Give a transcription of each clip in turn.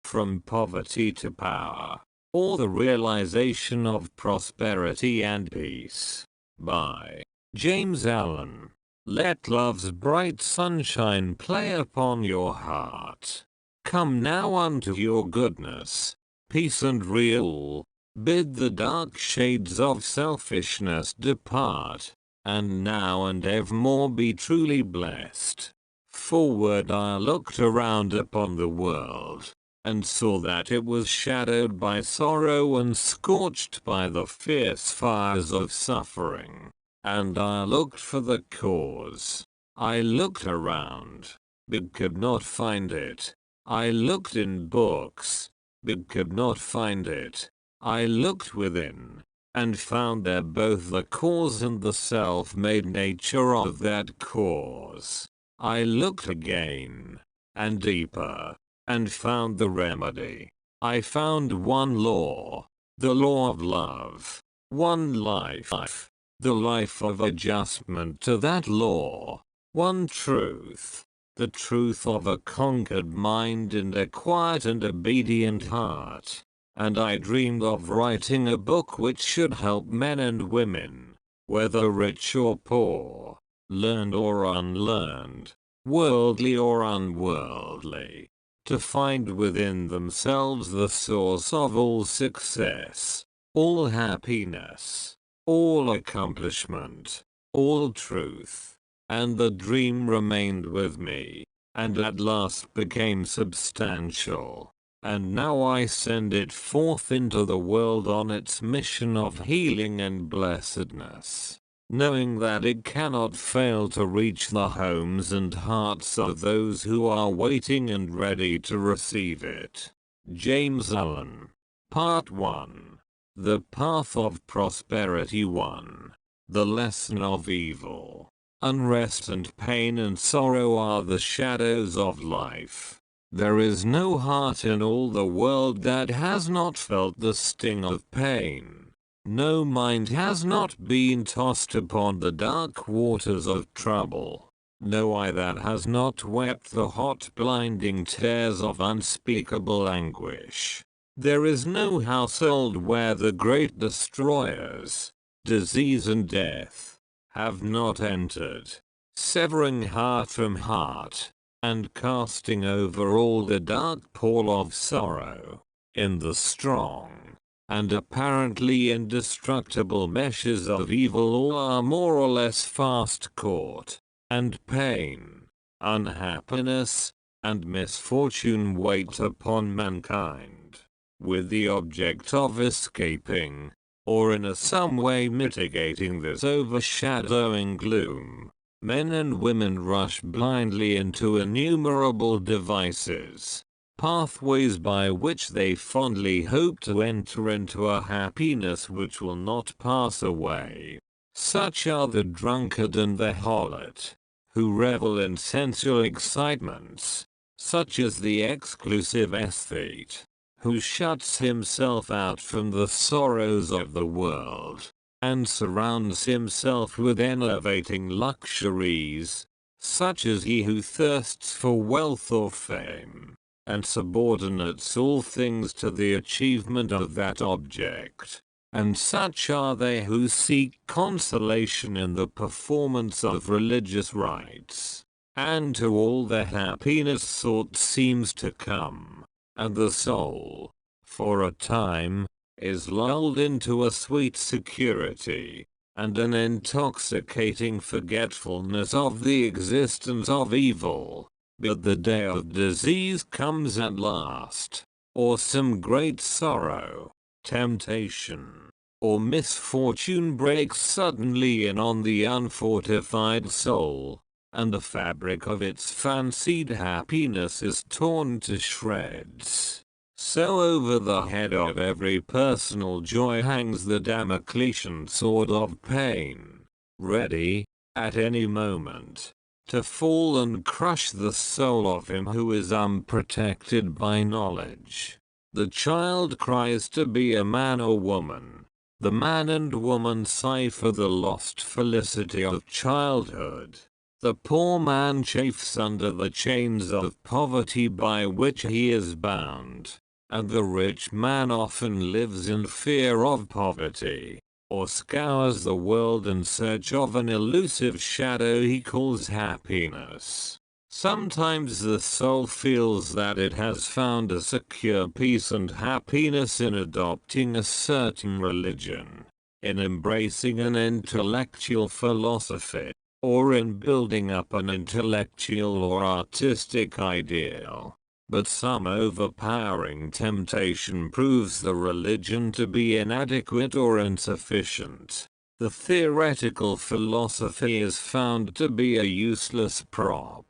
From Poverty to Power, or the Realization of Prosperity and Peace, by James Allen. Let love's bright sunshine play upon your heart. Come now unto your goodness, peace and rule. Bid the dark shades of selfishness depart, and now and evermore be truly blessed. Foreword. I looked around upon the world, and saw that it was shadowed by sorrow and scorched by the fierce fires of suffering. And I looked for the cause. I looked around, but could not find it. I looked in books, but could not find it. I looked within, and found there both the cause and the self-made nature of that cause. I looked again, and deeper, and found the remedy. I found one law, the law of love, one life, the life of adjustment to that law, one truth, the truth of a conquered mind and a quiet and obedient heart. And I dreamed of writing a book which should help men and women, whether rich or poor, learned or unlearned, worldly or unworldly, to find within themselves the source of all success, all happiness, all accomplishment, all truth. And the dream remained with me, and at last became substantial. And now I send it forth into the world on its mission of healing and blessedness, knowing that it cannot fail to reach the homes and hearts of those who are waiting and ready to receive it. James Allen. Part 1. The Path of Prosperity 1. The Lesson of Evil. Unrest and pain and sorrow are the shadows of life. There is no heart in all the world that has not felt the sting of pain. No mind has not been tossed upon the dark waters of trouble. No eye that has not wept the hot blinding tears of unspeakable anguish. There is no household where the great destroyers, disease and death, have not entered, severing heart from heart, and casting over all the dark pall of sorrow. In the strong and apparently indestructible meshes of evil all are more or less fast caught, and pain, unhappiness, and misfortune wait upon mankind, with the object of escaping, or in some way mitigating this overshadowing gloom. Men and women rush blindly into innumerable devices, pathways by which they fondly hope to enter into a happiness which will not pass away. Such are the drunkard and the harlot, who revel in sensual excitements, such as the exclusive aesthete, who shuts himself out from the sorrows of the world, and surrounds himself with enervating luxuries, such as he who thirsts for wealth or fame, and subordinates all things to the achievement of that object. And such are they who seek consolation in the performance of religious rites, and to all their happiness thought seems to come, and the soul, for a time, is lulled into a sweet security, and an intoxicating forgetfulness of the existence of evil. But the day of disease comes at last, or some great sorrow, temptation, or misfortune breaks suddenly in on the unfortified soul, and the fabric of its fancied happiness is torn to shreds. So over the head of every personal joy hangs the Damocletian sword of pain, ready, at any moment, to fall and crush the soul of him who is unprotected by knowledge. The child cries to be a man or woman. The man and woman sigh for the lost felicity of childhood. The poor man chafes under the chains of poverty by which he is bound, and the rich man often lives in fear of poverty, or scours the world in search of an elusive shadow he calls happiness. Sometimes the soul feels that it has found a secure peace and happiness in adopting a certain religion, in embracing an intellectual philosophy, or in building up an intellectual or artistic ideal. But some overpowering temptation proves the religion to be inadequate or insufficient. The theoretical philosophy is found to be a useless prop.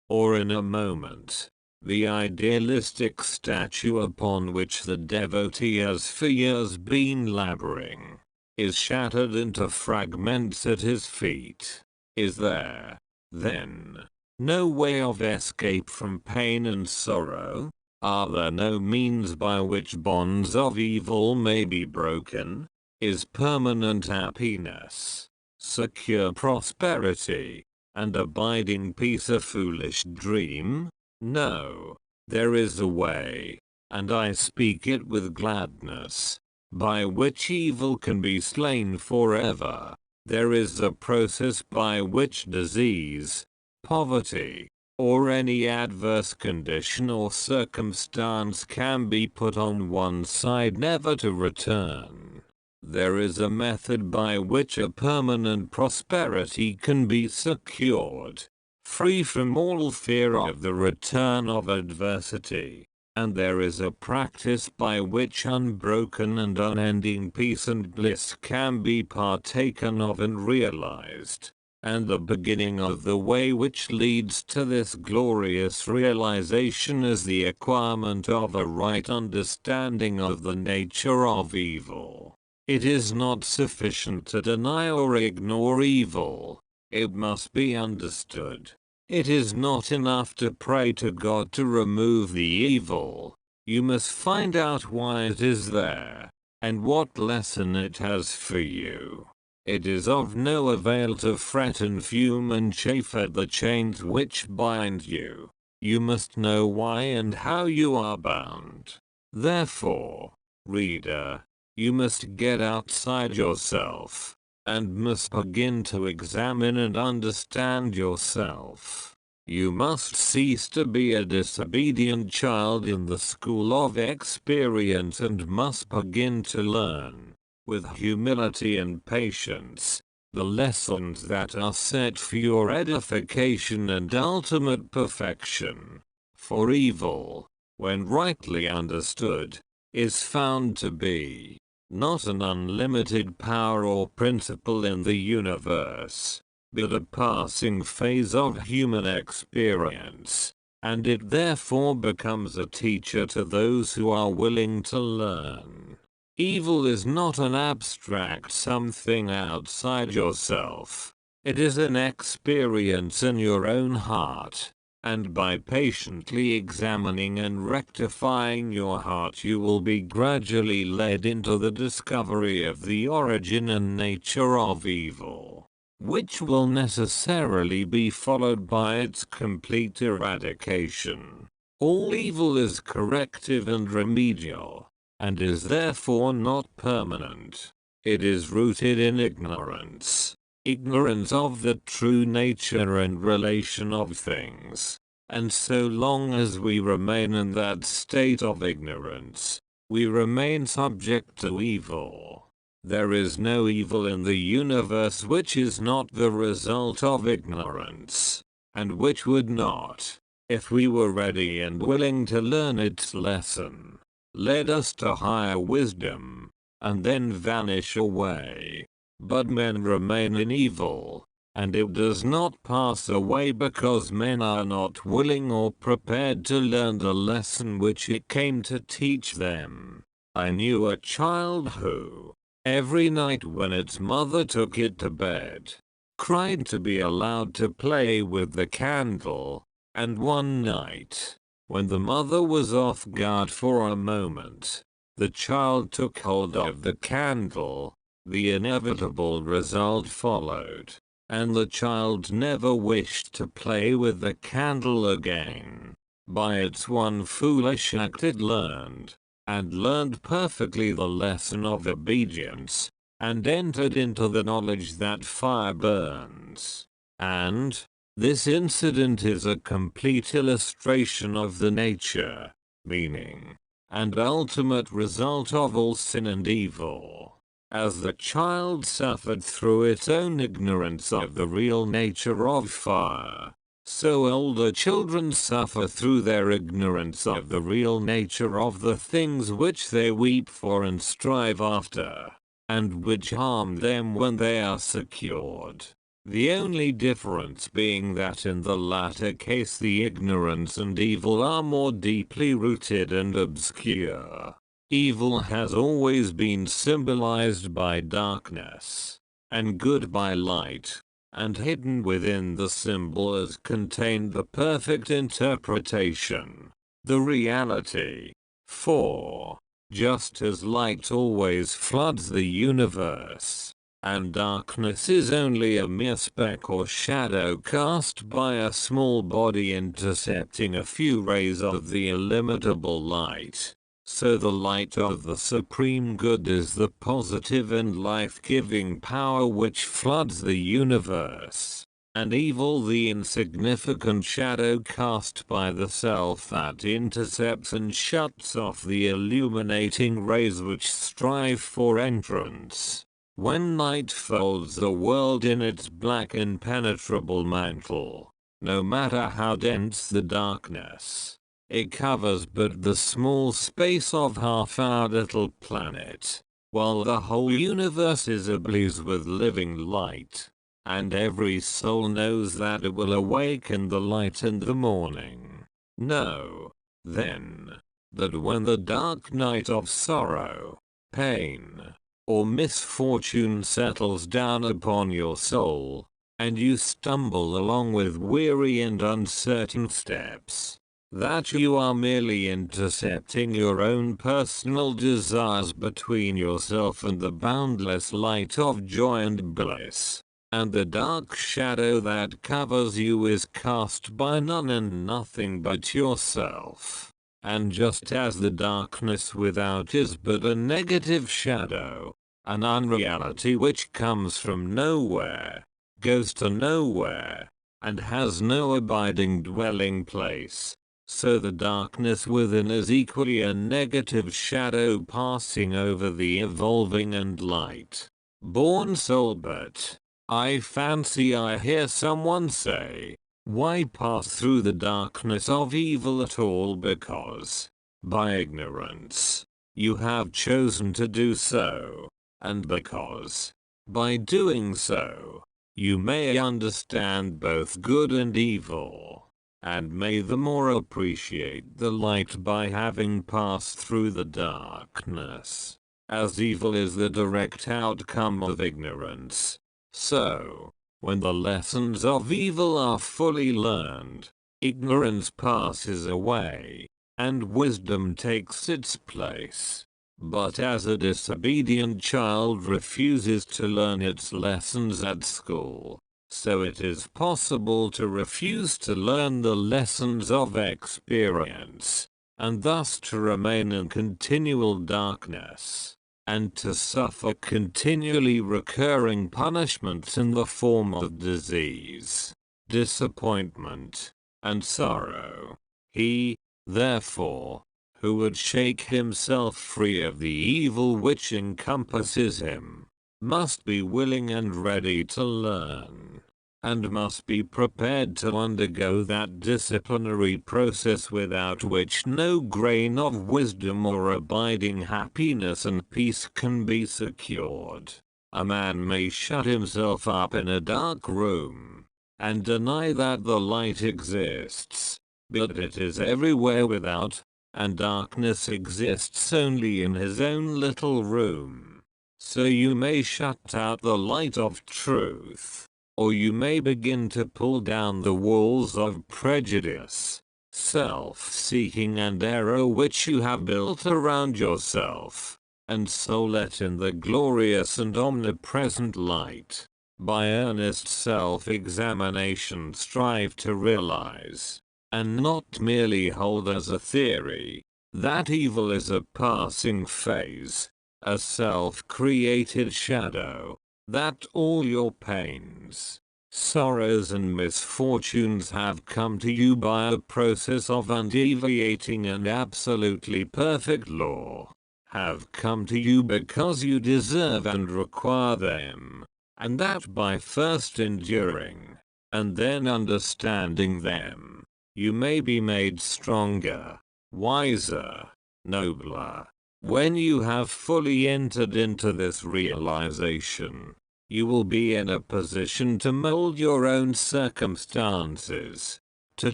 Or in a moment, the idealistic statue upon which the devotee has for years been laboring, is shattered into fragments at his feet. Is there, then, no way of escape from pain and sorrow? Are there no means by which bonds of evil may be broken? Is permanent happiness, secure prosperity, and abiding peace a foolish dream? No, there is a way, and I speak it with gladness, by which evil can be slain forever. There is a process by which disease, poverty, or any adverse condition or circumstance can be put on one side never to return. There is a method by which a permanent prosperity can be secured, free from all fear of the return of adversity. And there is a practice by which unbroken and unending peace and bliss can be partaken of and realized. And the beginning of the way which leads to this glorious realization is the acquirement of a right understanding of the nature of evil. It is not sufficient to deny or ignore evil. It must be understood. It is not enough to pray to God to remove the evil. You must find out why it is there, and what lesson it has for you. It is of no avail to fret and fume and chafe at the chains which bind you. You must know why and how you are bound. Therefore, reader, you must get outside yourself, and must begin to examine and understand yourself. You must cease to be a disobedient child in the school of experience and must begin to learn, with humility and patience, the lessons that are set for your edification and ultimate perfection. For evil, when rightly understood, is found to be not an unlimited power or principle in the universe, but a passing phase of human experience, and it therefore becomes a teacher to those who are willing to learn. Evil is not an abstract something outside yourself. It is an experience in your own heart. And by patiently examining and rectifying your heart you will be gradually led into the discovery of the origin and nature of evil, which will necessarily be followed by its complete eradication. All evil is corrective and remedial, and is therefore not permanent. It is rooted in ignorance. Ignorance of the true nature and relation of things, and so long as we remain in that state of ignorance, we remain subject to evil. There is no evil in the universe which is not the result of ignorance, and which would not, if we were ready and willing to learn its lesson, lead us to higher wisdom, and then vanish away. But men remain in evil, and it does not pass away because men are not willing or prepared to learn the lesson which it came to teach them. I knew a child who, every night when its mother took it to bed, cried to be allowed to play with the candle, and one night, when the mother was off guard for a moment, the child took hold of the candle. The inevitable result followed, and the child never wished to play with the candle again. By its one foolish act it learned, and learned perfectly the lesson of obedience, and entered into the knowledge that fire burns. And this incident is a complete illustration of the nature, meaning, and ultimate result of all sin and evil. As the child suffered through its own ignorance of the real nature of fire, so older children suffer through their ignorance of the real nature of the things which they weep for and strive after, and which harm them when they are secured. The only difference being that in the latter case the ignorance and evil are more deeply rooted and obscure. Evil has always been symbolized by darkness, and good by light, and hidden within the symbol is contained the perfect interpretation, the reality. For, just as light always floods the universe, and darkness is only a mere speck or shadow cast by a small body intercepting a few rays of the illimitable light, so the light of the Supreme Good is the positive and life-giving power which floods the universe, and evil the insignificant shadow cast by the self that intercepts and shuts off the illuminating rays which strive for entrance. When night folds the world in its black impenetrable mantle, no matter how dense the darkness, it covers but the small space of half our little planet, while the whole universe is ablaze with living light, and every soul knows that it will awaken the light in the morning. Know, then, that when the dark night of sorrow, pain, or misfortune settles down upon your soul, and you stumble along with weary and uncertain steps, that you are merely intercepting your own personal desires between yourself and the boundless light of joy and bliss, and the dark shadow that covers you is cast by none and nothing but yourself. And just as the darkness without is but a negative shadow, an unreality which comes from nowhere, goes to nowhere, and has no abiding dwelling place, so the darkness within is equally a negative shadow passing over the evolving and light born soul. But I fancy I hear someone say, why pass through the darkness of evil at all? Because, by ignorance, you have chosen to do so, and because, by doing so, you may understand both good and evil, and may the more appreciate the light by having passed through the darkness. As evil is the direct outcome of ignorance, so, when the lessons of evil are fully learned, ignorance passes away, and wisdom takes its place. But as a disobedient child refuses to learn its lessons at school, so it is possible to refuse to learn the lessons of experience, and thus to remain in continual darkness, and to suffer continually recurring punishments in the form of disease, disappointment, and sorrow. He, therefore, who would shake himself free of the evil which encompasses him, must be willing and ready to learn, and must be prepared to undergo that disciplinary process without which no grain of wisdom or abiding happiness and peace can be secured. A man may shut himself up in a dark room, and deny that the light exists, but it is everywhere without, and darkness exists only in his own little room. So you may shut out the light of truth, or you may begin to pull down the walls of prejudice, self-seeking and error which you have built around yourself, and so let in the glorious and omnipresent light. By earnest self-examination strive to realize, and not merely hold as a theory, that evil is a passing phase, a self-created shadow, that all your pains, sorrows and misfortunes have come to you by a process of undeviating and absolutely perfect law, have come to you because you deserve and require them, and that by first enduring, and then understanding them, you may be made stronger, wiser, nobler. When you have fully entered into this realization, you will be in a position to mold your own circumstances, to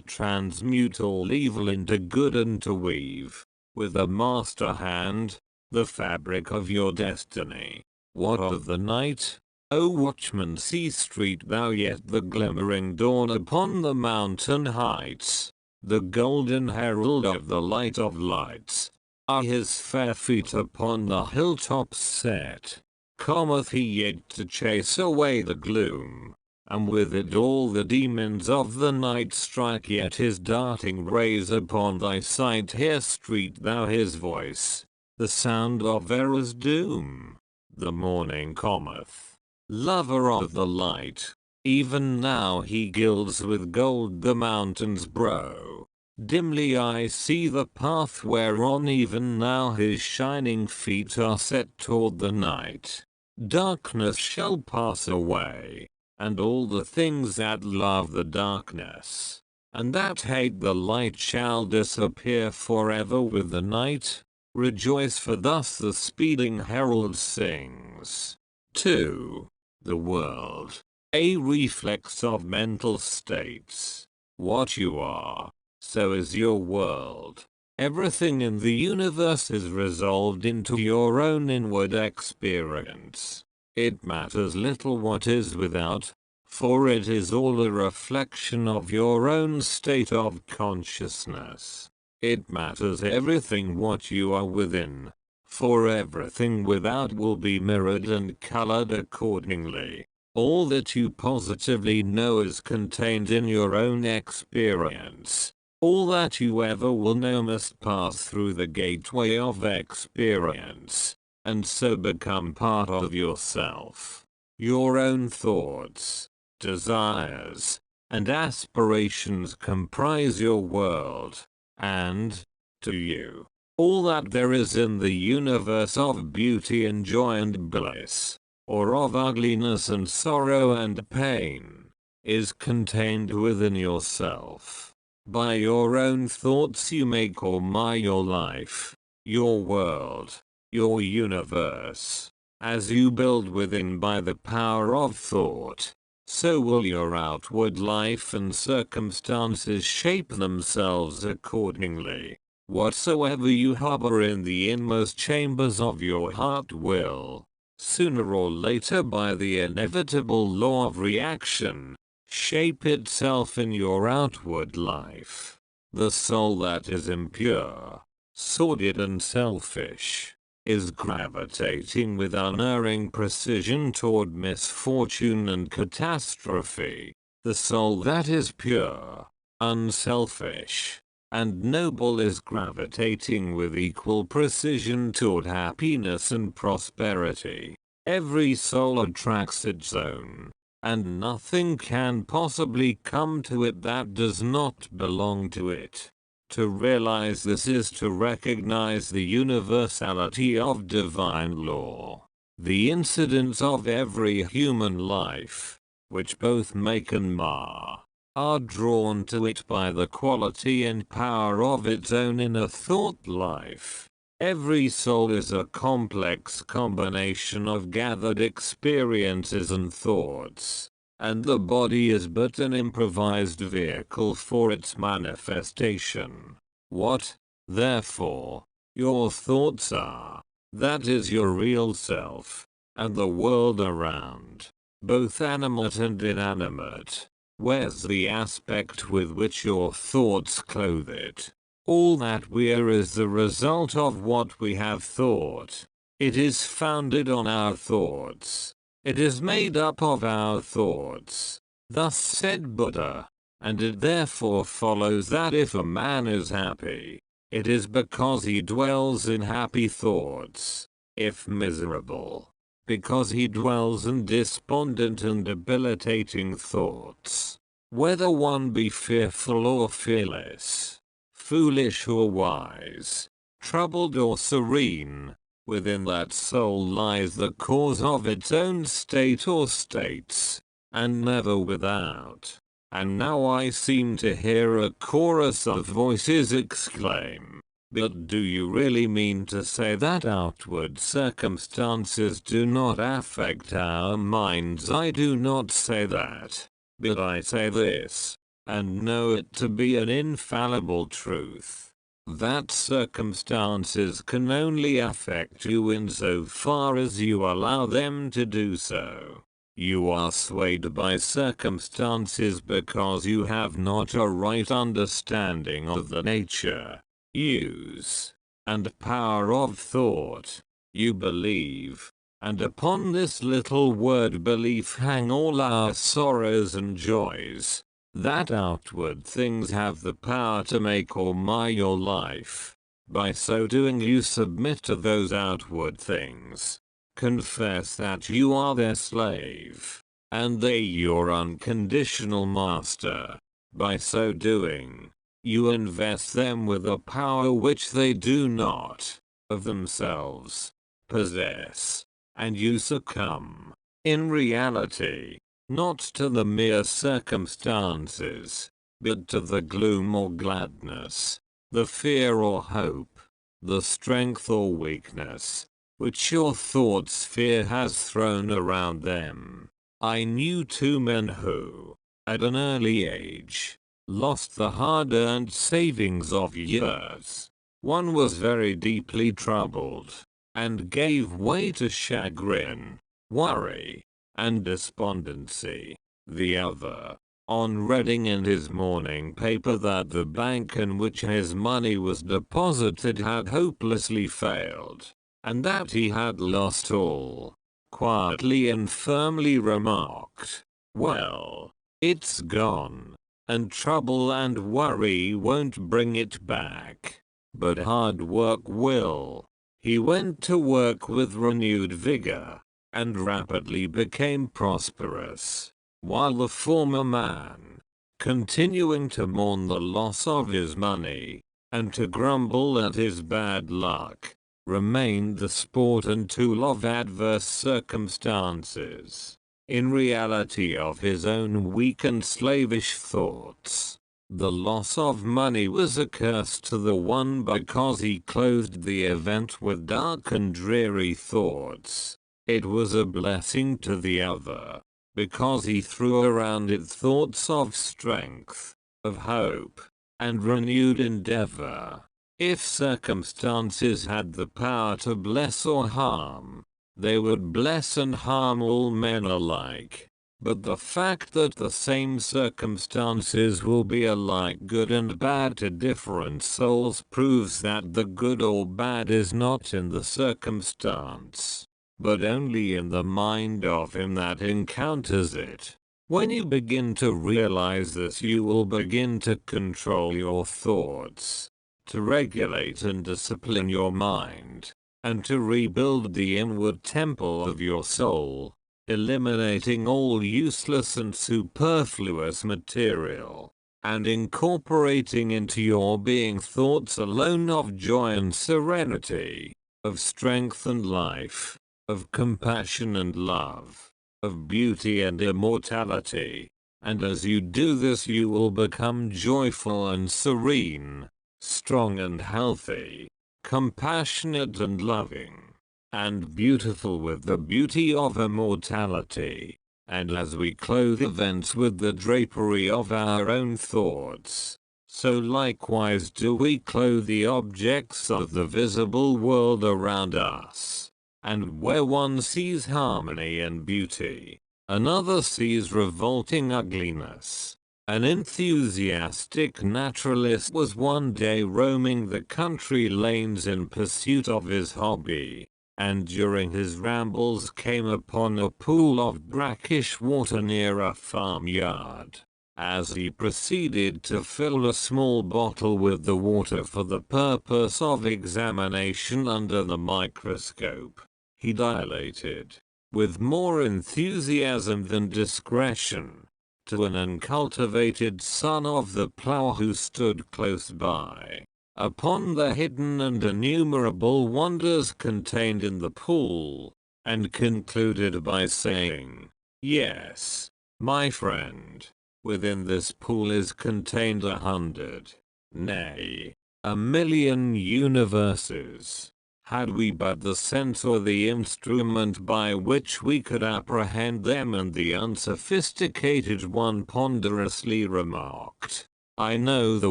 transmute all evil into good and to weave, with a master hand, the fabric of your destiny. What of the night? O watchman, see street thou yet the glimmering dawn upon the mountain heights, the golden herald of the light of lights, are his fair feet upon the hilltops set. Cometh he yet to chase away the gloom, and with it all the demons of the night strike yet his darting rays upon thy sight. Hear street thou his voice, the sound of error's doom. The morning cometh, lover of the light, even now he gilds with gold the mountain's brow. Dimly I see the path whereon even now his shining feet are set toward the night. Darkness shall pass away, and all the things that love the darkness, and that hate the light shall disappear forever with the night. Rejoice, for thus the speeding herald sings. 2. The world, a reflex of mental states. What you are, so is your world. Everything in the universe is resolved into your own inward experience. It matters little what is without, for it is all a reflection of your own state of consciousness. It matters everything what you are within, for everything without will be mirrored and colored accordingly. All that you positively know is contained in your own experience. All that you ever will know must pass through the gateway of experience, and so become part of yourself. Your own thoughts, desires, and aspirations comprise your world, and, to you, all that there is in the universe of beauty and joy and bliss, or of ugliness and sorrow and pain, is contained within yourself. By your own thoughts you make or mar your life, your world, your universe. As you build within by the power of thought, so will your outward life and circumstances shape themselves accordingly. Whatsoever you harbor in the inmost chambers of your heart will, sooner or later by the inevitable law of reaction, shape itself in your outward life. The soul that is impure, sordid and selfish, is gravitating with unerring precision toward misfortune and catastrophe. The soul that is pure, unselfish, and noble is gravitating with equal precision toward happiness and prosperity. Every soul attracts its own, and nothing can possibly come to it that does not belong to it. To realize this is to recognize the universality of divine law. The incidents of every human life, which both make and mar, are drawn to it by the quality and power of its own inner thought life. Every soul is a complex combination of gathered experiences and thoughts, and the body is but an improvised vehicle for its manifestation. What, therefore, your thoughts are, that is your real self, and the world around, both animate and inanimate, wears the aspect with which your thoughts clothe it. All that we are is the result of what we have thought. It is founded on our thoughts. It is made up of our thoughts. Thus said Buddha. And it therefore follows that if a man is happy, it is because he dwells in happy thoughts. If miserable, because he dwells in despondent and debilitating thoughts. Whether one be fearful or fearless, foolish or wise, troubled or serene, within that soul lies the cause of its own state or states, and never without. And now I seem to hear a chorus of voices exclaim, "But do you really mean to say that outward circumstances do not affect our minds?" I do not say that, but I say this, and know it to be an infallible truth, that circumstances can only affect you insofar as you allow them to do so. You are swayed by circumstances because you have not a right understanding of the nature, use, and power of thought. You believe, and upon this little word belief hang all our sorrows and joys, that outward things have the power to make or mar your life. By so doing you submit to those outward things. Confess that you are their slave, and they your unconditional master. By so doing, you invest them with a power which they do not, of themselves, possess, and you succumb, in reality, not to the mere circumstances, but to the gloom or gladness, the fear or hope, the strength or weakness, which your thought sphere has thrown around them. I knew two men who, at an early age, lost the hard-earned savings of years. One was very deeply troubled, and gave way to chagrin, worry, and despondency. The other, on reading in his morning paper that the bank in which his money was deposited had hopelessly failed, and that he had lost all, quietly and firmly remarked, "Well, it's gone, and trouble and worry won't bring it back, but hard work will." He went to work with renewed vigor, and rapidly became prosperous, while the former man, continuing to mourn the loss of his money, and to grumble at his bad luck, remained the sport and tool of adverse circumstances, in reality of his own weak and slavish thoughts. The loss of money was a curse to the one because he clothed the event with dark and dreary thoughts. It was a blessing to the other, because he threw around it thoughts of strength, of hope, and renewed endeavor. If circumstances had the power to bless or harm, they would bless and harm all men alike. But the fact that the same circumstances will be alike good and bad to different souls proves that the good or bad is not in the circumstance, but only in the mind of him that encounters it. When you begin to realize this, you will begin to control your thoughts, to regulate and discipline your mind, and to rebuild the inward temple of your soul, eliminating all useless and superfluous material, and incorporating into your being thoughts alone of joy and serenity, of strength and life, of compassion and love, of beauty and immortality. And as you do this, you will become joyful and serene, strong and healthy, compassionate and loving, and beautiful with the beauty of immortality. And as we clothe events with the drapery of our own thoughts, so likewise do we clothe the objects of the visible world around us. And where one sees harmony and beauty, another sees revolting ugliness. An enthusiastic naturalist was one day roaming the country lanes in pursuit of his hobby, and during his rambles came upon a pool of brackish water near a farmyard. As he proceeded to fill a small bottle with the water for the purpose of examination under the microscope, he dilated, with more enthusiasm than discretion, to an uncultivated son of the plough who stood close by, upon the hidden and innumerable wonders contained in the pool, and concluded by saying, "Yes, my friend, within this pool is contained 100, nay, 1,000,000 universes. Had we but the sense or the instrument by which we could apprehend them." And the unsophisticated one ponderously remarked, "I know the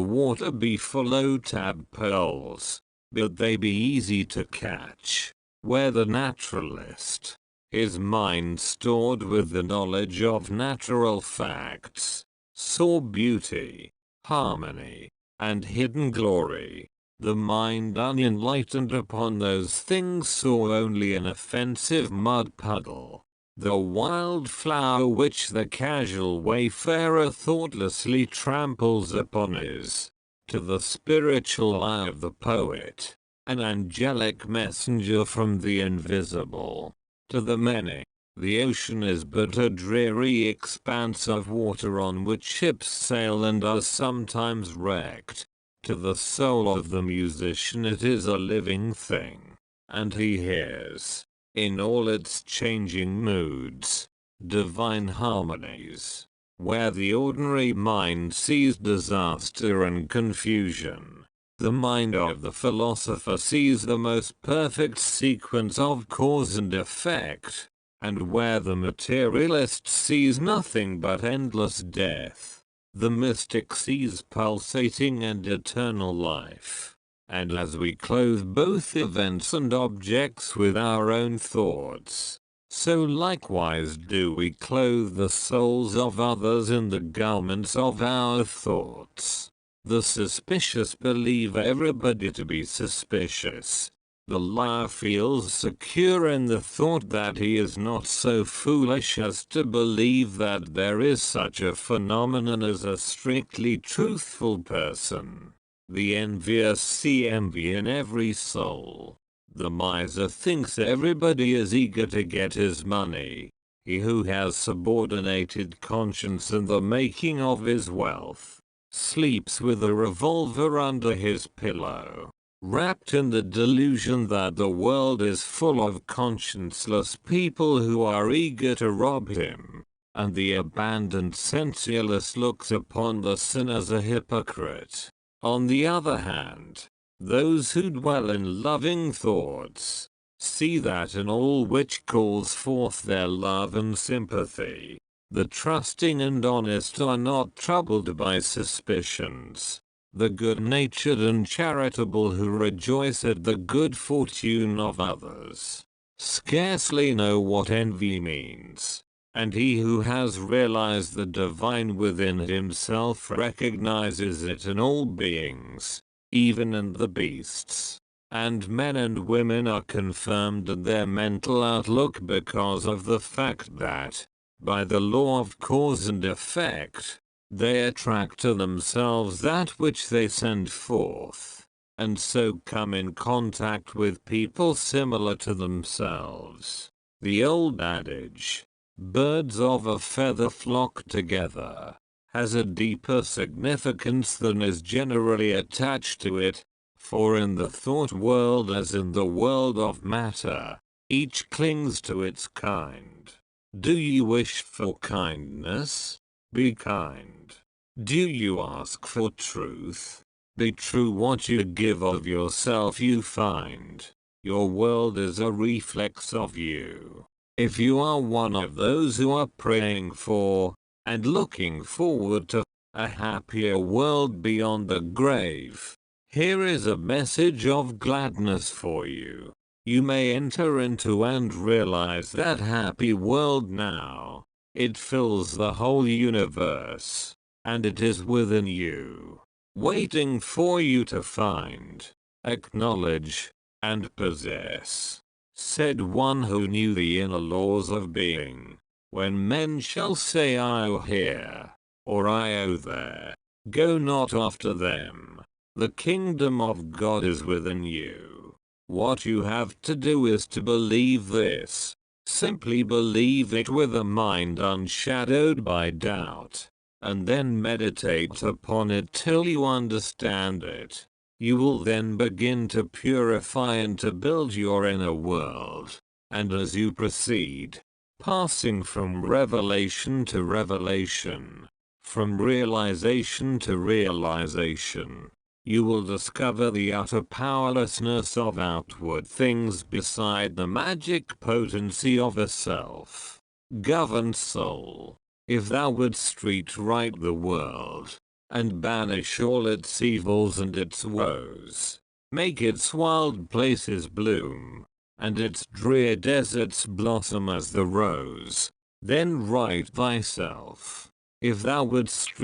water be full o' tadpoles, but they be easy to catch, where the naturalist, his mind stored with the knowledge of natural facts, saw beauty, harmony, and hidden glory. The mind unenlightened upon those things saw only an offensive mud puddle. The wild flower which the casual wayfarer thoughtlessly tramples upon is, to the spiritual eye of the poet, an angelic messenger from the invisible. To the many, the ocean is but a dreary expanse of water on which ships sail and are sometimes wrecked. To the soul of the musician it is a living thing, and he hears, in all its changing moods, divine harmonies. Where the ordinary mind sees disaster and confusion, the mind of the philosopher sees the most perfect sequence of cause and effect, and where the materialist sees nothing but endless death, the mystic sees pulsating and eternal life. And as we clothe both events and objects with our own thoughts, so likewise do we clothe the souls of others in the garments of our thoughts. The suspicious believe everybody to be suspicious. The liar feels secure in the thought that he is not so foolish as to believe that there is such a phenomenon as a strictly truthful person. The envious see envy in every soul. The miser thinks everybody is eager to get his money. He who has subordinated conscience in the making of his wealth, sleeps with a revolver under his pillow, wrapped in the delusion that the world is full of conscienceless people who are eager to rob him, and the abandoned sensualist looks upon the sin as a hypocrite. On the other hand, those who dwell in loving thoughts, see that in all which calls forth their love and sympathy, the trusting and honest are not troubled by suspicions. The good-natured and charitable who rejoice at the good fortune of others, scarcely know what envy means, and he who has realized the divine within himself recognizes it in all beings, even in the beasts. And men and women are confirmed in their mental outlook because of the fact that, by the law of cause and effect, they attract to themselves that which they send forth, and so come in contact with people similar to themselves. The old adage, "Birds of a feather flock together," has a deeper significance than is generally attached to it, for in the thought world as in the world of matter, each clings to its kind. Do you wish for kindness? Be kind. Do you ask for truth? Be true. What you give of yourself you find. Your world is a reflex of you. If you are one of those who are praying for, and looking forward to, a happier world beyond the grave, here is a message of gladness for you. You may enter into and realize that happy world now. It fills the whole universe, and it is within you, waiting for you to find, acknowledge, and possess. said one who knew the inner laws of being. When men shall say I owe here, or I owe there, go not after them. The kingdom of God is within you. What you have to do is to believe this. Simply believe it with a mind unshadowed by doubt, and then meditate upon it till you understand it. You will then begin to purify and to build your inner world, and as you proceed, passing from revelation to revelation, from realization to realization, you will discover the utter powerlessness of outward things beside the magic potency of a self-governed soul. If thou wouldst treat right the world, and banish all its evils and its woes, make its wild places bloom, and its drear deserts blossom as the rose, then right thyself. If thou wouldst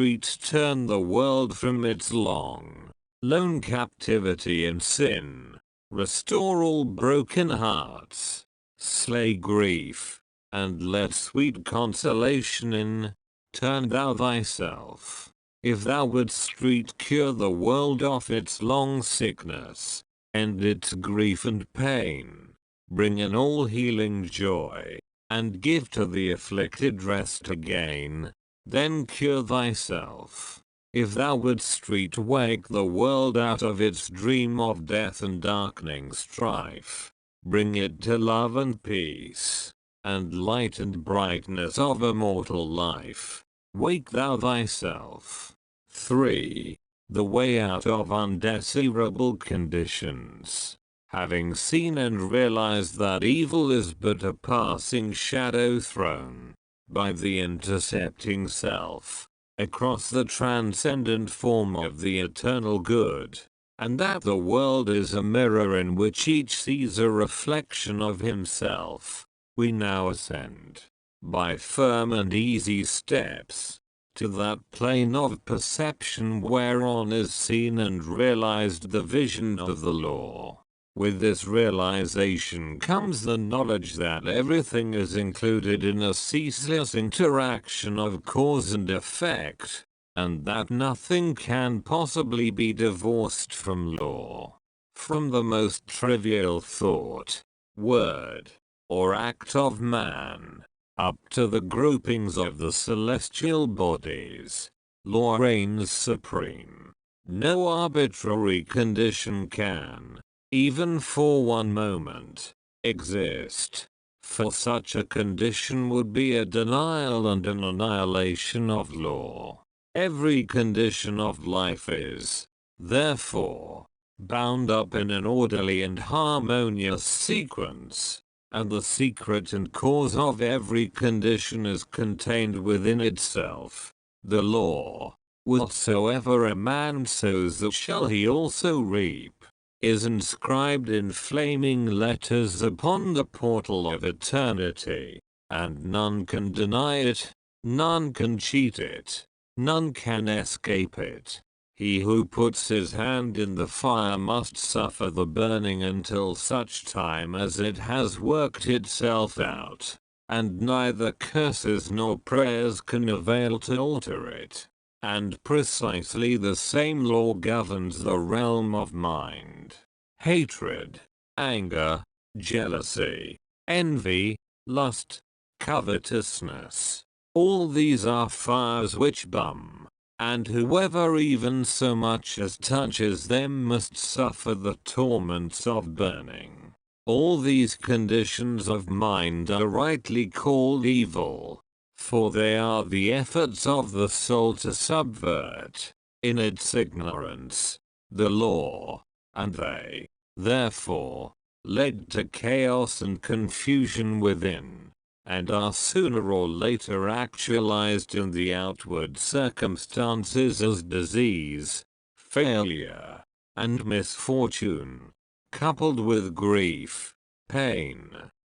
turn the world from its lone captivity in sin, restore all broken hearts, slay grief, and let sweet consolation in, turn thou thyself. If thou wouldst cure the world of its long sickness, end its grief and pain, bring in all healing joy, and give to the afflicted rest again, then cure thyself. If thou wouldst wake the world out of its dream of death and darkening strife, bring it to love and peace, and light and brightness of immortal life, wake thou thyself. 3. The way out of undesirable conditions. Having seen and realized that evil is but a passing shadow thrown by the intercepting self across the transcendent form of the eternal good, and that the world is a mirror in which each sees a reflection of himself, we now ascend, by firm and easy steps, to that plane of perception whereon is seen and realized the vision of the law. With this realization comes the knowledge that everything is included in a ceaseless interaction of cause and effect, and that nothing can possibly be divorced from law. From the most trivial thought, word, or act of man, up to the groupings of the celestial bodies, law reigns supreme. No arbitrary condition can, even for one moment, exist, for such a condition would be a denial and an annihilation of law. Every condition of life is, therefore, bound up in an orderly and harmonious sequence, and the secret and cause of every condition is contained within itself, the law. Whatsoever a man sows that shall he also reap, is inscribed in flaming letters upon the portal of eternity, and none can deny it, none can cheat it, none can escape it. He who puts his hand in the fire must suffer the burning until such time as it has worked itself out, and neither curses nor prayers can avail to alter it. And precisely the same law governs the realm of mind. Hatred, anger, jealousy, envy, lust, covetousness, all these are fires which bum, and whoever even so much as touches them must suffer the torments of burning. All these conditions of mind are rightly called evil, for they are the efforts of the soul to subvert, in its ignorance, the law, and they, therefore, lead to chaos and confusion within, and are sooner or later actualized in the outward circumstances as disease, failure, and misfortune, coupled with grief, pain,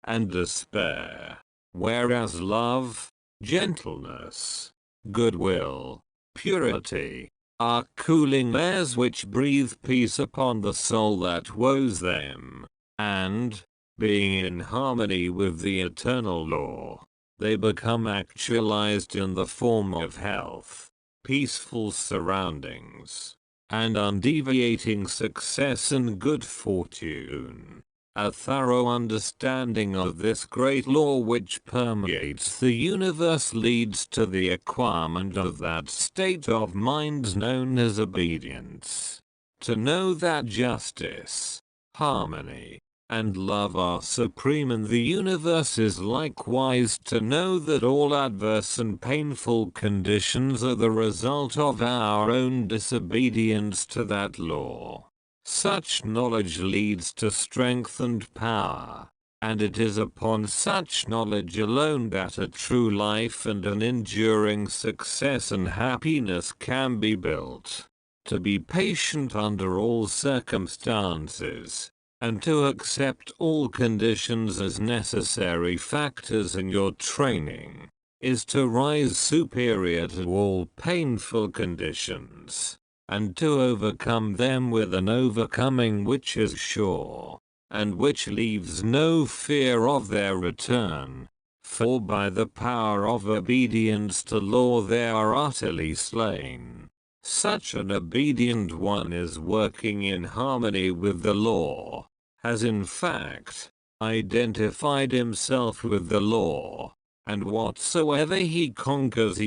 and despair, whereas love, gentleness, goodwill, purity, are cooling airs which breathe peace upon the soul that woes them, and, being in harmony with the eternal law. They become actualized in the form of health, peaceful surroundings, and undeviating success and good fortune. A thorough understanding of this great law which permeates the universe leads to the acquirement of that state of mind known as obedience. To know that justice, harmony, and love are supreme in the universe is likewise to know that all adverse and painful conditions are the result of our own disobedience to that law. Such knowledge leads to strength and power, and it is upon such knowledge alone that a true life and an enduring success and happiness can be built. To be patient under all circumstances, and to accept all conditions as necessary factors in your training, is to rise superior to all painful conditions, and to overcome them with an overcoming which is sure, and which leaves no fear of their return, for by the power of obedience to law they are utterly slain. Such an obedient one is working in harmony with the law, has in fact identified himself with the law, and whatsoever he conquers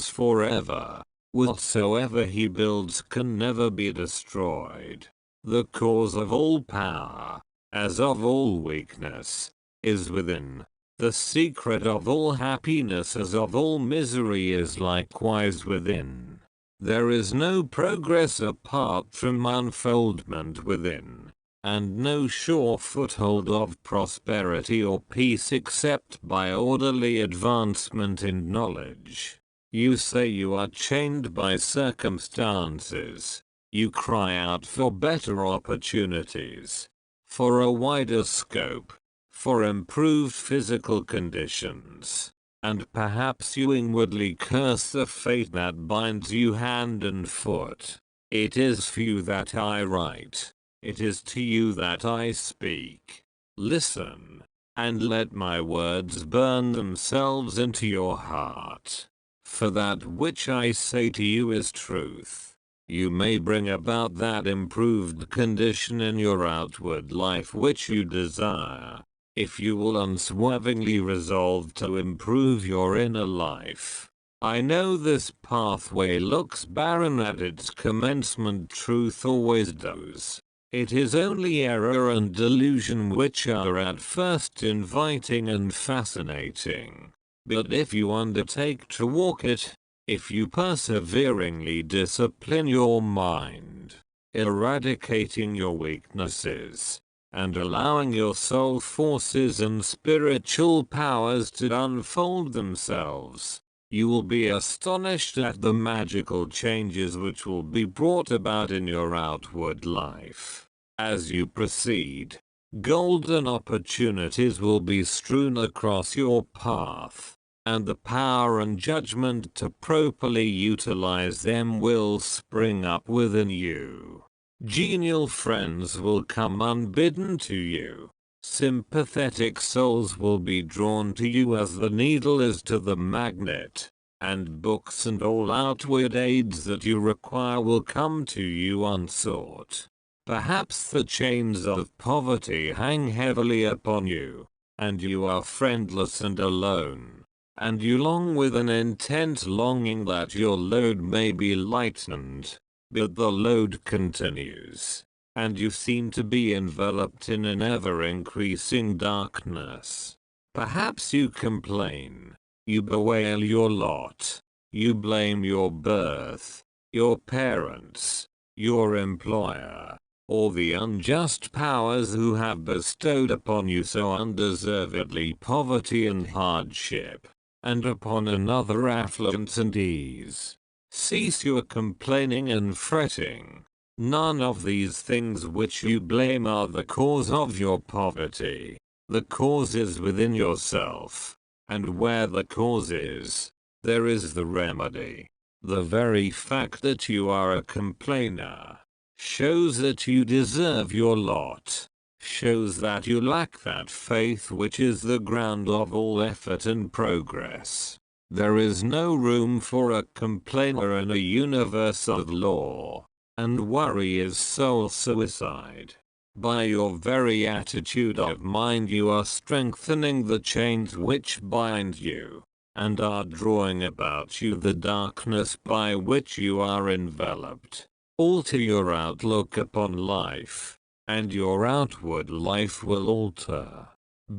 forever. Whatsoever he builds can never be destroyed. The cause of all power, as of all weakness, is within. The secret of all happiness as of all misery is likewise within. There is no progress apart from unfoldment within, and no sure foothold of prosperity or peace except by orderly advancement in knowledge. You say you are chained by circumstances. You cry out for better opportunities, for a wider scope, for improved physical conditions, and perhaps you inwardly curse the fate that binds you hand and foot. It is for you that I write. It is to you that I speak. Listen, and let my words burn themselves into your heart. For that which I say to you is truth. You may bring about that improved condition in your outward life which you desire, if you will unswervingly resolve to improve your inner life. I know this pathway looks barren at its commencement. Truth always does. It is only error and delusion which are at first inviting and fascinating. But if you undertake to walk it, if you perseveringly discipline your mind, eradicating your weaknesses, and allowing your soul forces and spiritual powers to unfold themselves, you will be astonished at the magical changes which will be brought about in your outward life. As you proceed, golden opportunities will be strewn across your path, and the power and judgment to properly utilize them will spring up within you. Genial friends will come unbidden to you. Sympathetic souls will be drawn to you as the needle is to the magnet, and books and all outward aids that you require will come to you unsought. Perhaps the chains of poverty hang heavily upon you, and you are friendless and alone, and you long with an intense longing that your load may be lightened, but the load continues, and you seem to be enveloped in an ever-increasing darkness. Perhaps you complain, you bewail your lot, you blame your birth, your parents, your employer, or the unjust powers who have bestowed upon you so undeservedly poverty and hardship, and upon another affluence and ease. Cease your complaining and fretting. None of these things which you blame are the cause of your poverty. The cause is within yourself, and where the cause is, there is the remedy. The very fact that you are a complainer shows that you deserve your lot, shows that you lack that faith which is the ground of all effort and progress. There is no room for a complainer in a universe of law, and worry is soul suicide. By your very attitude of mind you are strengthening the chains which bind you, and are drawing about you the darkness by which you are enveloped. Alter your outlook upon life, and your outward life will alter.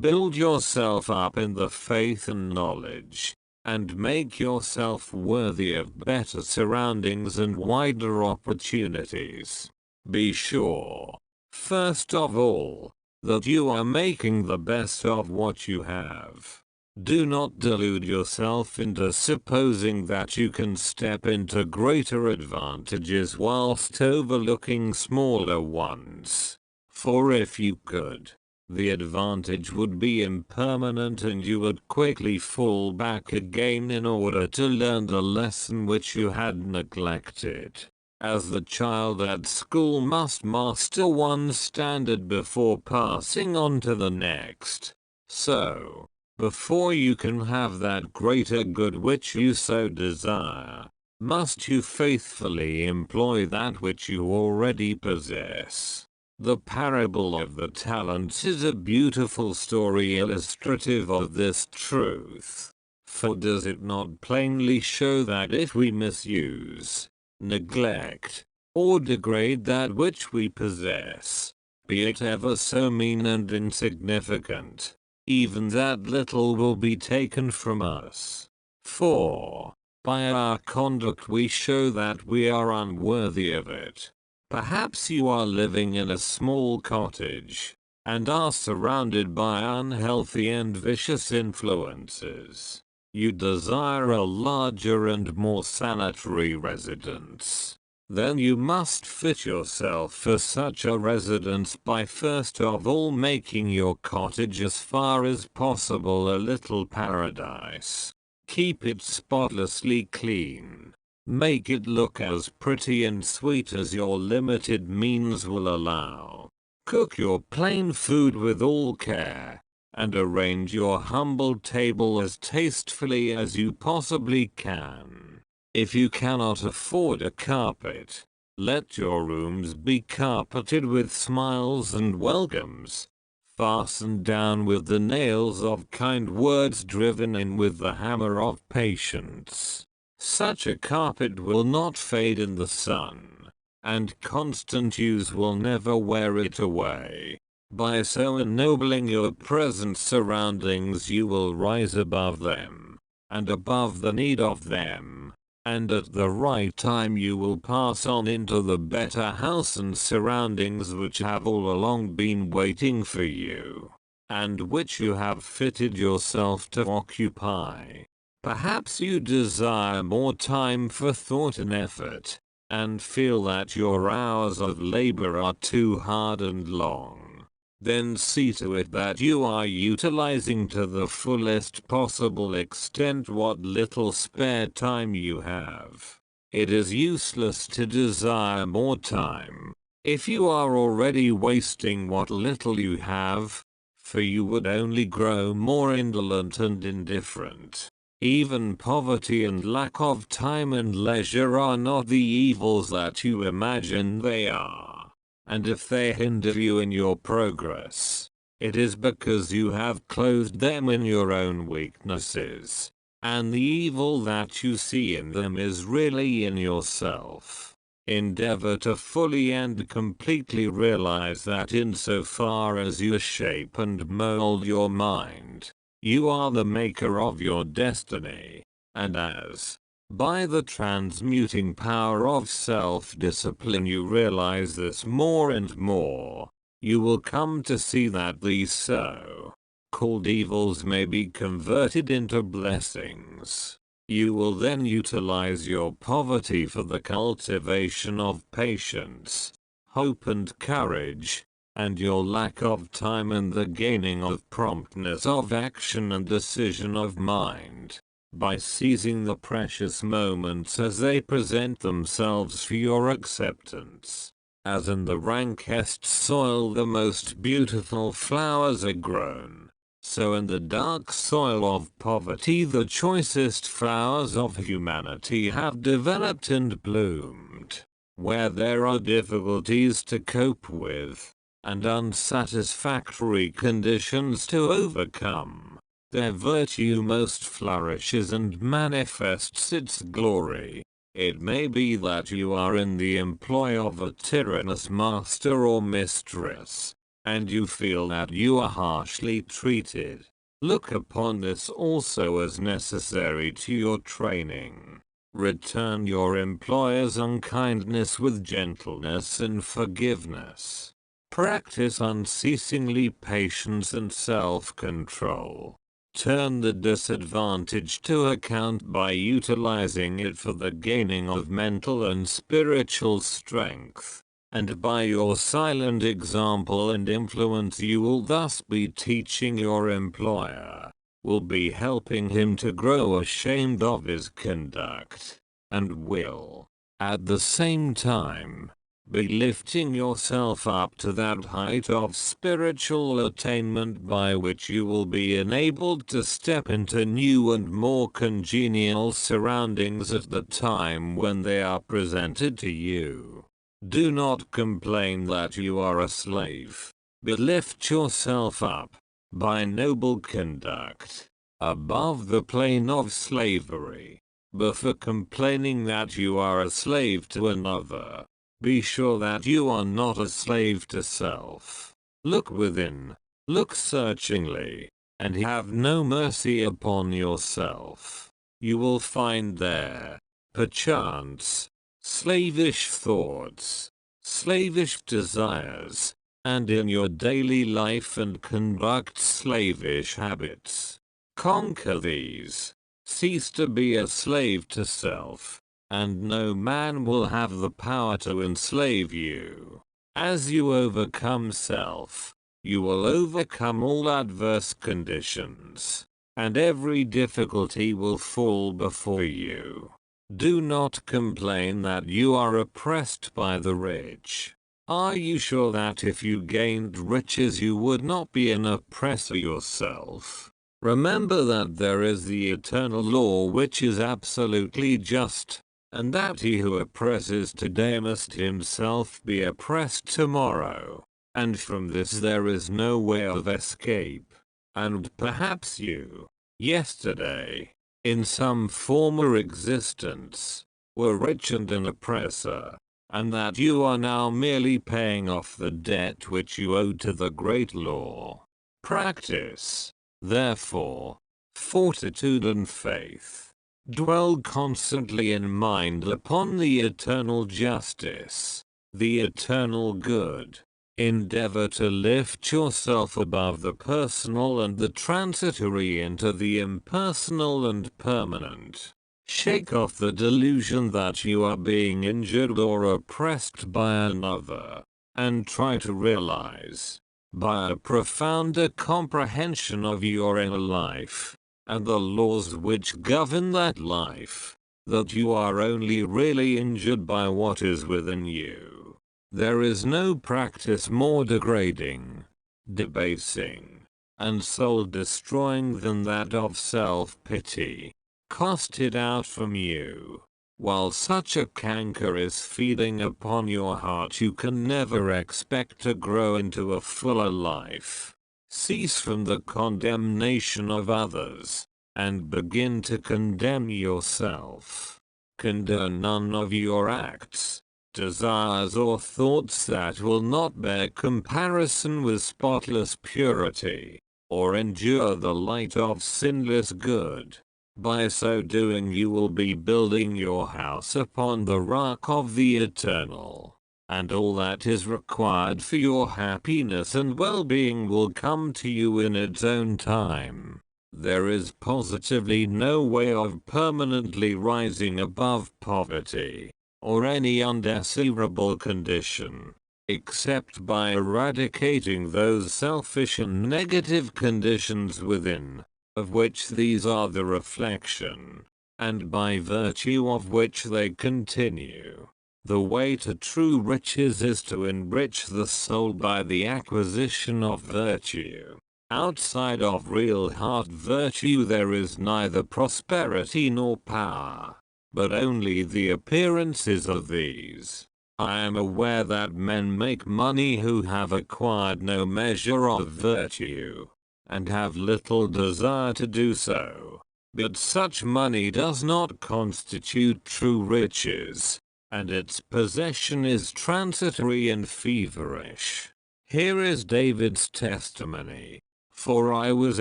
Build yourself up in the faith and knowledge, and make yourself worthy of better surroundings and wider opportunities. Be sure, first of all, that you are making the best of what you have. Do not delude yourself into supposing that you can step into greater advantages whilst overlooking smaller ones. For if you could, the advantage would be impermanent and you would quickly fall back again in order to learn the lesson which you had neglected. As the child at school must master one standard before passing on to the next, so, before you can have that greater good which you so desire, must you faithfully employ that which you already possess. The parable of the talents is a beautiful story illustrative of this truth. For does it not plainly show that if we misuse, neglect, or degrade that which we possess, be it ever so mean and insignificant, even that little will be taken from us. For, by our conduct we show that we are unworthy of it. Perhaps you are living in a small cottage, and are surrounded by unhealthy and vicious influences. You desire a larger and more sanitary residence. Then you must fit yourself for such a residence by first of all making your cottage as far as possible a little paradise. Keep it spotlessly clean. Make it look as pretty and sweet as your limited means will allow. Cook your plain food with all care, and arrange your humble table as tastefully as you possibly can. If you cannot afford a carpet, let your rooms be carpeted with smiles and welcomes, fastened down with the nails of kind words driven in with the hammer of patience. Such a carpet will not fade in the sun, and constant use will never wear it away. By so ennobling your present surroundings you will rise above them, and above the need of them, and at the right time you will pass on into the better house and surroundings which have all along been waiting for you, and which you have fitted yourself to occupy. Perhaps you desire more time for thought and effort, and feel that your hours of labor are too hard and long. Then see to it that you are utilizing to the fullest possible extent what little spare time you have. It is useless to desire more time, if you are already wasting what little you have, for you would only grow more indolent and indifferent. Even poverty and lack of time and leisure are not the evils that you imagine they are. And if they hinder you in your progress, it is because you have clothed them in your own weaknesses, and the evil that you see in them is really in yourself. Endeavor to fully and completely realize that insofar as you shape and mold your mind, you are the maker of your destiny, and as, by the transmuting power of self-discipline you realize this more and more, you will come to see that these so-called evils may be converted into blessings. You will then utilize your poverty for the cultivation of patience, hope and courage, and your lack of time and the gaining of promptness of action and decision of mind, by seizing the precious moments as they present themselves for your acceptance. As in the rankest soil the most beautiful flowers are grown, so in the dark soil of poverty the choicest flowers of humanity have developed and bloomed. Where there are difficulties to cope with, and unsatisfactory conditions to overcome, their virtue most flourishes and manifests its glory. It may be that you are in the employ of a tyrannous master or mistress, and you feel that you are harshly treated. Look upon this also as necessary to your training. Return your employer's unkindness with gentleness and forgiveness. Practice unceasingly patience and self-control. Turn the disadvantage to account by utilizing it for the gaining of mental and spiritual strength. And by your silent example and influence you will thus be teaching your employer, will be helping him to grow ashamed of his conduct, and will, at the same time, be lifting yourself up to that height of spiritual attainment by which you will be enabled to step into new and more congenial surroundings at the time when they are presented to you. Do not complain that you are a slave, but lift yourself up, by noble conduct, above the plane of slavery. Before complaining that you are a slave to another, be sure that you are not a slave to self. Look within, look searchingly, and have no mercy upon yourself. You will find there, perchance, slavish thoughts, slavish desires, and in your daily life and conduct slavish habits. Conquer these. Cease to be a slave to self, and no man will have the power to enslave you. As you overcome self, you will overcome all adverse conditions, and every difficulty will fall before you. Do not complain that you are oppressed by the rich. Are you sure that if you gained riches you would not be an oppressor yourself? Remember that there is the eternal law which is absolutely just, and that he who oppresses today must himself be oppressed tomorrow, and from this there is no way of escape. And perhaps you, yesterday, in some former existence, were rich and an oppressor, and that you are now merely paying off the debt which you owe to the great law. Practice, therefore, fortitude and faith. Dwell constantly in mind upon the eternal justice, the eternal good. Endeavor to lift yourself above the personal and the transitory into the impersonal and permanent. Shake off the delusion that you are being injured or oppressed by another, and try to realize, by a profounder comprehension of your inner life, and the laws which govern that life, that you are only really injured by what is within you. There is no practice more degrading, debasing, and soul-destroying than that of self-pity. Cast it out from you. While such a canker is feeding upon your heart you can never expect to grow into a fuller life. Cease from the condemnation of others, and begin to condemn yourself. Condone none of your acts, desires or thoughts that will not bear comparison with spotless purity, or endure the light of sinless good. By so doing you will be building your house upon the rock of the eternal, and all that is required for your happiness and well-being will come to you in its own time. There is positively no way of permanently rising above poverty, or any undesirable condition, except by eradicating those selfish and negative conditions within, of which these are the reflection, and by virtue of which they continue. The way to true riches is to enrich the soul by the acquisition of virtue. Outside of real heart virtue there is neither prosperity nor power, but only the appearances of these. I am aware that men make money who have acquired no measure of virtue, and have little desire to do so. But such money does not constitute true riches, and its possession is transitory and feverish. Here is David's testimony. For I was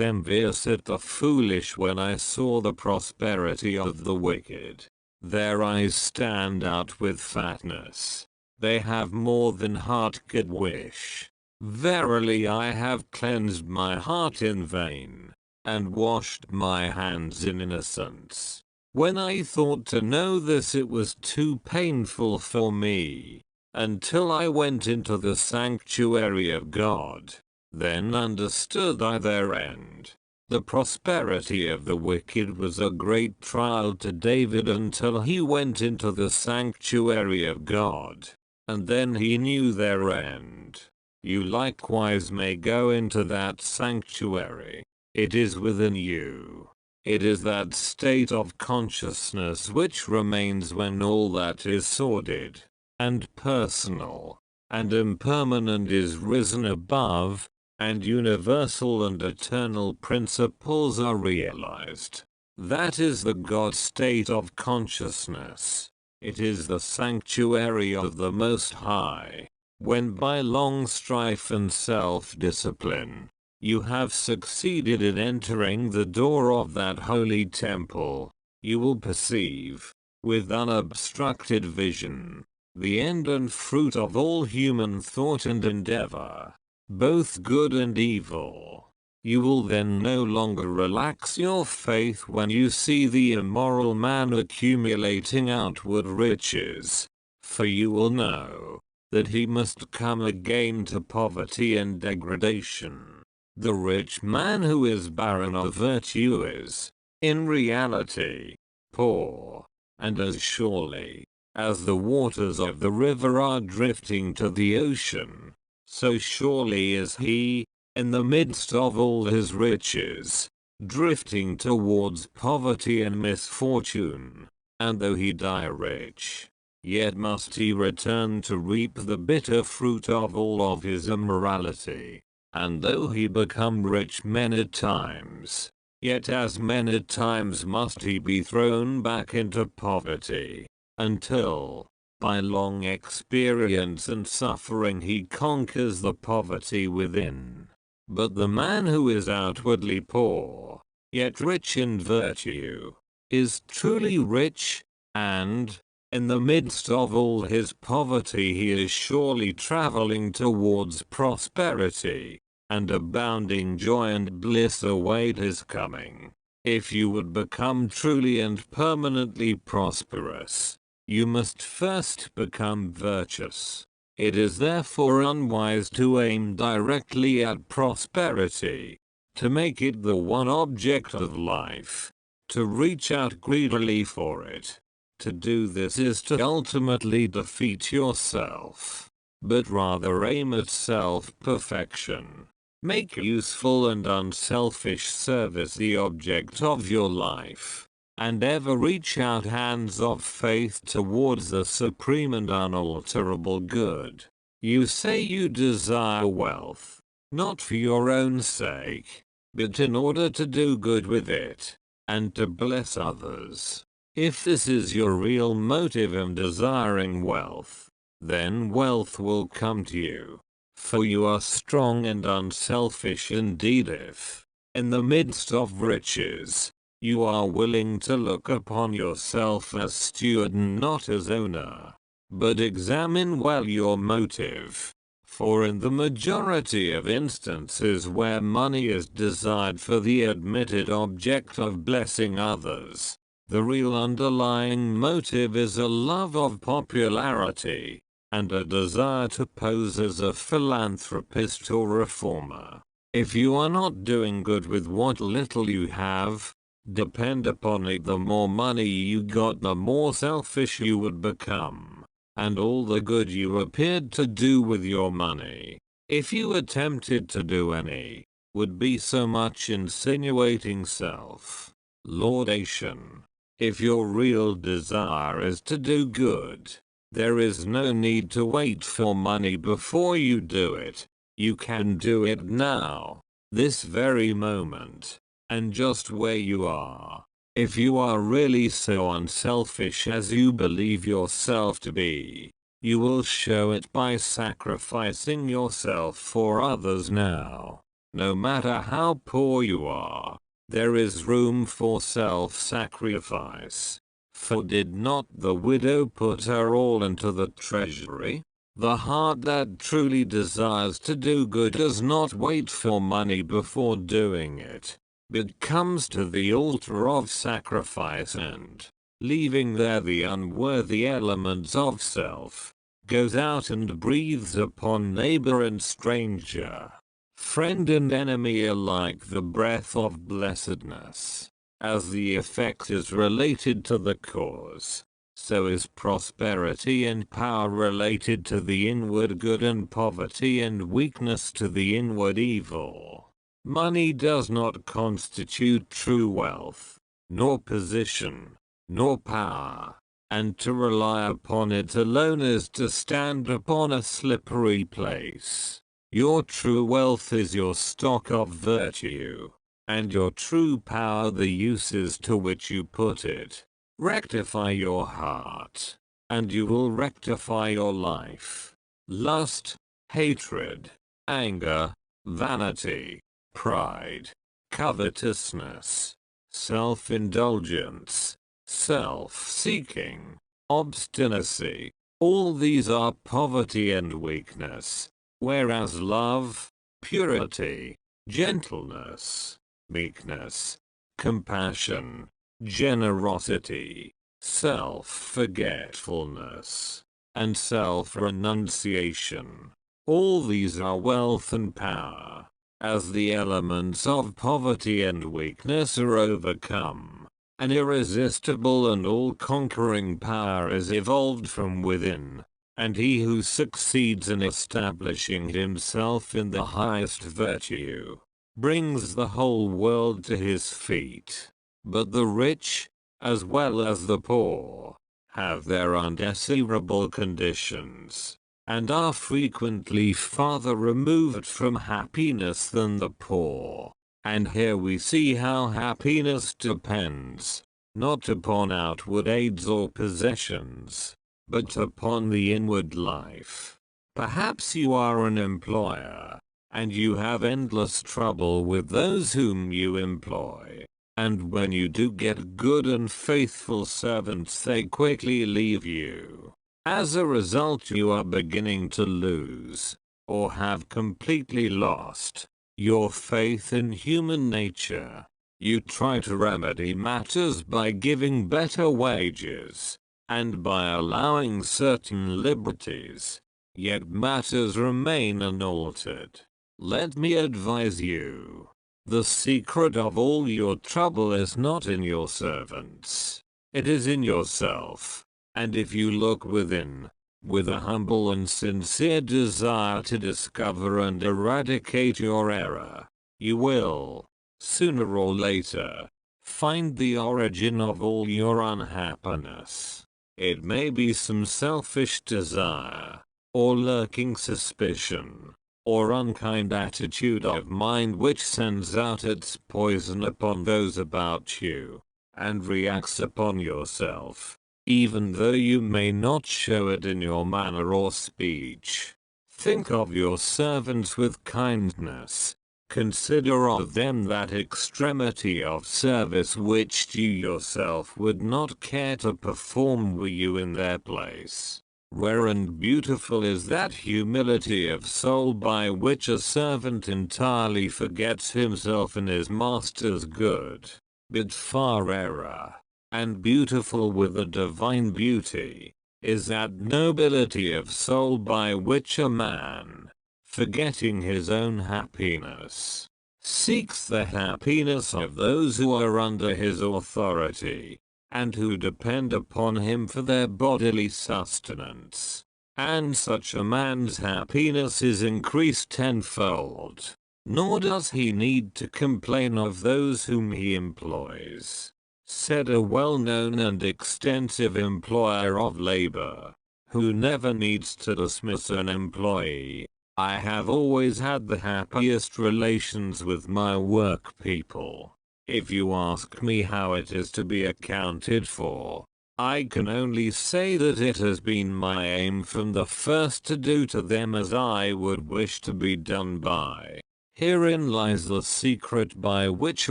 envious at the foolish when I saw the prosperity of the wicked. Their eyes stand out with fatness. They have more than heart could wish. Verily I have cleansed my heart in vain, and washed my hands in innocence. When I thought to know this, it was too painful for me, until I went into the sanctuary of God. Then understood I their end. The prosperity of the wicked was a great trial to David until he went into the sanctuary of God, and then he knew their end. You likewise may go into that sanctuary. It is within you. It is that state of consciousness which remains when all that is sordid, and personal, and impermanent is risen above, and universal and eternal principles are realized. That is the God state of consciousness. It is the sanctuary of the Most High. When by long strife and self-discipline, you have succeeded in entering the door of that holy temple, you will perceive, with unobstructed vision, the end and fruit of all human thought and endeavor, both good and evil. You will then no longer relax your faith when you see the immoral man accumulating outward riches, for you will know that he must come again to poverty and degradation. The rich man who is barren of virtue is, in reality, poor, and as surely as the waters of the river are drifting to the ocean, so surely is he, in the midst of all his riches, drifting towards poverty and misfortune. And though he die rich, yet must he return to reap the bitter fruit of all of his immorality. And though he become rich many times, yet as many times must he be thrown back into poverty, until, by long experience and suffering, he conquers the poverty within. But the man who is outwardly poor, yet rich in virtue, is truly rich, and, in the midst of all his poverty, he is surely traveling towards prosperity, and abounding joy and bliss await his coming. If you would become truly and permanently prosperous, you must first become virtuous. It is therefore unwise to aim directly at prosperity, to make it the one object of life, to reach out greedily for it. To do this is to ultimately defeat yourself, but rather aim at self-perfection. Make useful and unselfish service the object of your life, and ever reach out hands of faith towards the supreme and unalterable good. You say you desire wealth, not for your own sake, but in order to do good with it, and to bless others. If this is your real motive in desiring wealth, then wealth will come to you. For you are strong and unselfish indeed if, in the midst of riches, you are willing to look upon yourself as steward and not as owner. But examine well your motive, for in the majority of instances where money is desired for the admitted object of blessing others, the real underlying motive is a love of popularity, and a desire to pose as a philanthropist or reformer. If you are not doing good with what little you have, depend upon it, the more money you got, the more selfish you would become. and all the good you appeared to do with your money, if you attempted to do any, would be so much insinuating self-laudation. If your real desire is to do good, there is no need to wait for money before you do it. You can do it now, this very moment, and just where you are. If you are really so unselfish as you believe yourself to be, you will show it by sacrificing yourself for others now. No matter how poor you are, there is room for self-sacrifice. For did not the widow put her all into the treasury? The heart that truly desires to do good does not wait for money before doing it, but comes to the altar of sacrifice and, leaving there the unworthy elements of self, goes out and breathes upon neighbor and stranger, friend and enemy alike the breath of blessedness. As the effect is related to the cause, so is prosperity and power related to the inward good and poverty and weakness to the inward evil. Money does not constitute true wealth, nor position, nor power, and to rely upon it alone is to stand upon a slippery place. Your true wealth is your stock of virtue, and your true power the uses to which you put it. Rectify your heart, and you will rectify your life. Lust, hatred, anger, vanity, pride, covetousness, self-indulgence, self-seeking, obstinacy, all these are poverty and weakness, whereas love, purity, gentleness, meekness, compassion, generosity, self-forgetfulness, and self-renunciation, all these are wealth and power. As the elements of poverty and weakness are overcome, an irresistible and all-conquering power is evolved from within, and he who succeeds in establishing himself in the highest virtue, brings the whole world to his feet. But the rich, as well as the poor, have their undesirable conditions, and are frequently farther removed from happiness than the poor. And here we see how happiness depends, not upon outward aids or possessions, but upon the inward life. Perhaps you are an employer, and you have endless trouble with those whom you employ. And when you do get good and faithful servants, they quickly leave you. As a result, you are beginning to lose, or have completely lost, your faith in human nature. You try to remedy matters by giving better wages, and by allowing certain liberties, yet matters remain unaltered. Let me advise you. The secret of all your trouble is not in your servants, it is in yourself. And if you look within, with a humble and sincere desire to discover and eradicate your error, you will, sooner or later, find the origin of all your unhappiness. It may be some selfish desire, or lurking suspicion, or unkind attitude of mind which sends out its poison upon those about you, and reacts upon yourself, even though you may not show it in your manner or speech. Think of your servants with kindness. Consider of them that extremity of service which you yourself would not care to perform were you in their place. Rare and beautiful is that humility of soul by which a servant entirely forgets himself in his master's good. But far rarer, and beautiful with a divine beauty, is that nobility of soul by which a man, forgetting his own happiness, seeks the happiness of those who are under his authority, and who depend upon him for their bodily sustenance. And such a man's happiness is increased tenfold. Nor does he need to complain of those whom he employs, said a well-known and extensive employer of labor, who never needs to dismiss an employee. I have always had the happiest relations with my work people. If you ask me how it is to be accounted for, I can only say that it has been my aim from the first to do to them as I would wish to be done by. Herein lies the secret by which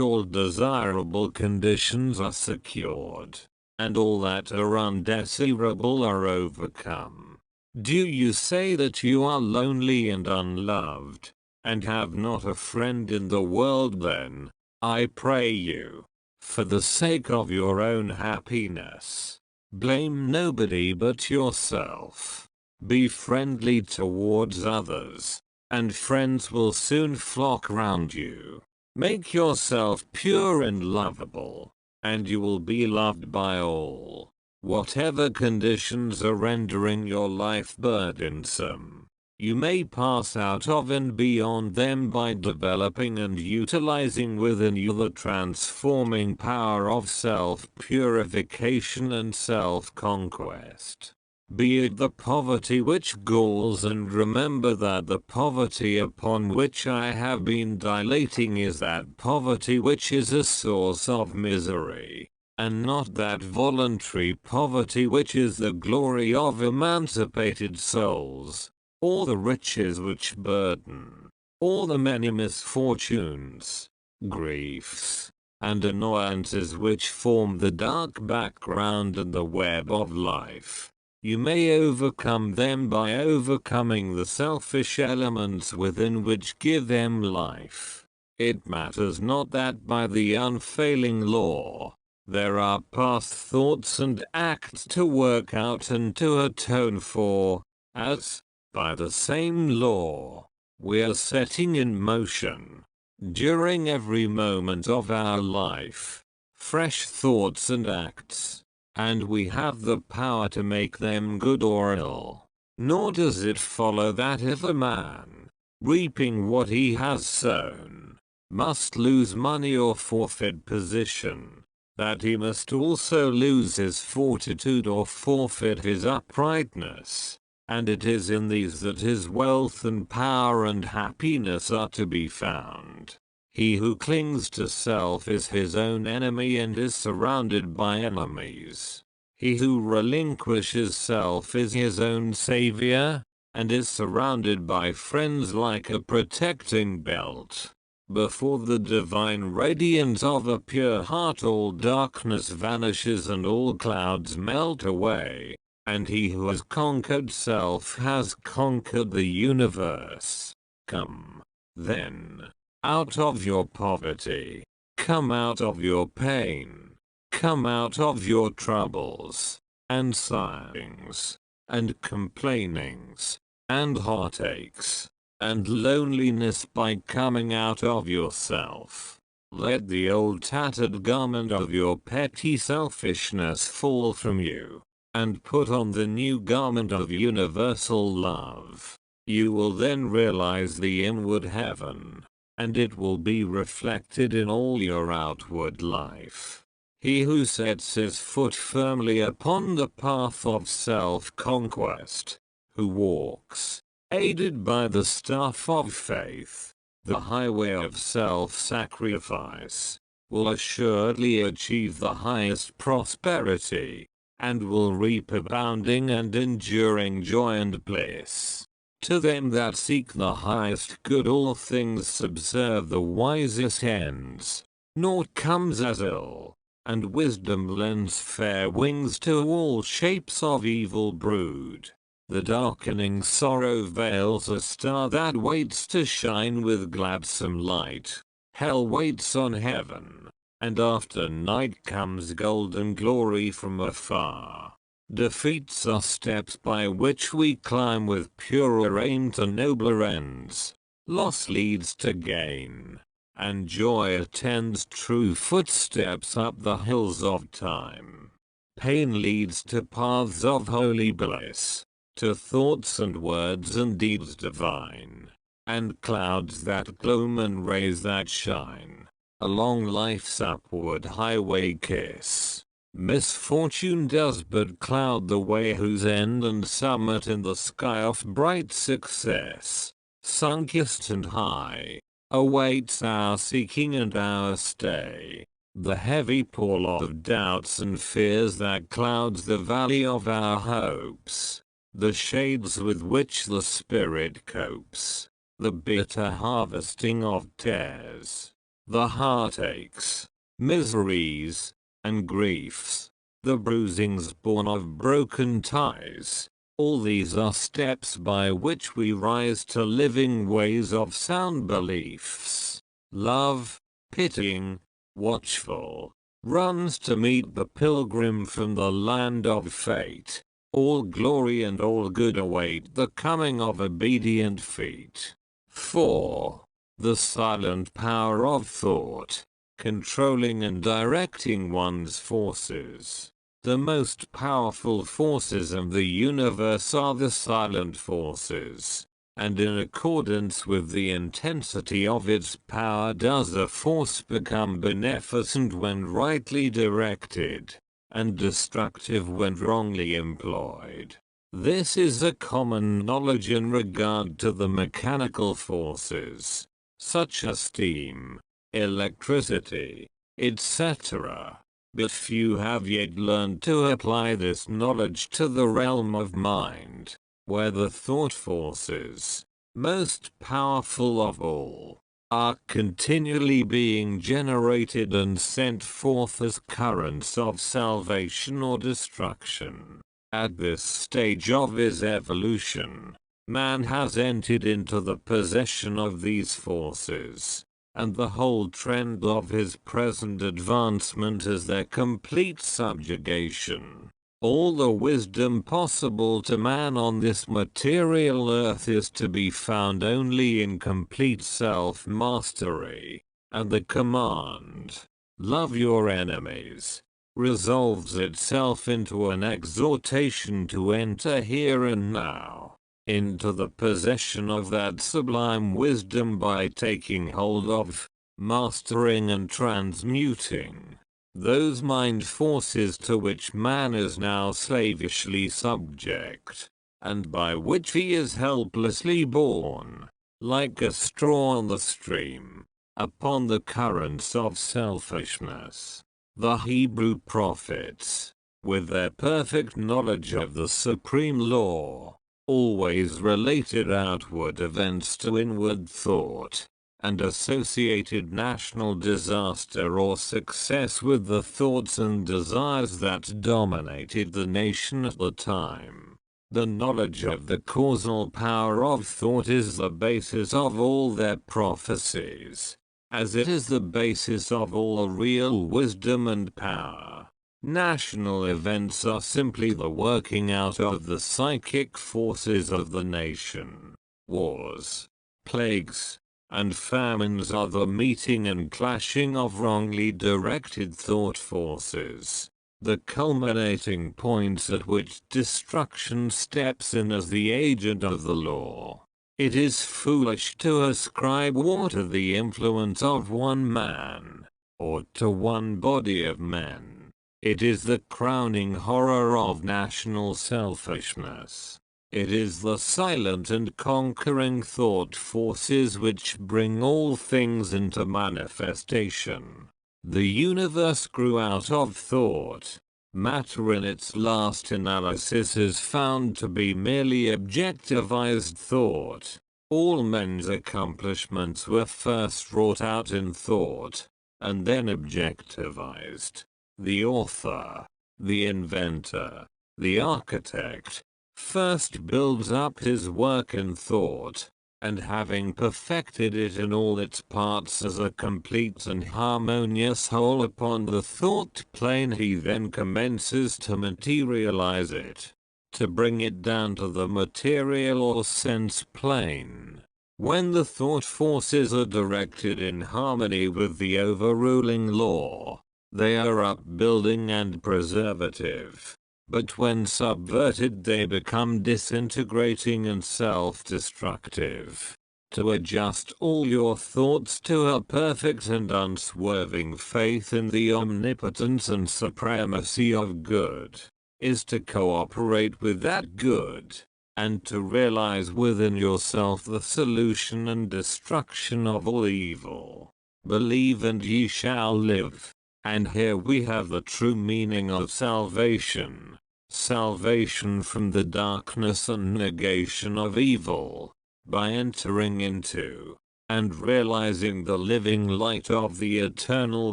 all desirable conditions are secured, and all that are undesirable are overcome. Do you say that you are lonely and unloved, and have not a friend in the world? Then, I pray you, for the sake of your own happiness, blame nobody but yourself. Be friendly towards others, and friends will soon flock round you. Make yourself pure and lovable, and you will be loved by all. Whatever conditions are rendering your life burdensome, you may pass out of and beyond them by developing and utilizing within you the transforming power of self-purification and self-conquest. Be it the poverty which galls, and remember that the poverty upon which I have been dilating is that poverty which is a source of misery, and not that voluntary poverty which is the glory of emancipated souls, or the riches which burden, or the many misfortunes, griefs, and annoyances which form the dark background and the web of life. You may overcome them by overcoming the selfish elements within which give them life. It matters not that by the unfailing law, there are past thoughts and acts to work out and to atone for, as, by the same law, we are setting in motion, during every moment of our life, fresh thoughts and acts, and we have the power to make them good or ill. Nor does it follow that if a man, reaping what he has sown, must lose money or forfeit position, that he must also lose his fortitude or forfeit his uprightness. And it is in these that his wealth and power and happiness are to be found. He who clings to self is his own enemy and is surrounded by enemies. He who relinquishes self is his own savior, and is surrounded by friends like a protecting belt. Before the divine radiance of a pure heart all darkness vanishes and all clouds melt away, and he who has conquered self has conquered the universe. Come, then, out of your poverty, come out of your pain, come out of your troubles, and sighings, and complainings, and heartaches, and loneliness by coming out of yourself. Let the old tattered garment of your petty selfishness fall from you, and put on the new garment of universal love. You will then realize the inward heaven, and it will be reflected in all your outward life. He who sets his foot firmly upon the path of self-conquest, who walks, aided by the staff of faith, the highway of self-sacrifice, will assuredly achieve the highest prosperity, and will reap abounding and enduring joy and bliss. To them that seek the highest good all things subserve the wisest ends. Naught comes as ill, and wisdom lends fair wings to all shapes of evil brood. The darkening sorrow veils a star that waits to shine with gladsome light. Hell waits on heaven, and after night comes golden glory from afar. Defeats are steps by which we climb with purer aim to nobler ends. Loss leads to gain, and joy attends true footsteps up the hills of time. Pain leads to paths of holy bliss, to thoughts and words and deeds divine, and clouds that gloom and rays that shine, along life's upward highway kiss. Misfortune does but cloud the way whose end and summit in the sky of bright success, sun-kissed and high, awaits our seeking and our stay. The heavy pall of doubts and fears that clouds the valley of our hopes, the shades with which the spirit copes, the bitter harvesting of tears, the heartaches, miseries, and griefs, the bruisings born of broken ties. All these are steps by which we rise to living ways of sound beliefs. Love, pitying, watchful, runs to meet the pilgrim from the land of fate. All glory and all good await the coming of obedient feet. 4. The silent power of thought, controlling and directing one's forces. The most powerful forces of the universe are the silent forces, and in accordance with the intensity of its power does a force become beneficent when rightly directed, and destructive when wrongly employed. This is a common knowledge in regard to the mechanical forces, such as steam, electricity, etc. But few have yet learned to apply this knowledge to the realm of mind, where the thought forces, most powerful of all, are continually being generated and sent forth as currents of salvation or destruction. At this stage of his evolution, man has entered into the possession of these forces, and the whole trend of his present advancement is their complete subjugation. All the wisdom possible to man on this material earth is to be found only in complete self-mastery, and the command, "Love your enemies," resolves itself into an exhortation to enter here and now, into the possession of that sublime wisdom by taking hold of, mastering and transmuting those mind forces to which man is now slavishly subject, and by which he is helplessly borne, like a straw on the stream, upon the currents of selfishness. The Hebrew prophets, with their perfect knowledge of the supreme law, always related outward events to inward thought, and associated national disaster or success with the thoughts and desires that dominated the nation at the time. The knowledge of the causal power of thought is the basis of all their prophecies, as it is the basis of all real wisdom and power. National events are simply the working out of the psychic forces of the nation. Wars, plagues, and famines are the meeting and clashing of wrongly directed thought forces, the culminating points at which destruction steps in as the agent of the law. It is foolish to ascribe war to the influence of one man, or to one body of men. It is the crowning horror of national selfishness. It is the silent and conquering thought forces which bring all things into manifestation. The universe grew out of thought. Matter in its last analysis is found to be merely objectivized thought. All men's accomplishments were first wrought out in thought, and then objectivized. The author, the inventor, the architect, first builds up his work in thought, and having perfected it in all its parts as a complete and harmonious whole upon the thought plane, he then commences to materialize it, to bring it down to the material or sense plane. When the thought forces are directed in harmony with the overruling law, They are upbuilding and preservative. But when subverted they become disintegrating and self-destructive. To adjust all your thoughts to a perfect and unswerving faith in the omnipotence and supremacy of good, is to cooperate with that good, and to realize within yourself the solution and destruction of all evil. Believe and ye shall live. And here we have the true meaning of salvation. Salvation from the darkness and negation of evil, by entering into, and realizing the living light of the eternal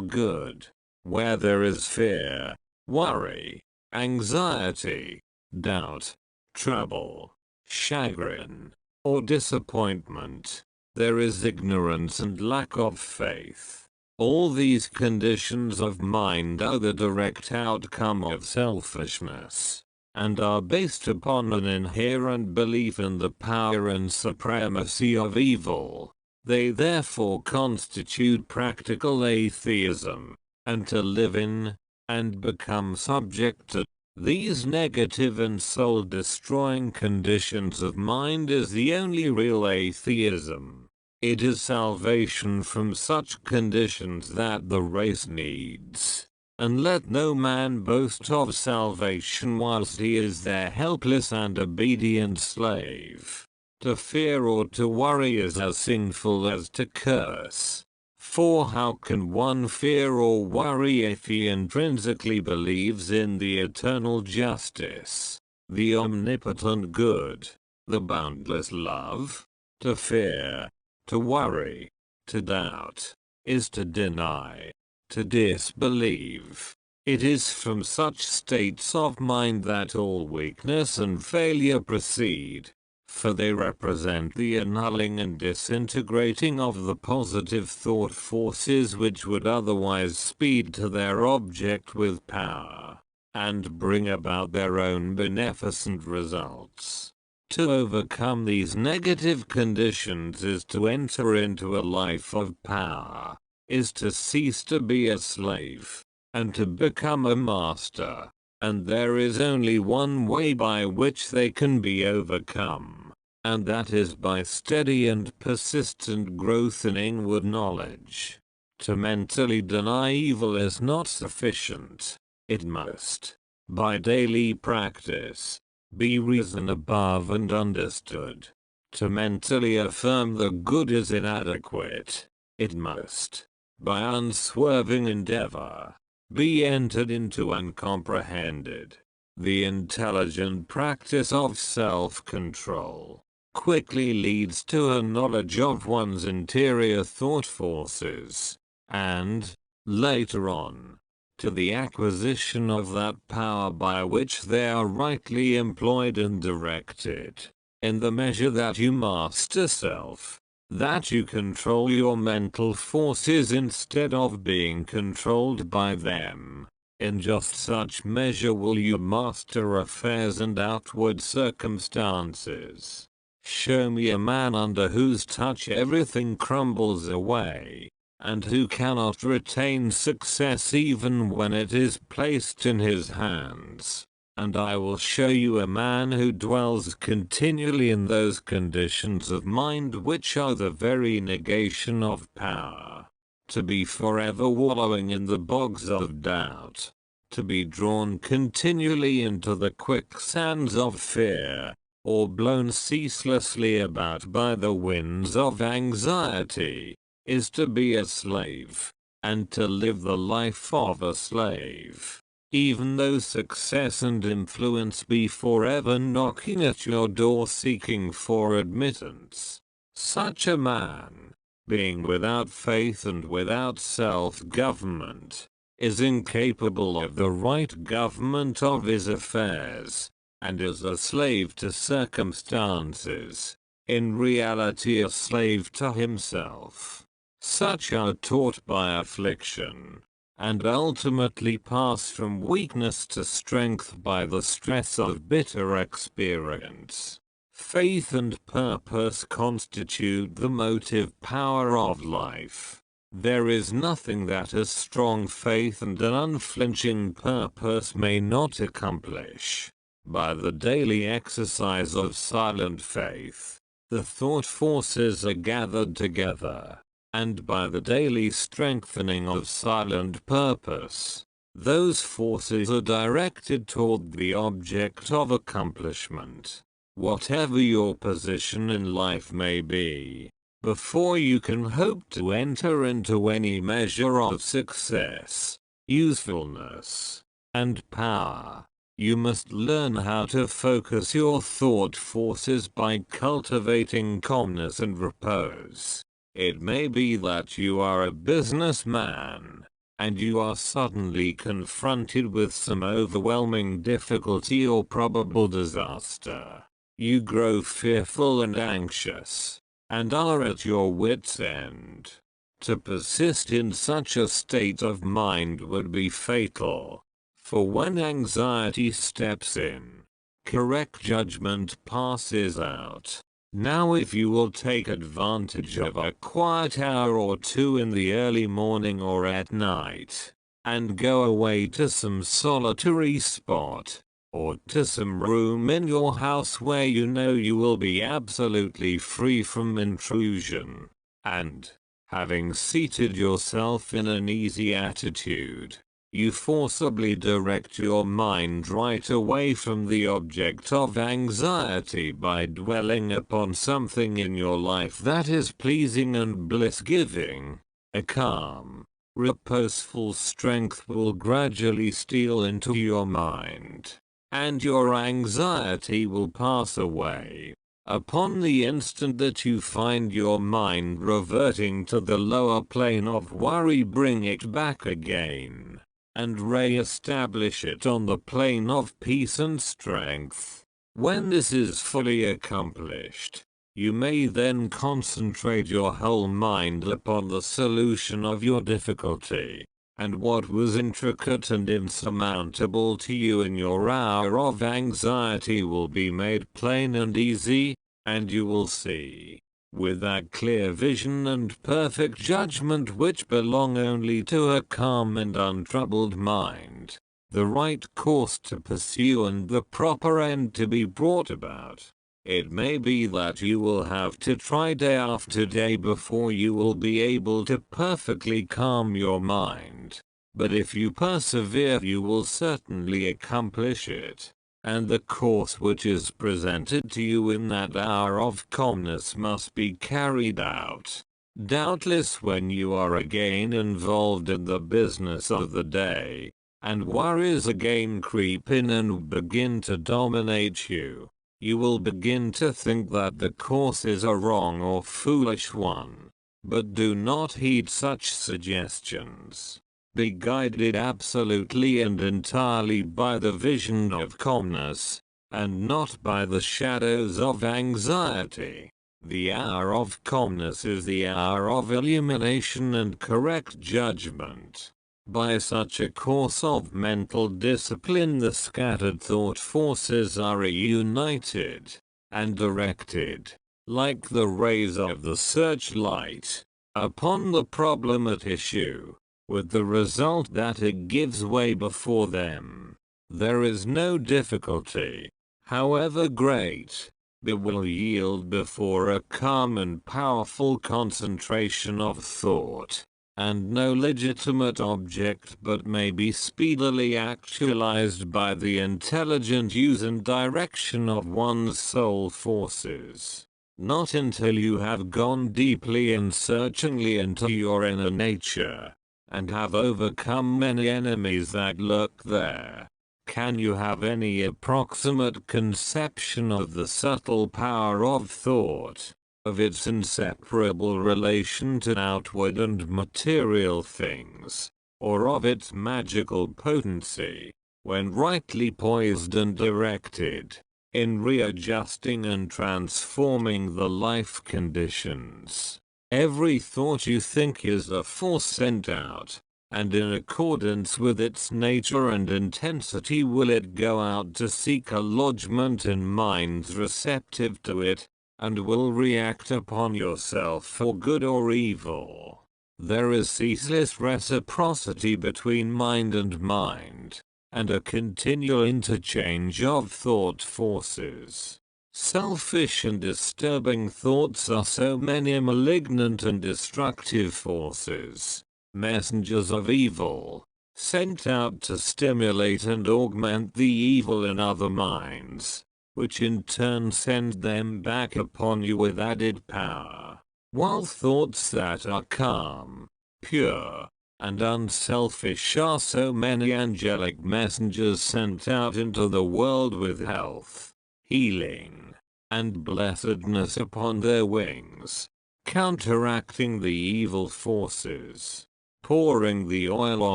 good, where there is fear, worry, anxiety, doubt, trouble, chagrin, or disappointment, there is ignorance and lack of faith. All these conditions of mind are the direct outcome of selfishness, and are based upon an inherent belief in the power and supremacy of evil. They therefore constitute practical atheism, and to live in, and become subject to, these negative and soul-destroying conditions of mind is the only real atheism. It is salvation from such conditions that the race needs. And let no man boast of salvation whilst he is their helpless and obedient slave. To fear or to worry is as sinful as to curse. For how can one fear or worry if he intrinsically believes in the eternal justice, the omnipotent good, the boundless love? To fear, to worry, to doubt, is to deny, to disbelieve. It is from such states of mind that all weakness and failure proceed, for they represent the annulling and disintegrating of the positive thought forces which would otherwise speed to their object with power, and bring about their own beneficent results. To overcome these negative conditions is to enter into a life of power, is to cease to be a slave, and to become a master, and there is only one way by which they can be overcome, and that is by steady and persistent growth in inward knowledge. To mentally deny evil is not sufficient, it must, by daily practice, be reason above and understood. To mentally affirm the good is inadequate, it must, by unswerving endeavor, be entered into and comprehended. The intelligent practice of self-control quickly leads to a knowledge of one's interior thought forces, and, later on, to the acquisition of that power by which they are rightly employed and directed. In the measure that you master self, that you control your mental forces instead of being controlled by them, in just such measure will you master affairs and outward circumstances. Show me a man under whose touch everything crumbles away, and who cannot retain success even when it is placed in his hands, and I will show you a man who dwells continually in those conditions of mind which are the very negation of power. To be forever wallowing in the bogs of doubt, to be drawn continually into the quicksands of fear, or blown ceaselessly about by the winds of anxiety, is to be a slave, and to live the life of a slave, even though success and influence be forever knocking at your door seeking for admittance. Such a man, being without faith and without self-government, is incapable of the right government of his affairs, and is a slave to circumstances, in reality a slave to himself. Such are taught by affliction, and ultimately pass from weakness to strength by the stress of bitter experience. Faith and purpose constitute the motive power of life. There is nothing that a strong faith and an unflinching purpose may not accomplish. By the daily exercise of silent faith, the thought forces are gathered together, and by the daily strengthening of silent purpose, those forces are directed toward the object of accomplishment. Whatever your position in life may be, before you can hope to enter into any measure of success, usefulness, and power, you must learn how to focus your thought forces by cultivating calmness and repose. It may be that you are a businessman, and you are suddenly confronted with some overwhelming difficulty or probable disaster. You grow fearful and anxious, and are at your wits' end. To persist in such a state of mind would be fatal, for when anxiety steps in, correct judgment passes out. Now if you will take advantage of a quiet hour or two in the early morning or at night, and go away to some solitary spot, or to some room in your house where you know you will be absolutely free from intrusion, and, having seated yourself in an easy attitude, you forcibly direct your mind right away from the object of anxiety by dwelling upon something in your life that is pleasing and bliss-giving, a calm, reposeful strength will gradually steal into your mind, and your anxiety will pass away. Upon the instant that you find your mind reverting to the lower plane of worry, bring it back again, and re-establish it on the plane of peace and strength. When this is fully accomplished, you may then concentrate your whole mind upon the solution of your difficulty, and what was intricate and insurmountable to you in your hour of anxiety will be made plain and easy, and you will see, with that clear vision and perfect judgment which belong only to a calm and untroubled mind, the right course to pursue and the proper end to be brought about. It may be that you will have to try day after day before you will be able to perfectly calm your mind, but if you persevere you will certainly accomplish it, and the course which is presented to you in that hour of calmness must be carried out. Doubtless when you are again involved in the business of the day, and worries again creep in and begin to dominate you, you will begin to think that the course is a wrong or foolish one. But do not heed such suggestions. Be guided absolutely and entirely by the vision of calmness, and not by the shadows of anxiety. The hour of calmness is the hour of illumination and correct judgment. By such a course of mental discipline the scattered thought forces are reunited, and directed, like the rays of the searchlight, upon the problem at issue, with the result that it gives way before them. There is no difficulty, however great, that will yield before a calm and powerful concentration of thought, and no legitimate object but may be speedily actualized by the intelligent use and direction of one's soul forces. Not until you have gone deeply and searchingly into your inner nature, and have overcome many enemies that lurk there, can you have any approximate conception of the subtle power of thought, of its inseparable relation to outward and material things, or of its magical potency, when rightly poised and directed, in readjusting and transforming the life conditions. Every thought you think is a force sent out, and in accordance with its nature and intensity will it go out to seek a lodgment in minds receptive to it, and will react upon yourself for good or evil. There is ceaseless reciprocity between mind and mind, and a continual interchange of thought forces. Selfish and disturbing thoughts are so many malignant and destructive forces, messengers of evil, sent out to stimulate and augment the evil in other minds, which in turn send them back upon you with added power. While thoughts that are calm, pure, and unselfish are so many angelic messengers sent out into the world with health, healing, and blessedness upon their wings, counteracting the evil forces, pouring the oil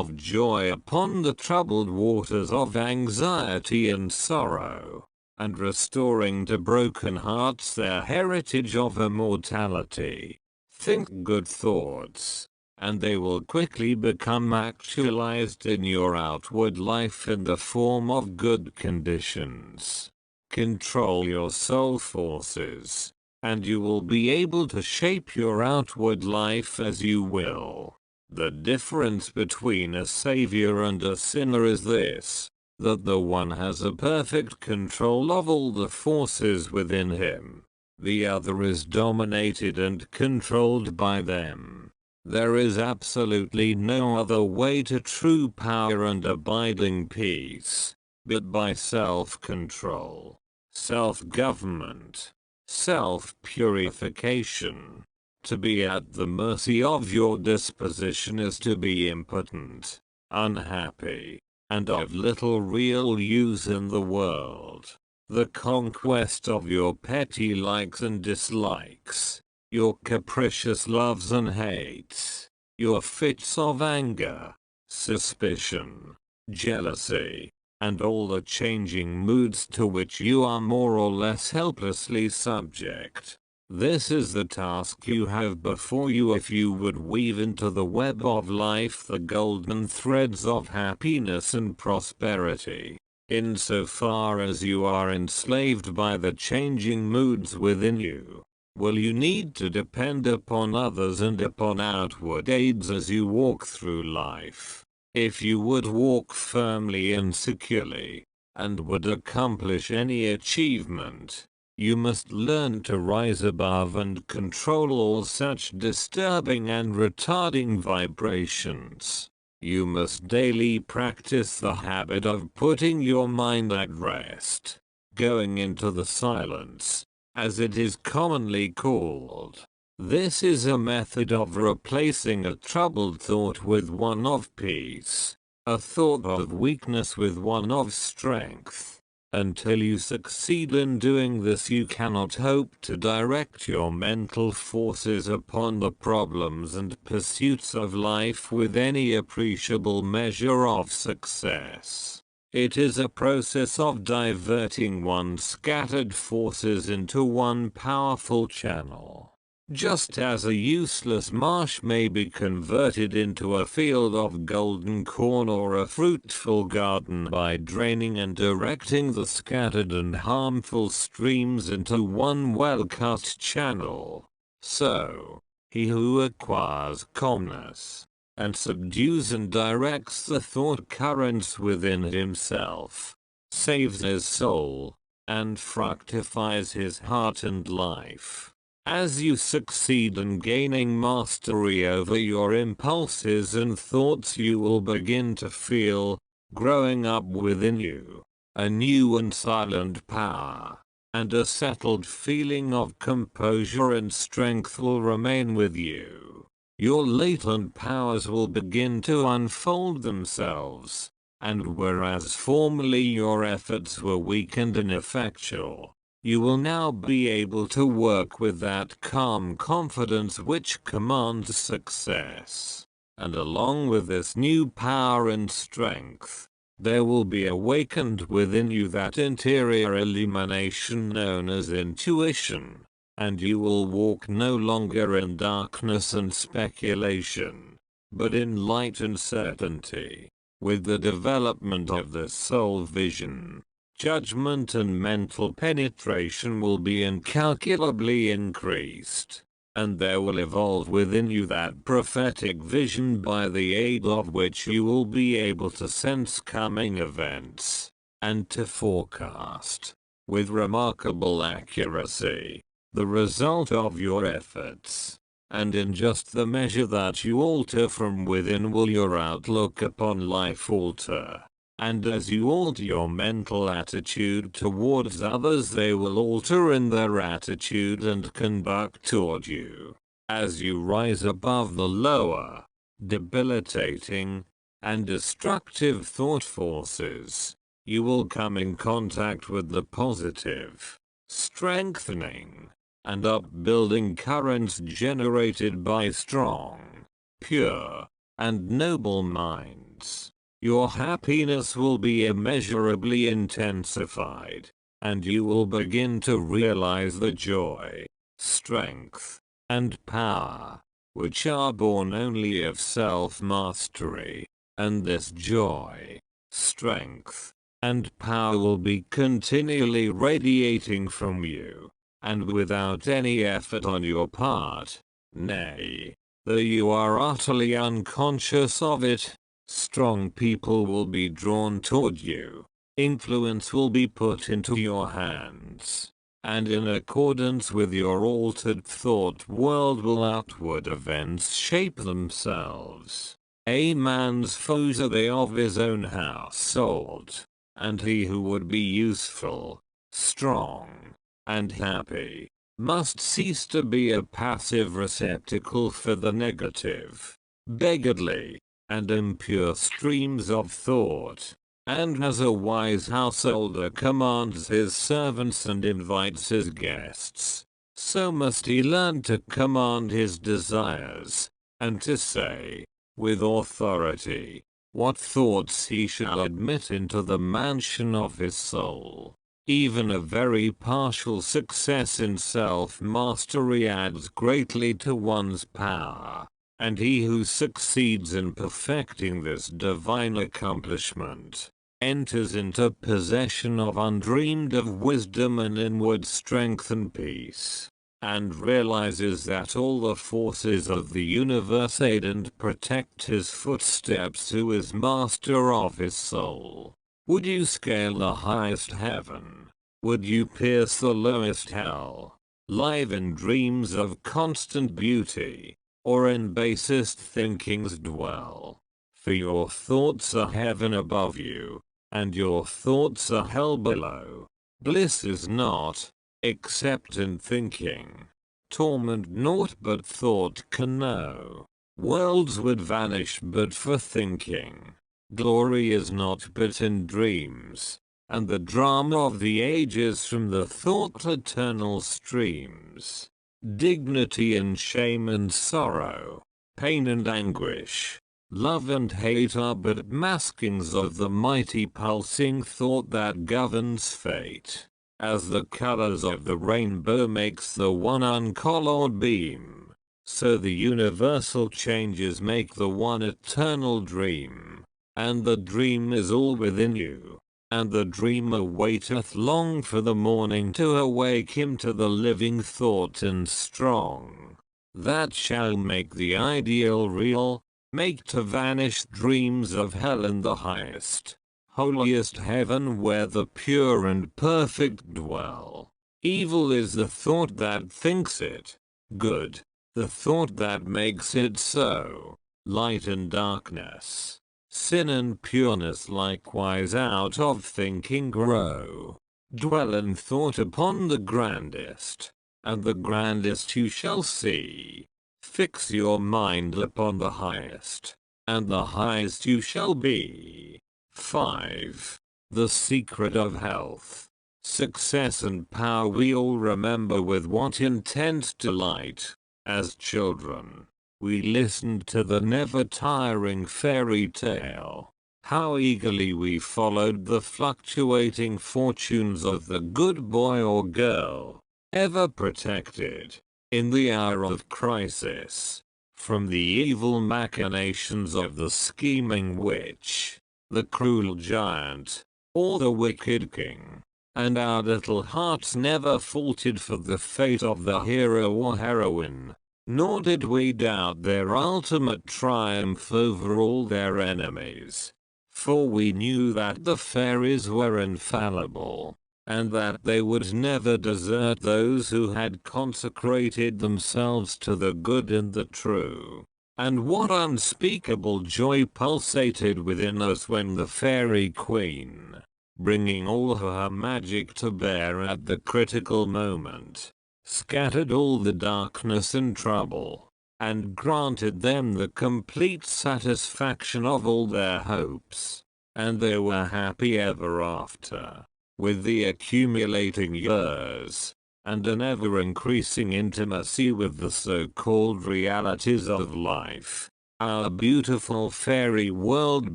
of joy upon the troubled waters of anxiety and sorrow, and restoring to broken hearts their heritage of immortality. Think good thoughts, and they will quickly become actualized in your outward life in the form of good conditions. Control your soul forces, and you will be able to shape your outward life as you will. The difference between a savior and a sinner is this: that the one has a perfect control of all the forces within him. The other is dominated and controlled by them. There is absolutely no other way to true power and abiding peace, but by self-control, self-government, self-purification. To be at the mercy of your disposition is to be impotent, unhappy, and of little real use in the world. The conquest of your petty likes and dislikes, your capricious loves and hates, your fits of anger, suspicion, jealousy, and all the changing moods to which you are more or less helplessly subject. This is the task you have before you if you would weave into the web of life the golden threads of happiness and prosperity. Insofar as you are enslaved by the changing moods within you, will you need to depend upon others and upon outward aids as you walk through life. If you would walk firmly and securely, and would accomplish any achievement, you must learn to rise above and control all such disturbing and retarding vibrations. You must daily practice the habit of putting your mind at rest, going into the silence, as it is commonly called. This is a method of replacing a troubled thought with one of peace, a thought of weakness with one of strength. Until you succeed in doing this, you cannot hope to direct your mental forces upon the problems and pursuits of life with any appreciable measure of success. It is a process of diverting one's scattered forces into one powerful channel. Just as a useless marsh may be converted into a field of golden corn or a fruitful garden by draining and directing the scattered and harmful streams into one well-cut channel, so, he who acquires calmness, and subdues and directs the thought currents within himself, saves his soul, and fructifies his heart and life. As you succeed in gaining mastery over your impulses and thoughts, you will begin to feel, growing up within you, a new and silent power, and a settled feeling of composure and strength will remain with you. Your latent powers will begin to unfold themselves, and whereas formerly your efforts were weak and ineffectual, you will now be able to work with that calm confidence which commands success. And along with this new power and strength, there will be awakened within you that interior illumination known as intuition, and you will walk no longer in darkness and speculation, but in light and certainty. With the development of the soul vision, judgment and mental penetration will be incalculably increased, and there will evolve within you that prophetic vision by the aid of which you will be able to sense coming events, and to forecast, with remarkable accuracy, the result of your efforts. And in just the measure that you alter from within will your outlook upon life alter. And as you alter your mental attitude towards others, they will alter in their attitude and conduct toward you. As you rise above the lower, debilitating, and destructive thought forces, you will come in contact with the positive, strengthening, and upbuilding currents generated by strong, pure, and noble minds. Your happiness will be immeasurably intensified, and you will begin to realize the joy, strength, and power, which are born only of self-mastery, and this joy, strength, and power will be continually radiating from you, and without any effort on your part, nay, though you are utterly unconscious of it. Strong people will be drawn toward you, influence will be put into your hands, and in accordance with your altered thought world will outward events shape themselves. A man's foes are they of his own household, and he who would be useful, strong, and happy, must cease to be a passive receptacle for the negative, beggarly, and impure streams of thought, and as a wise householder commands his servants and invites his guests, so must he learn to command his desires, and to say, with authority, what thoughts he shall admit into the mansion of his soul. Even a very partial success in self-mastery adds greatly to one's power. And he who succeeds in perfecting this divine accomplishment, enters into possession of undreamed of wisdom and inward strength and peace, and realizes that all the forces of the universe aid and protect his footsteps who is master of his soul. Would you scale the highest heaven? Would you pierce the lowest hell? Live in dreams of constant beauty, or in basest thinkings dwell? For your thoughts are heaven above you, and your thoughts are hell below. Bliss is not, except in thinking. Torment naught but thought can know. Worlds would vanish but for thinking. Glory is not but in dreams, and the drama of the ages from the thought eternal streams. Dignity and shame and sorrow, pain and anguish, love and hate are but maskings of the mighty pulsing thought that governs fate. As the colors of the rainbow makes the one uncolored beam, so the universal changes make the one eternal dream. And the dream is all within you, and the dreamer waiteth long for the morning to awake him to the living thought and strong, that shall make the ideal real, make to vanish dreams of hell and the highest, holiest heaven where the pure and perfect dwell. Evil is the thought that thinks it, good, the thought that makes it so, light and darkness. Sin and pureness likewise out of thinking grow. Dwell in thought upon the grandest, and the grandest you shall see. Fix your mind upon the highest, and the highest you shall be. 5. The secret of health, success and power we all remember with what intense delight, as children. We listened to the never-tiring fairy tale. How eagerly we followed the fluctuating fortunes of the good boy or girl, ever protected, in the hour of crisis, from the evil machinations of the scheming witch, the cruel giant, or the wicked king. And our little hearts never faltered for the fate of the hero or heroine. nor did we doubt their ultimate triumph over all their enemies. For we knew that the fairies were infallible, and that they would never desert those who had consecrated themselves to the good and the true. And what unspeakable joy pulsated within us when the Fairy Queen, bringing all her magic to bear at the critical moment, scattered all the darkness and trouble, and granted them the complete satisfaction of all their hopes, and they were happy ever after, with the accumulating years, and an ever-increasing intimacy with the so-called realities of life. Our beautiful fairy world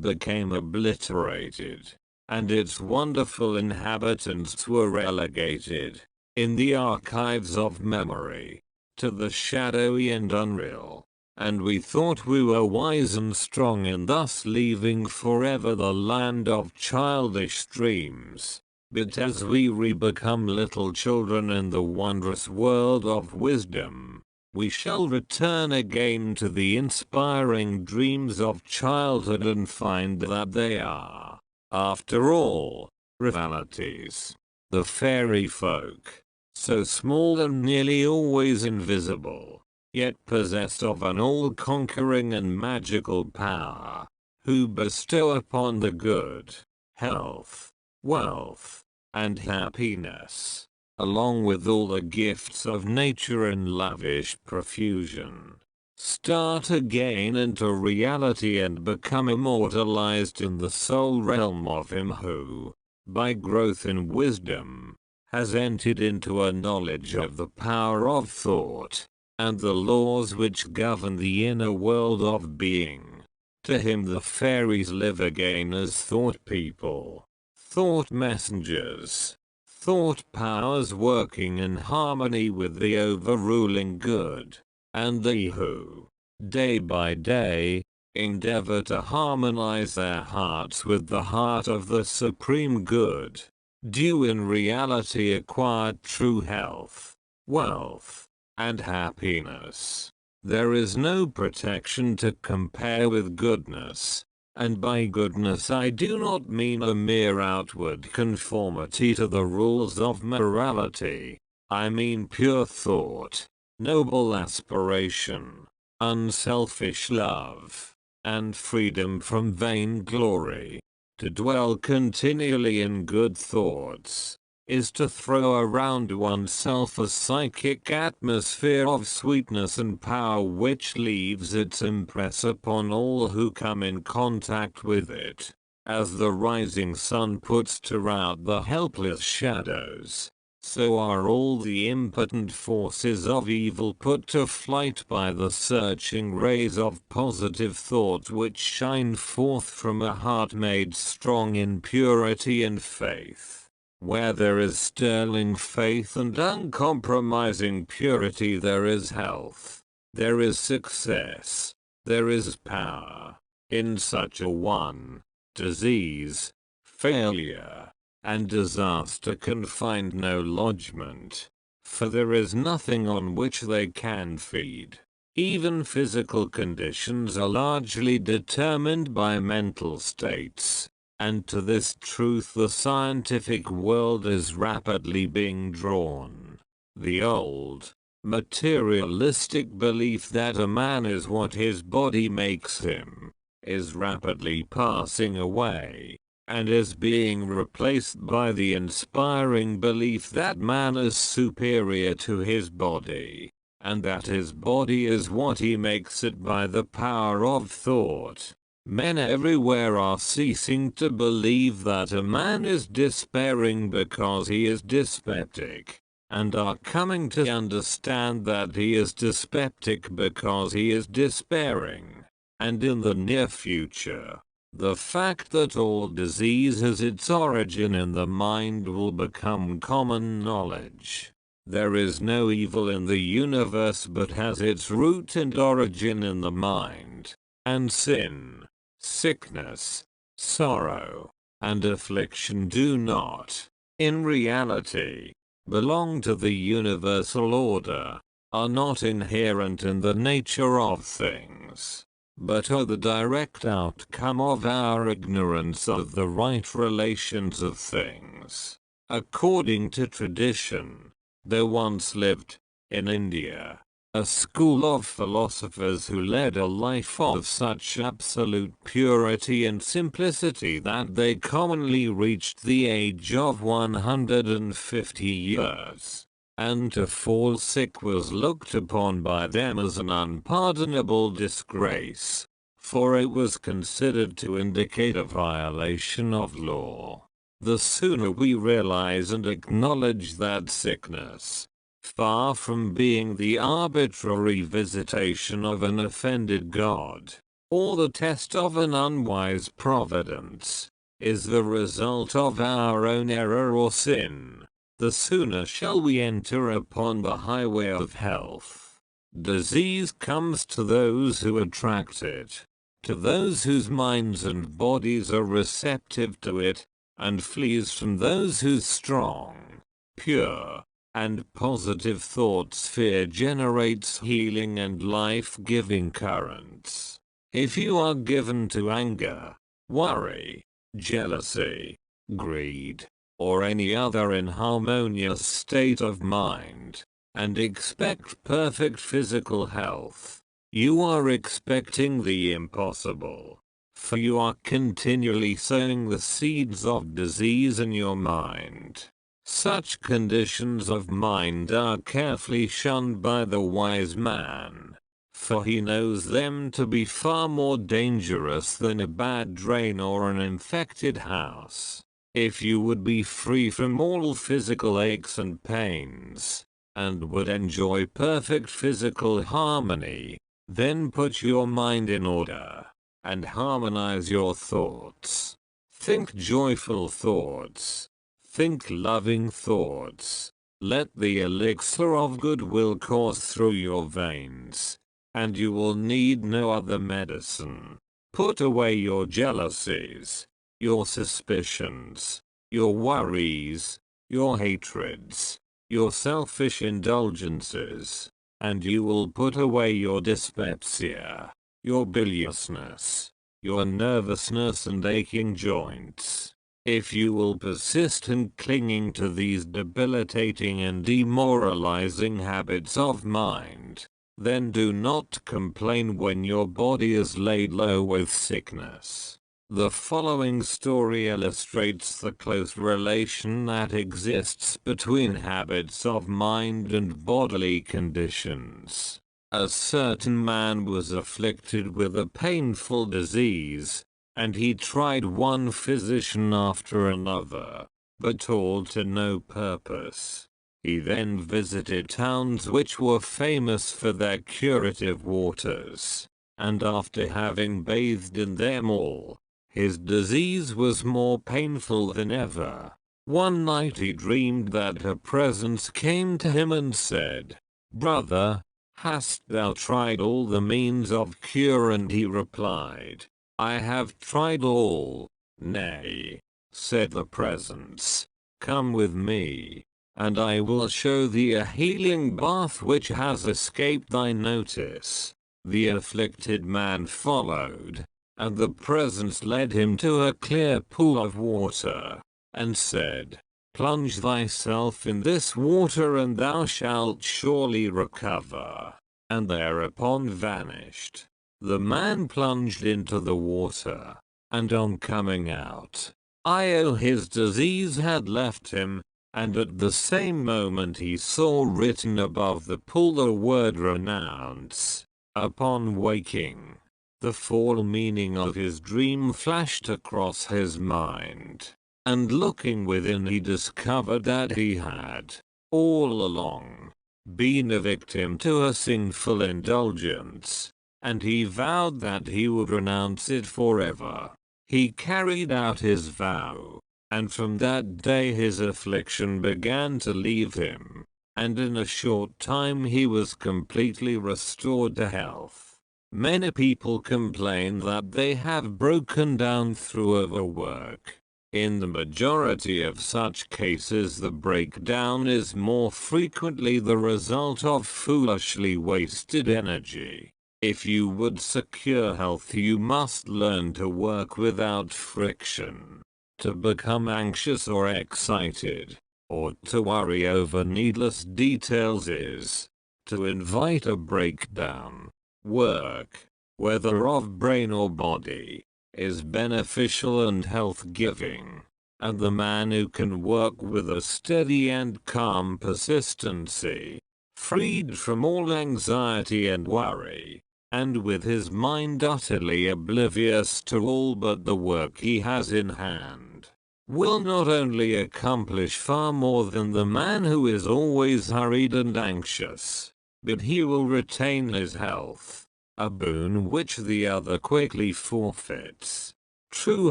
became obliterated, and its wonderful inhabitants were relegated, in the archives of memory, to the shadowy and unreal. And we thought we were wise and strong in thus leaving forever the land of childish dreams. But as we become little children in the wondrous world of wisdom, we shall return again to the inspiring dreams of childhood and find that they are, after all, realities. The fairy folk, so small and nearly always invisible, yet possessed of an all-conquering and magical power, who bestow upon the good, health, wealth, and happiness, along with all the gifts of nature in lavish profusion, start again into reality and become immortalized in the soul realm of him who, by growth in wisdom, has entered into a knowledge of the power of thought, and the laws which govern the inner world of being. To him the fairies live again as thought people, thought messengers, thought powers working in harmony with the overruling good, and they who, day by day, endeavor to harmonize their hearts with the heart of the supreme good, do in reality acquire true health, wealth, and happiness. There is no protection to compare with goodness, and by goodness I do not mean a mere outward conformity to the rules of morality. I mean pure thought, noble aspiration, unselfish love, and freedom from vainglory. To dwell continually in good thoughts is to throw around oneself a psychic atmosphere of sweetness and power which leaves its impress upon all who come in contact with it. As the rising sun puts to rout the helpless shadows, so are all the impotent forces of evil put to flight by the searching rays of positive thought which shine forth from a heart made strong in purity and faith. Where there is sterling faith and uncompromising purity, there is health, there is success, there is power. In such a one, disease, failure, and disaster can find no lodgment, for there is nothing on which they can feed. Even physical conditions are largely determined by mental states, and to this truth the scientific world is rapidly being drawn. The old, materialistic belief that a man is what his body makes him, is rapidly passing away, and is being replaced by the inspiring belief that man is superior to his body, and that his body is what he makes it by the power of thought. Men everywhere are ceasing to believe that a man is despairing because he is dyspeptic, and are coming to understand that he is dyspeptic because he is despairing. And in the near future, the fact that all disease has its origin in the mind will become common knowledge. There is no evil in the universe but has its root and origin in the mind, and sin, sickness, sorrow, and affliction do not, in reality, belong to the universal order. are not inherent in the nature of things, but are the direct outcome of our ignorance of the right relations of things. According to tradition, there once lived, in India, a school of philosophers who led a life of such absolute purity and simplicity that they commonly reached the age of 150 years, and to fall sick was looked upon by them as an unpardonable disgrace, for it was considered to indicate a violation of law. The sooner we realize and acknowledge that sickness, far from being the arbitrary visitation of an offended God, or the test of an unwise providence, is the result of our own error or sin, the sooner shall we enter upon the highway of health. Disease comes to those who attract it, to those whose minds and bodies are receptive to it, and flees from those whose strong, pure, and positive thought sphere generates healing and life-giving currents. If you are given to anger, worry, jealousy, greed, or any other inharmonious state of mind, and expect perfect physical health, you are expecting the impossible, for you are continually sowing the seeds of disease in your mind. Such conditions of mind are carefully shunned by the wise man, for he knows them to be far more dangerous than a bad drain or an infected house. If you would be free from all physical aches and pains, and would enjoy perfect physical harmony, then put your mind in order, and harmonize your thoughts. Think joyful thoughts. Think loving thoughts. Let the elixir of goodwill course through your veins, and you will need no other medicine. Put away your jealousies, your suspicions, your worries, your hatreds, your selfish indulgences, and you will put away your dyspepsia, your biliousness, your nervousness and aching joints. If you will persist in clinging to these debilitating and demoralizing habits of mind, then do not complain when your body is laid low with sickness. The following story illustrates the close relation that exists between habits of mind and bodily conditions. A certain man was afflicted with a painful disease, and he tried one physician after another, but all to no purpose. He then visited towns which were famous for their curative waters, and after having bathed in them all, his disease was more painful than ever. One night he dreamed that a presence came to him and said, "Brother, hast thou tried all the means of cure?" And he replied, "I have tried all." "Nay," said the presence, "come with me, and I will show thee a healing bath which has escaped thy notice." The afflicted man followed, and the presence led him to a clear pool of water, and said, "Plunge thyself in this water and thou shalt surely recover," and thereupon vanished. The man plunged into the water, and on coming out, his disease had left him, and at the same moment he saw written above the pool the word "renounce." Upon waking, the full meaning of his dream flashed across his mind, and looking within he discovered that he had, all along, been a victim to a sinful indulgence, and he vowed that he would renounce it forever. He carried out his vow, and from that day his affliction began to leave him, and in a short time he was completely restored to health. Many people complain that they have broken down through overwork, In the majority of such cases, the breakdown is more frequently the result of foolishly wasted energy. If you would secure health, you must learn to work without friction. To become anxious or excited, or to worry over needless details is to invite a breakdown. Work, whether of brain or body, is beneficial and health-giving, and the man who can work with a steady and calm persistency, freed from all anxiety and worry, and with his mind utterly oblivious to all but the work he has in hand, will not only accomplish far more than the man who is always hurried and anxious, but he will retain his health, a boon which the other quickly forfeits. True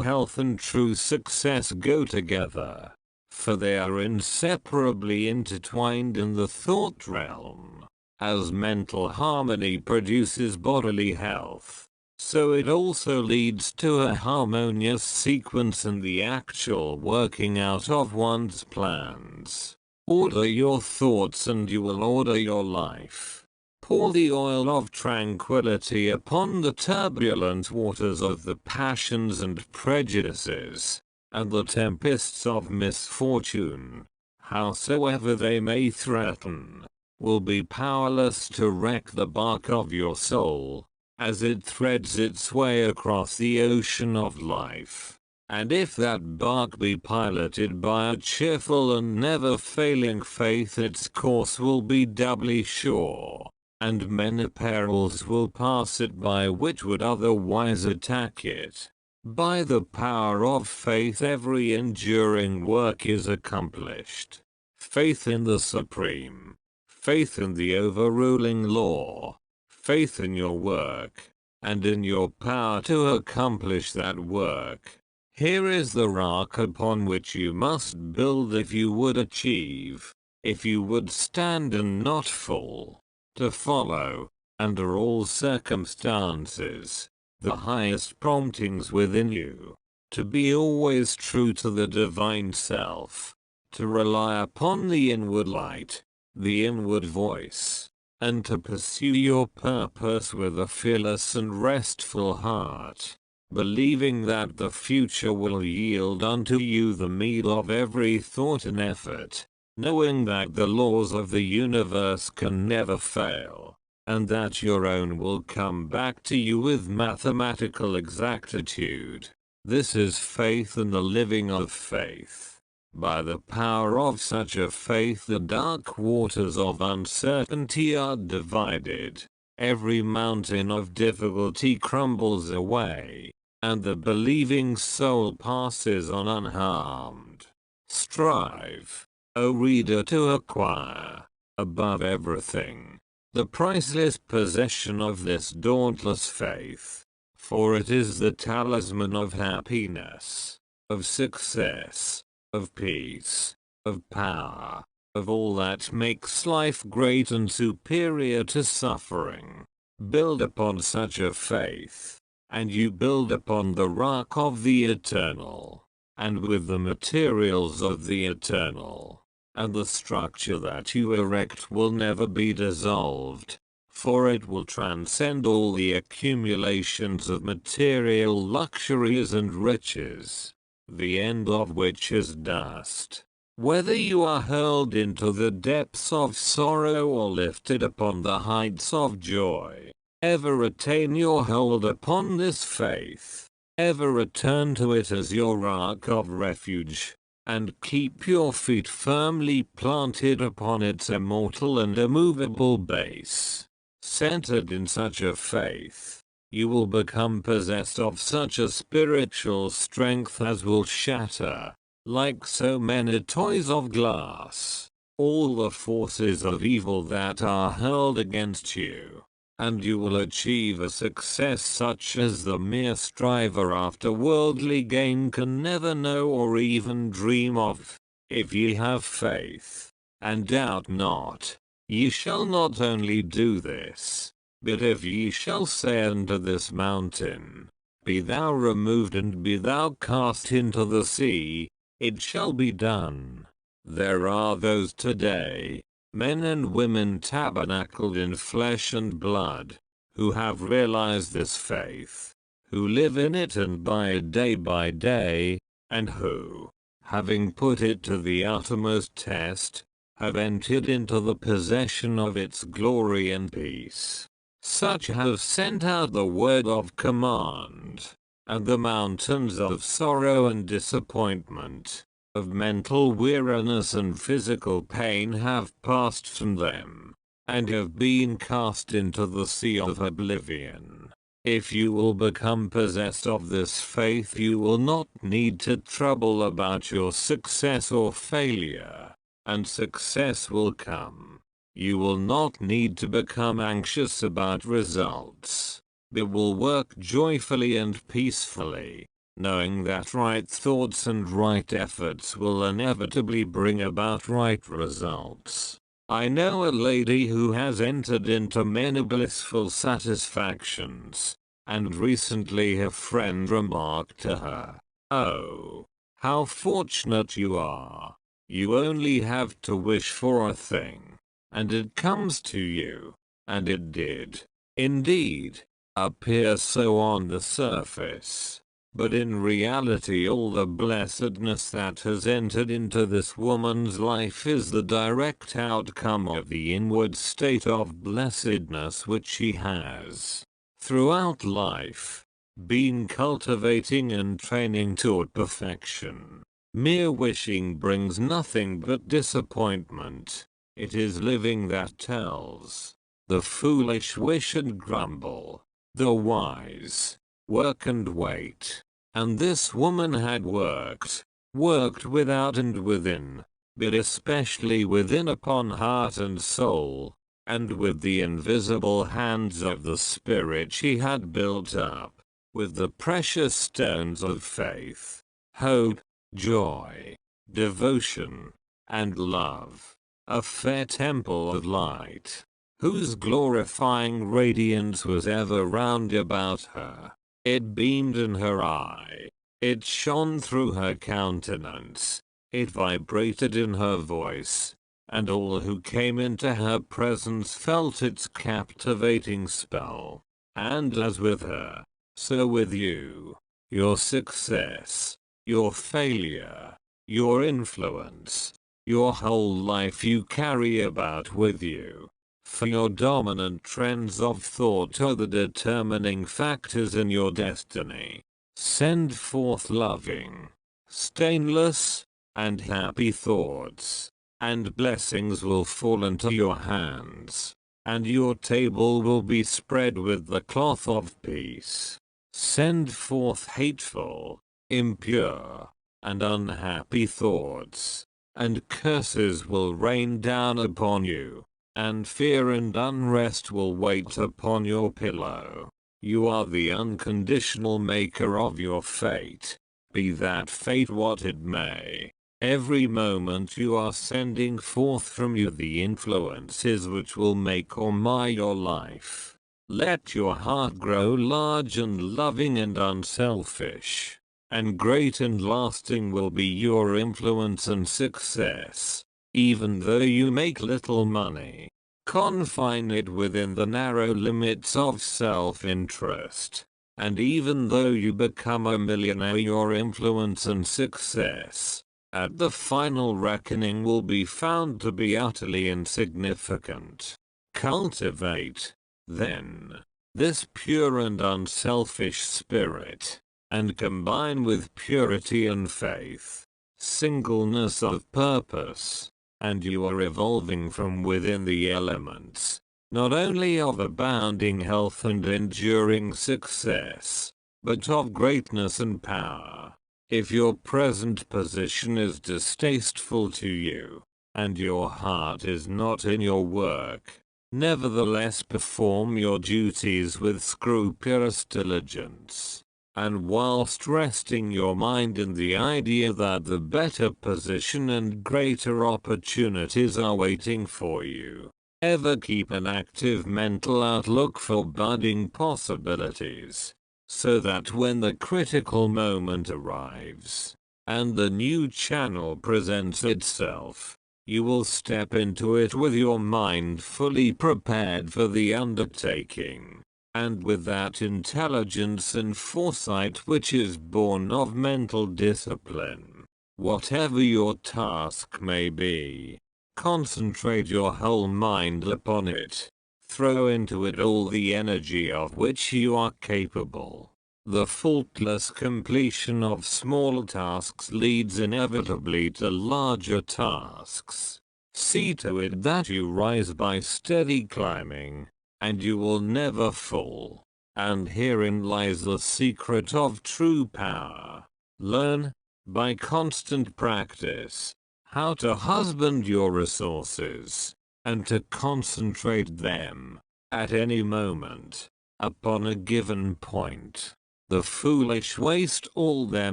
health and true success go together, for they are inseparably intertwined in the thought realm. As mental harmony produces bodily health, so it also leads to a harmonious sequence in the actual working out of one's plans. Order your thoughts and you will order your life. Pour the oil of tranquility upon the turbulent waters of the passions and prejudices, and the tempests of misfortune, howsoever they may threaten, will be powerless to wreck the bark of your soul, as it threads its way across the ocean of life. And if that bark be piloted by a cheerful and never-failing faith, its course will be doubly sure, and many perils will pass it by which would otherwise attack it. By the power of faith every enduring work is accomplished. Faith in the Supreme, faith in the overruling law, faith in your work, and in your power to accomplish that work. Here is the rock upon which you must build if you would achieve, if you would stand and not fall. To follow, under all circumstances, the highest promptings within you, to be always true to the divine self, to rely upon the inward light, the inward voice, and to pursue your purpose with a fearless and restful heart, believing that the future will yield unto you the meed of every thought and effort, knowing that the laws of the universe can never fail, and that your own will come back to you with mathematical exactitude. This is faith and the living of faith. By the power of such a faith the dark waters of uncertainty are divided, every mountain of difficulty crumbles away, and the believing soul passes on unharmed. Strive, O reader, to acquire, above everything, the priceless possession of this dauntless faith, for it is the talisman of happiness, of success, of peace, of power, of all that makes life great and superior to suffering. Build upon such a faith, and you build upon the rock of the eternal, and with the materials of the eternal, and the structure that you erect will never be dissolved, for it will transcend all the accumulations of material luxuries and riches, the end of which is dust. Whether you are hurled into the depths of sorrow or lifted upon the heights of joy, ever retain your hold upon this faith, ever return to it as your rock of refuge, and keep your feet firmly planted upon its immortal and immovable base. Centered in such a faith, you will become possessed of such a spiritual strength as will shatter, like so many toys of glass, all the forces of evil that are hurled against you, and you will achieve a success such as the mere striver after worldly gain can never know or even dream of. If ye have faith, and doubt not, ye shall not only do this, but if ye shall say unto this mountain, Be thou removed and be thou cast into the sea, it shall be done. There are those today, men and women tabernacled in flesh and blood, who have realized this faith, who live in it and by it day by day, and who, having put it to the uttermost test, have entered into the possession of its glory and peace. Such have sent out the word of command, and the mountains of sorrow and disappointment, of mental weariness and physical pain have passed from them, and have been cast into the sea of oblivion. If you will become possessed of this faith, you will not need to trouble about your success or failure, and success will come. You will not need to become anxious about results, but will work joyfully and peacefully, knowing that right thoughts and right efforts will inevitably bring about right results. I know a lady who has entered into many blissful satisfactions, and recently her friend remarked to her, "Oh, how fortunate you are. You only have to wish for a thing, and it comes to you." And it did, indeed, appear so on the surface. But in reality all the blessedness that has entered into this woman's life is the direct outcome of the inward state of blessedness which she has, throughout life, been cultivating and training toward perfection. Mere wishing brings nothing but disappointment. It is living that tells. The foolish wish and grumble. The wise work and wait. And this woman had worked without and within, but especially within upon heart and soul, and with the invisible hands of the Spirit she had built up, with the precious stones of faith, hope, joy, devotion, and love, a fair temple of light, whose glorifying radiance was ever round about her. It beamed in her eye, it shone through her countenance, it vibrated in her voice, and all who came into her presence felt its captivating spell. And as with her, so with you, your success, your failure, your influence, your whole life you carry about with you. For your dominant trends of thought are the determining factors in your destiny. Send forth loving, stainless, and happy thoughts, and blessings will fall into your hands, and your table will be spread with the cloth of peace. Send forth hateful, impure, and unhappy thoughts, and curses will rain down upon you, and fear and unrest will wait upon your pillow. You are the unconditional maker of your fate, be that fate what it may. Every moment you are sending forth from you the influences which will make or mar your life. Let your heart grow large and loving and unselfish, and great and lasting will be your influence and success. Even though you make little money, confine it within the narrow limits of self-interest. And even though you become a millionaire, your influence and success, at the final reckoning, will be found to be utterly insignificant. Cultivate, then, this pure and unselfish spirit, and combine with purity and faith, singleness of purpose, and you are evolving from within the elements, not only of abounding health and enduring success, but of greatness and power. If your present position is distasteful to you, and your heart is not in your work, nevertheless perform your duties with scrupulous diligence, and whilst resting your mind in the idea that the better position and greater opportunities are waiting for you, ever keep an active mental outlook for budding possibilities. so that when the critical moment arrives, and the new channel presents itself, you will step into it with your mind fully prepared for the undertaking, and with that intelligence and foresight which is born of mental discipline. Whatever your task may be, concentrate your whole mind upon it. Throw into it all the energy of which you are capable. The faultless completion of small tasks leads inevitably to larger tasks. See to it that you rise by steady climbing, and you will never fall. And herein lies the secret of true power. Learn, by constant practice, how to husband your resources, and to concentrate them, at any moment, upon a given point. The foolish waste all their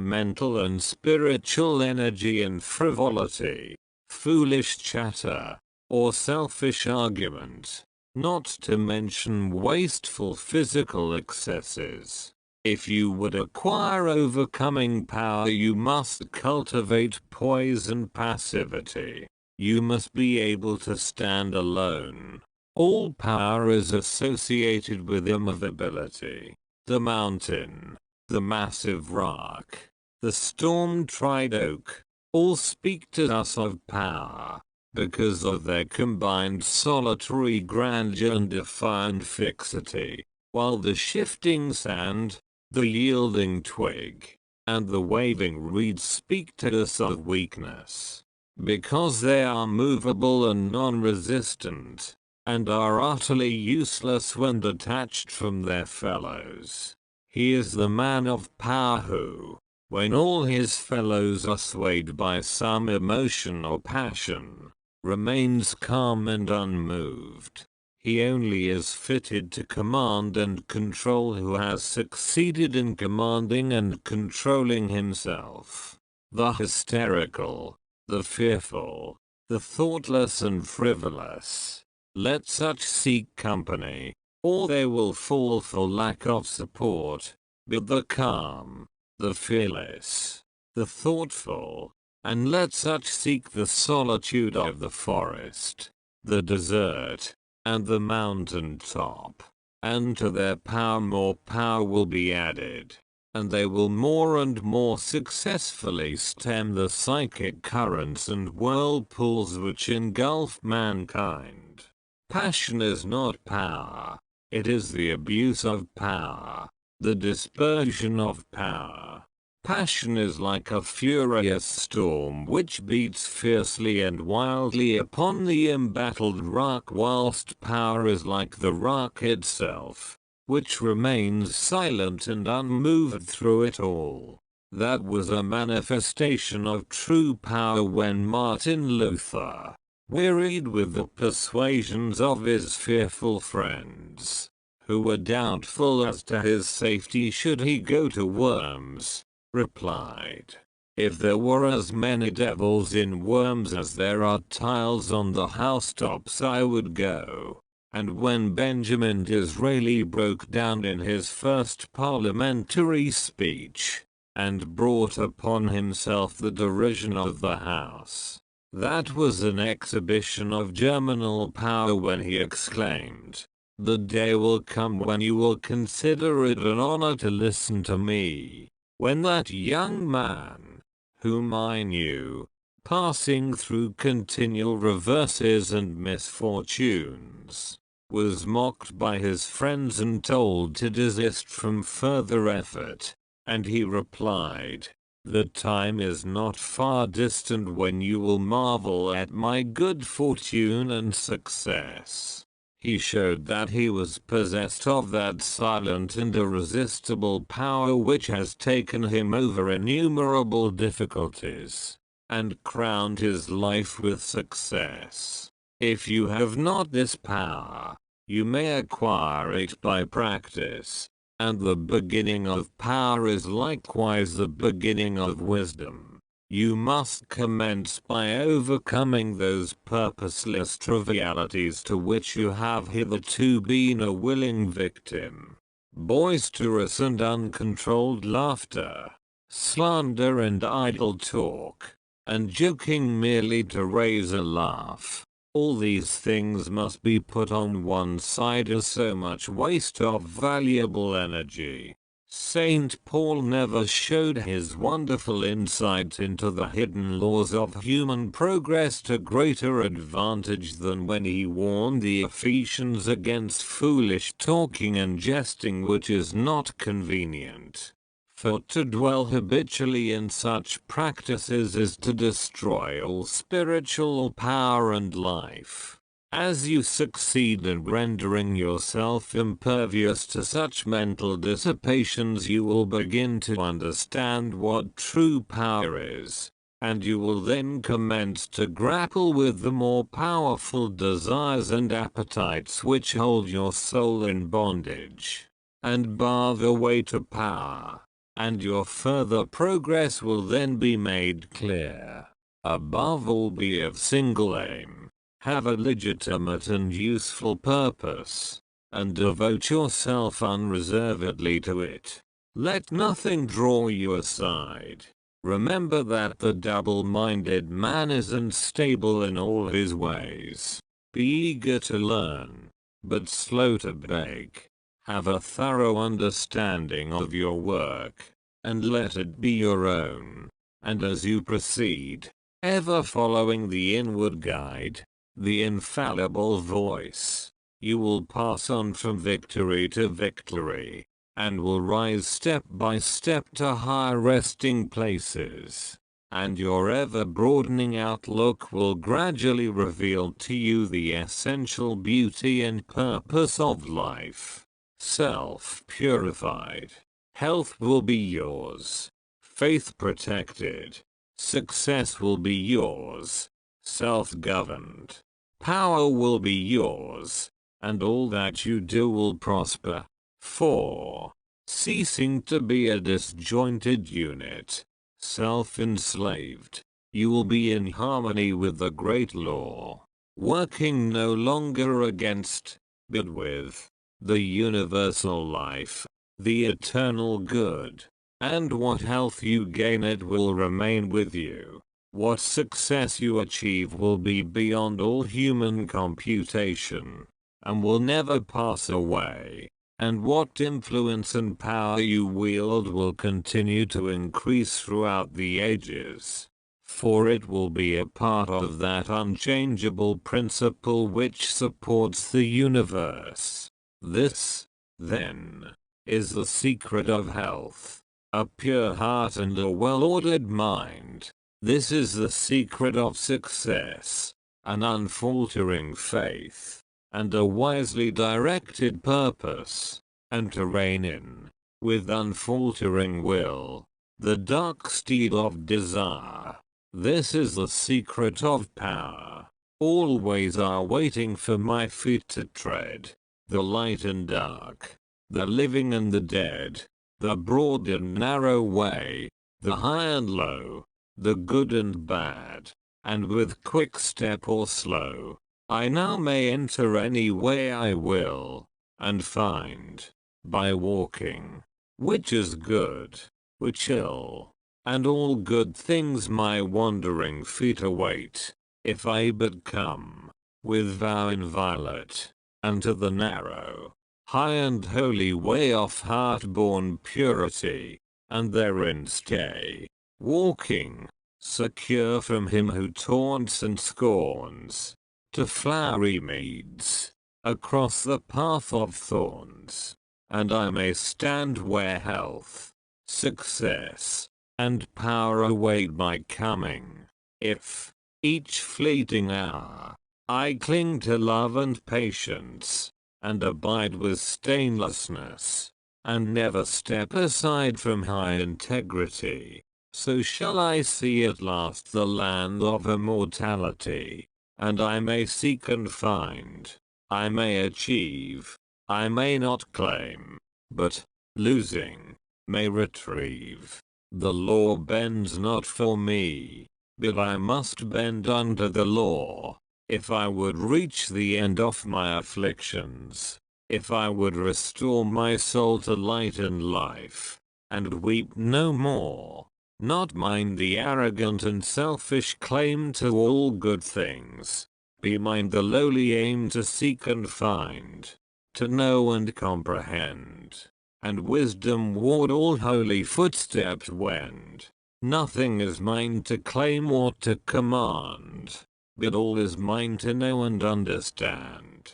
mental and spiritual energy in frivolity, foolish chatter, or selfish argument, not to mention wasteful physical excesses. If you would acquire overcoming power, you must cultivate poise and passivity. You must be able to stand alone. All power is associated with immovability. The mountain, the massive rock, the storm-tried oak, all speak to us of power, because of their combined solitary grandeur and defiant fixity, while the shifting sand, the yielding twig, and the waving reed speak to us of weakness, because they are movable and non-resistant, and are utterly useless when detached from their fellows. He is the man of power who, when all his fellows are swayed by some emotion or passion, remains calm and unmoved. He only is fitted to command and control who has succeeded in commanding and controlling himself. The hysterical, the fearful, the thoughtless and frivolous, let such seek company, or they will fall for lack of support. But the calm, the fearless, the thoughtful, and let such seek the solitude of the forest, the desert, and the mountain top, and to their power more power will be added, and they will more and more successfully stem the psychic currents and whirlpools which engulf mankind. Passion is not power, it is the abuse of power, the dispersion of power. Passion is like a furious storm which beats fiercely and wildly upon the embattled rock, whilst power is like the rock itself, which remains silent and unmoved through it all. That was a manifestation of true power when Martin Luther, wearied with the persuasions of his fearful friends, who were doubtful as to his safety should he go to Worms, replied, "If there were as many devils in Worms as there are tiles on the housetops, I would go." And when Benjamin Disraeli broke down in his first parliamentary speech, and brought upon himself the derision of the House, that was an exhibition of germinal power when he exclaimed, "The day will come when you will consider it an honor to listen to me." When that young man, whom I knew, passing through continual reverses and misfortunes, was mocked by his friends and told to desist from further effort, and he replied, "The time is not far distant when you will marvel at my good fortune and success." He showed that he was possessed of that silent and irresistible power which has taken him over innumerable difficulties, and crowned his life with success. If you have not this power, you may acquire it by practice, and the beginning of power is likewise the beginning of wisdom. You must commence by overcoming those purposeless trivialities to which you have hitherto been a willing victim. boisterous and uncontrolled laughter, slander and idle talk, and joking merely to raise a laugh. All these things must be put on one side as so much waste of valuable energy. Saint Paul never showed his wonderful insight into the hidden laws of human progress to greater advantage than when he warned the Ephesians against foolish talking and jesting which is not convenient. For to dwell habitually in such practices is to destroy all spiritual power and life. As you succeed in rendering yourself impervious to such mental dissipations, you will begin to understand what true power is, and you will then commence to grapple with the more powerful desires and appetites which hold your soul in bondage, and bar the way to power. And your further progress will then be made clear. Above all, be of single aim, have a legitimate and useful purpose, and devote yourself unreservedly to it. Let nothing draw you aside. Remember that the double-minded man is unstable in all his ways. Be eager to learn, but slow to beg. Have a thorough understanding of your work, and let it be your own. And as you proceed, ever following the inward guide, the infallible voice, you will pass on from victory to victory, and will rise step by step to higher resting places. And your ever-broadening outlook will gradually reveal to you the essential beauty and purpose of life. Self-purified, health will be yours, faith protected, success will be yours, self-governed, power will be yours, and all that you do will prosper. 4. Ceasing to be a disjointed unit, self-enslaved, you will be in harmony with the great law, working no longer against, but with, the universal life, the eternal good, and what health you gain it will remain with you. What success you achieve will be beyond all human computation, and will never pass away, and what influence and power you wield will continue to increase throughout the ages, for it will be a part of that unchangeable principle which supports the universe. This, then, is the secret of health, a pure heart and a well-ordered mind. This is the secret of success, an unfaltering faith, and a wisely directed purpose, and to rein in, with unfaltering will, the dark steed of desire. This is the secret of power. All ways are waiting for my feet to tread. The light and dark, the living and the dead, the broad and narrow way, the high and low, the good and bad, and with quick step or slow, I now may enter any way I will, and find, by walking, which is good, which ill, and all good things my wandering feet await, if I but come, with vow inviolate, unto the narrow, high and holy way of heart-born purity, and therein stay, walking, secure from him who taunts and scorns, to flowery meads, across the path of thorns, and I may stand where health, success, and power await my coming, if, each fleeting hour, I cling to love and patience, and abide with stainlessness, and never step aside from high integrity. So shall I see at last the land of immortality, and I may seek and find, I may achieve, I may not claim, but, losing, may retrieve. The law bends not for me, but I must bend under the law, if I would reach the end of my afflictions, If I would restore my soul to light and life, and weep no more, not mind the arrogant and selfish claim to all good things, be mine the lowly aim to seek and find, to know and comprehend, and wisdom ward all holy footsteps wend. Nothing is mine to claim or to command, but all is mine to know and understand.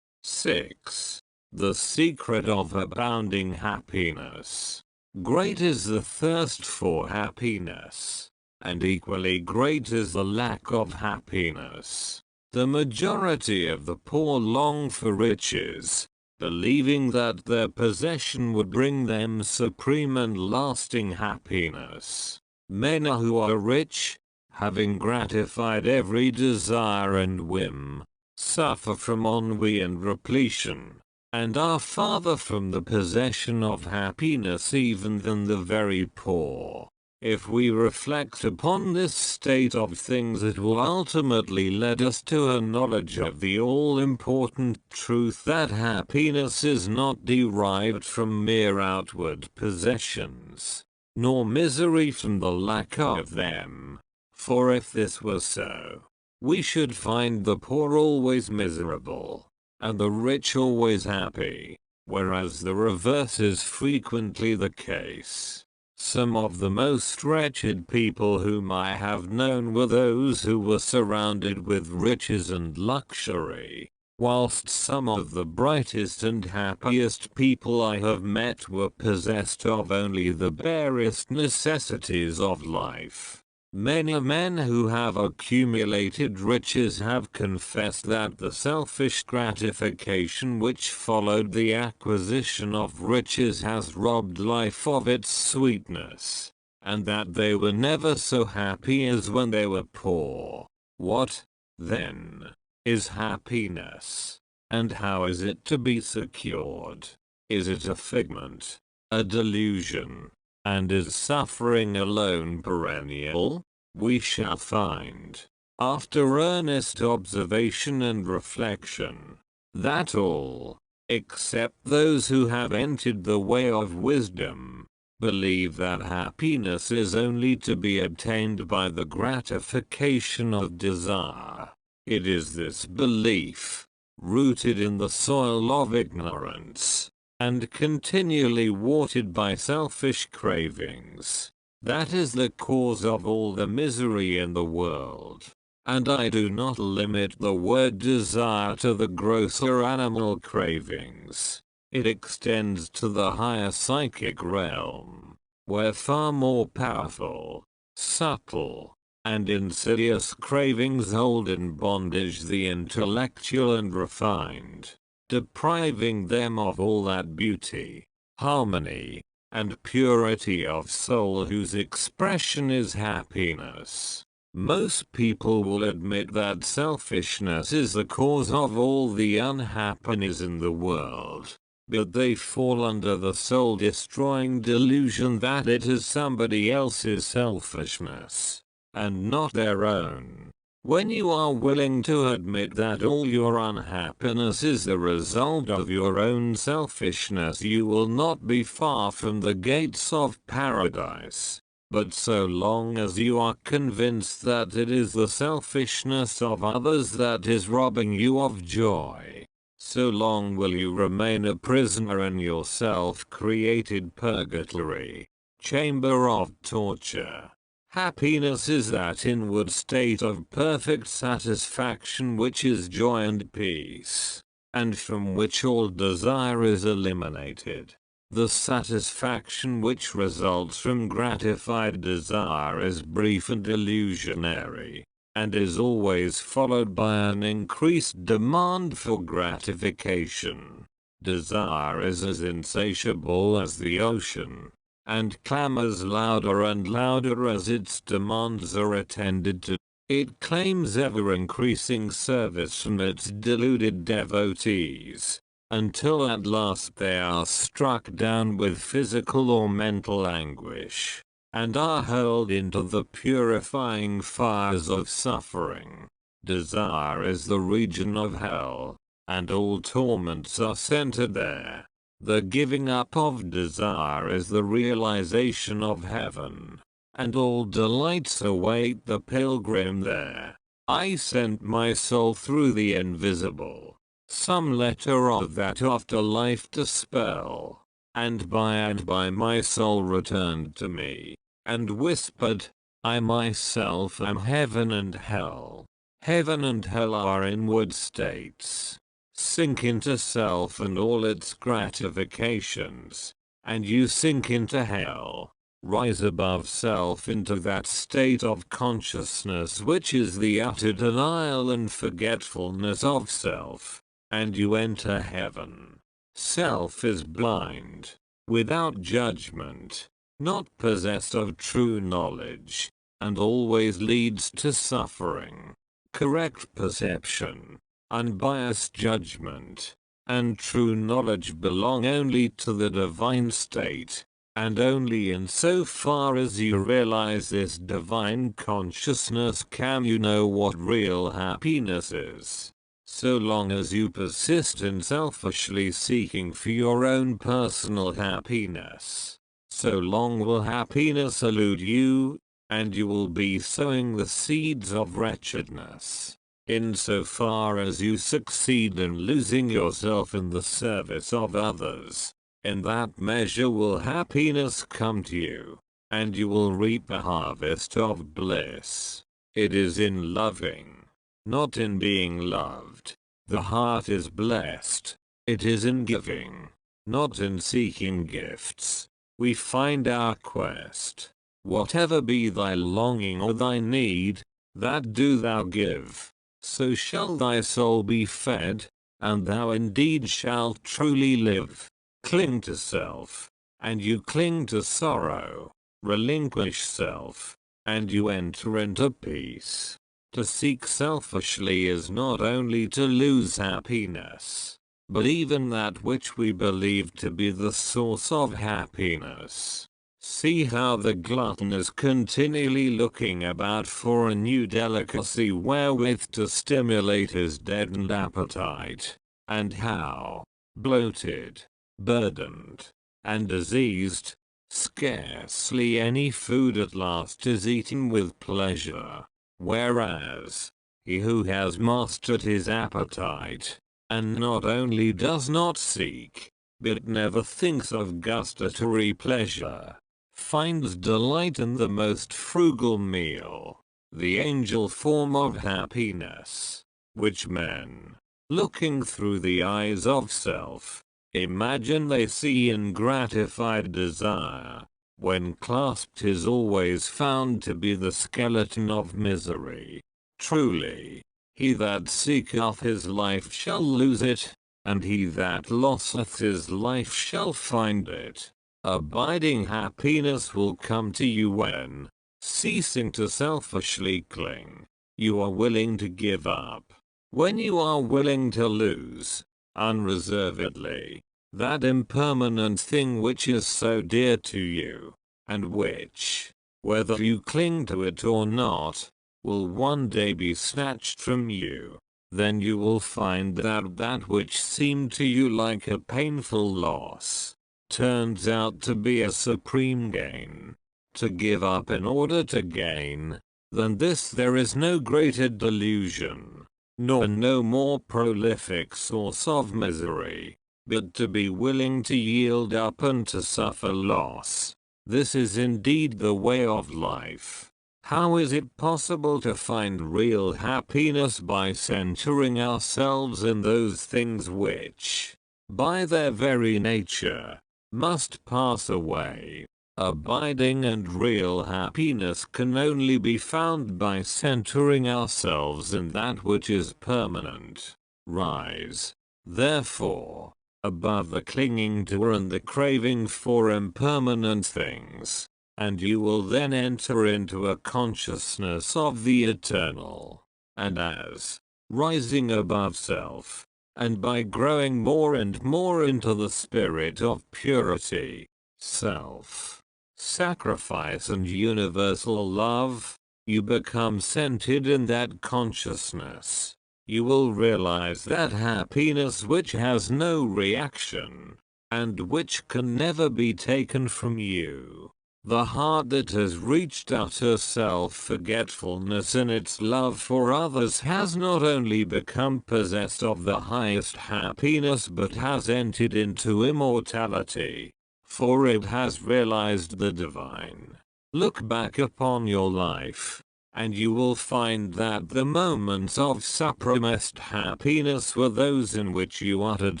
6. The secret of abounding happiness. Great is the thirst for happiness, and equally great is the lack of happiness. The majority of the poor long for riches, believing that their possession would bring them supreme and lasting happiness. Men who are rich, having gratified every desire and whim, suffer from ennui and repletion, and are farther from the possession of happiness even than the very poor. If we reflect upon this state of things, it will ultimately lead us to a knowledge of the all-important truth that happiness is not derived from mere outward possessions, nor misery from the lack of them. For if this were so, we should find the poor always miserable, and the rich always happy, whereas the reverse is frequently the case. Some of the most wretched people whom I have known were those who were surrounded with riches and luxury, whilst some of the brightest and happiest people I have met were possessed of only the barest necessities of life. Many men who have accumulated riches have confessed that the selfish gratification which followed the acquisition of riches has robbed life of its sweetness, and that they were never so happy as when they were poor. What, then, is happiness, and how is it to be secured? Is it a figment, a delusion? And is suffering alone perennial? We shall find, after earnest observation and reflection, that all, except those who have entered the way of wisdom, believe that happiness is only to be obtained by the gratification of desire. It is this belief, rooted in the soil of ignorance, and continually watered by selfish cravings, that is the cause of all the misery in the world. And I do not limit the word desire to the grosser animal cravings. It extends to the higher psychic realm, where far more powerful, subtle, and insidious cravings hold in bondage the intellectual and refined, depriving them of all that beauty, harmony, and purity of soul whose expression is happiness. Most people will admit that selfishness is the cause of all the unhappiness in the world, but they fall under the soul-destroying delusion that it is somebody else's selfishness, and not their own. When you are willing to admit that all your unhappiness is the result of your own selfishness, you will not be far from the gates of paradise. But so long as you are convinced that it is the selfishness of others that is robbing you of joy, so long will you remain a prisoner in your self-created purgatory, chamber of torture. Happiness is that inward state of perfect satisfaction which is joy and peace, and from which all desire is eliminated. The satisfaction which results from gratified desire is brief and illusionary, and is always followed by an increased demand for gratification. Desire is as insatiable as the ocean, and clamors louder and louder as its demands are attended to. It claims ever-increasing service from its deluded devotees, until at last they are struck down with physical or mental anguish, and are hurled into the purifying fires of suffering. Desire is the region of hell, and all torments are centered there. The giving up of desire is the realization of heaven, and all delights await the pilgrim there. I sent my soul through the invisible, some letter of that afterlife to spell, and by my soul returned to me, and whispered, I myself am heaven and hell. Heaven and hell are inward states. Sink into self and all its gratifications, and you sink into hell. Rise above self into that state of consciousness which is the utter denial and forgetfulness of self, and you enter heaven. Self is blind, without judgment, not possessed of true knowledge, and always leads to suffering. Correct perception, unbiased judgment, and true knowledge belong only to the divine state, and only insofar as you realize this divine consciousness can you know what real happiness is. So long as you persist in selfishly seeking for your own personal happiness, so long will happiness elude you, and you will be sowing the seeds of wretchedness. Insofar as you succeed in losing yourself in the service of others, in that measure will happiness come to you, and you will reap a harvest of bliss. It is in loving, not in being loved, the heart is blessed. It is in giving, not in seeking gifts, we find our quest. Whatever be thy longing or thy need, that do thou give, so shall thy soul be fed, and thou indeed shalt truly live. Cling to self, and you cling to sorrow. Relinquish self, and you enter into peace. To seek selfishly is not only to lose happiness, but even that which we believe to be the source of happiness. See how the glutton is continually looking about for a new delicacy wherewith to stimulate his deadened appetite, and how, bloated, burdened, and diseased, scarcely any food at last is eaten with pleasure, whereas, he who has mastered his appetite, and not only does not seek, but never thinks of gustatory pleasure, finds delight in the most frugal meal, the angel form of happiness, which men, looking through the eyes of self, imagine they see in gratified desire, when clasped is always found to be the skeleton of misery. Truly, he that seeketh his life shall lose it, and he that loseth his life shall find it. Abiding happiness will come to you when, ceasing to selfishly cling, you are willing to give up. When you are willing to lose, unreservedly, that impermanent thing which is so dear to you, and which, whether you cling to it or not, will one day be snatched from you, then you will find that that which seemed to you like a painful loss, turns out to be a supreme gain. To give up in order to gain, than this there is no greater delusion, nor no more prolific source of misery, but to be willing to yield up and to suffer loss. This is indeed the way of life. How is it possible to find real happiness by centering ourselves in those things which, by their very nature, must pass away? Abiding and real happiness can only be found by centering ourselves in that which is permanent. Rise, therefore, above the clinging to and the craving for impermanent things, and you will then enter into a consciousness of the eternal. And as, rising above self, and by growing more and more into the spirit of purity, self, sacrifice and universal love, you become centered in that consciousness, you will realize that happiness which has no reaction, and which can never be taken from you. The heart that has reached utter self-forgetfulness in its love for others has not only become possessed of the highest happiness but has entered into immortality, for it has realized the divine. Look back upon your life, and you will find that the moments of supremest happiness were those in which you uttered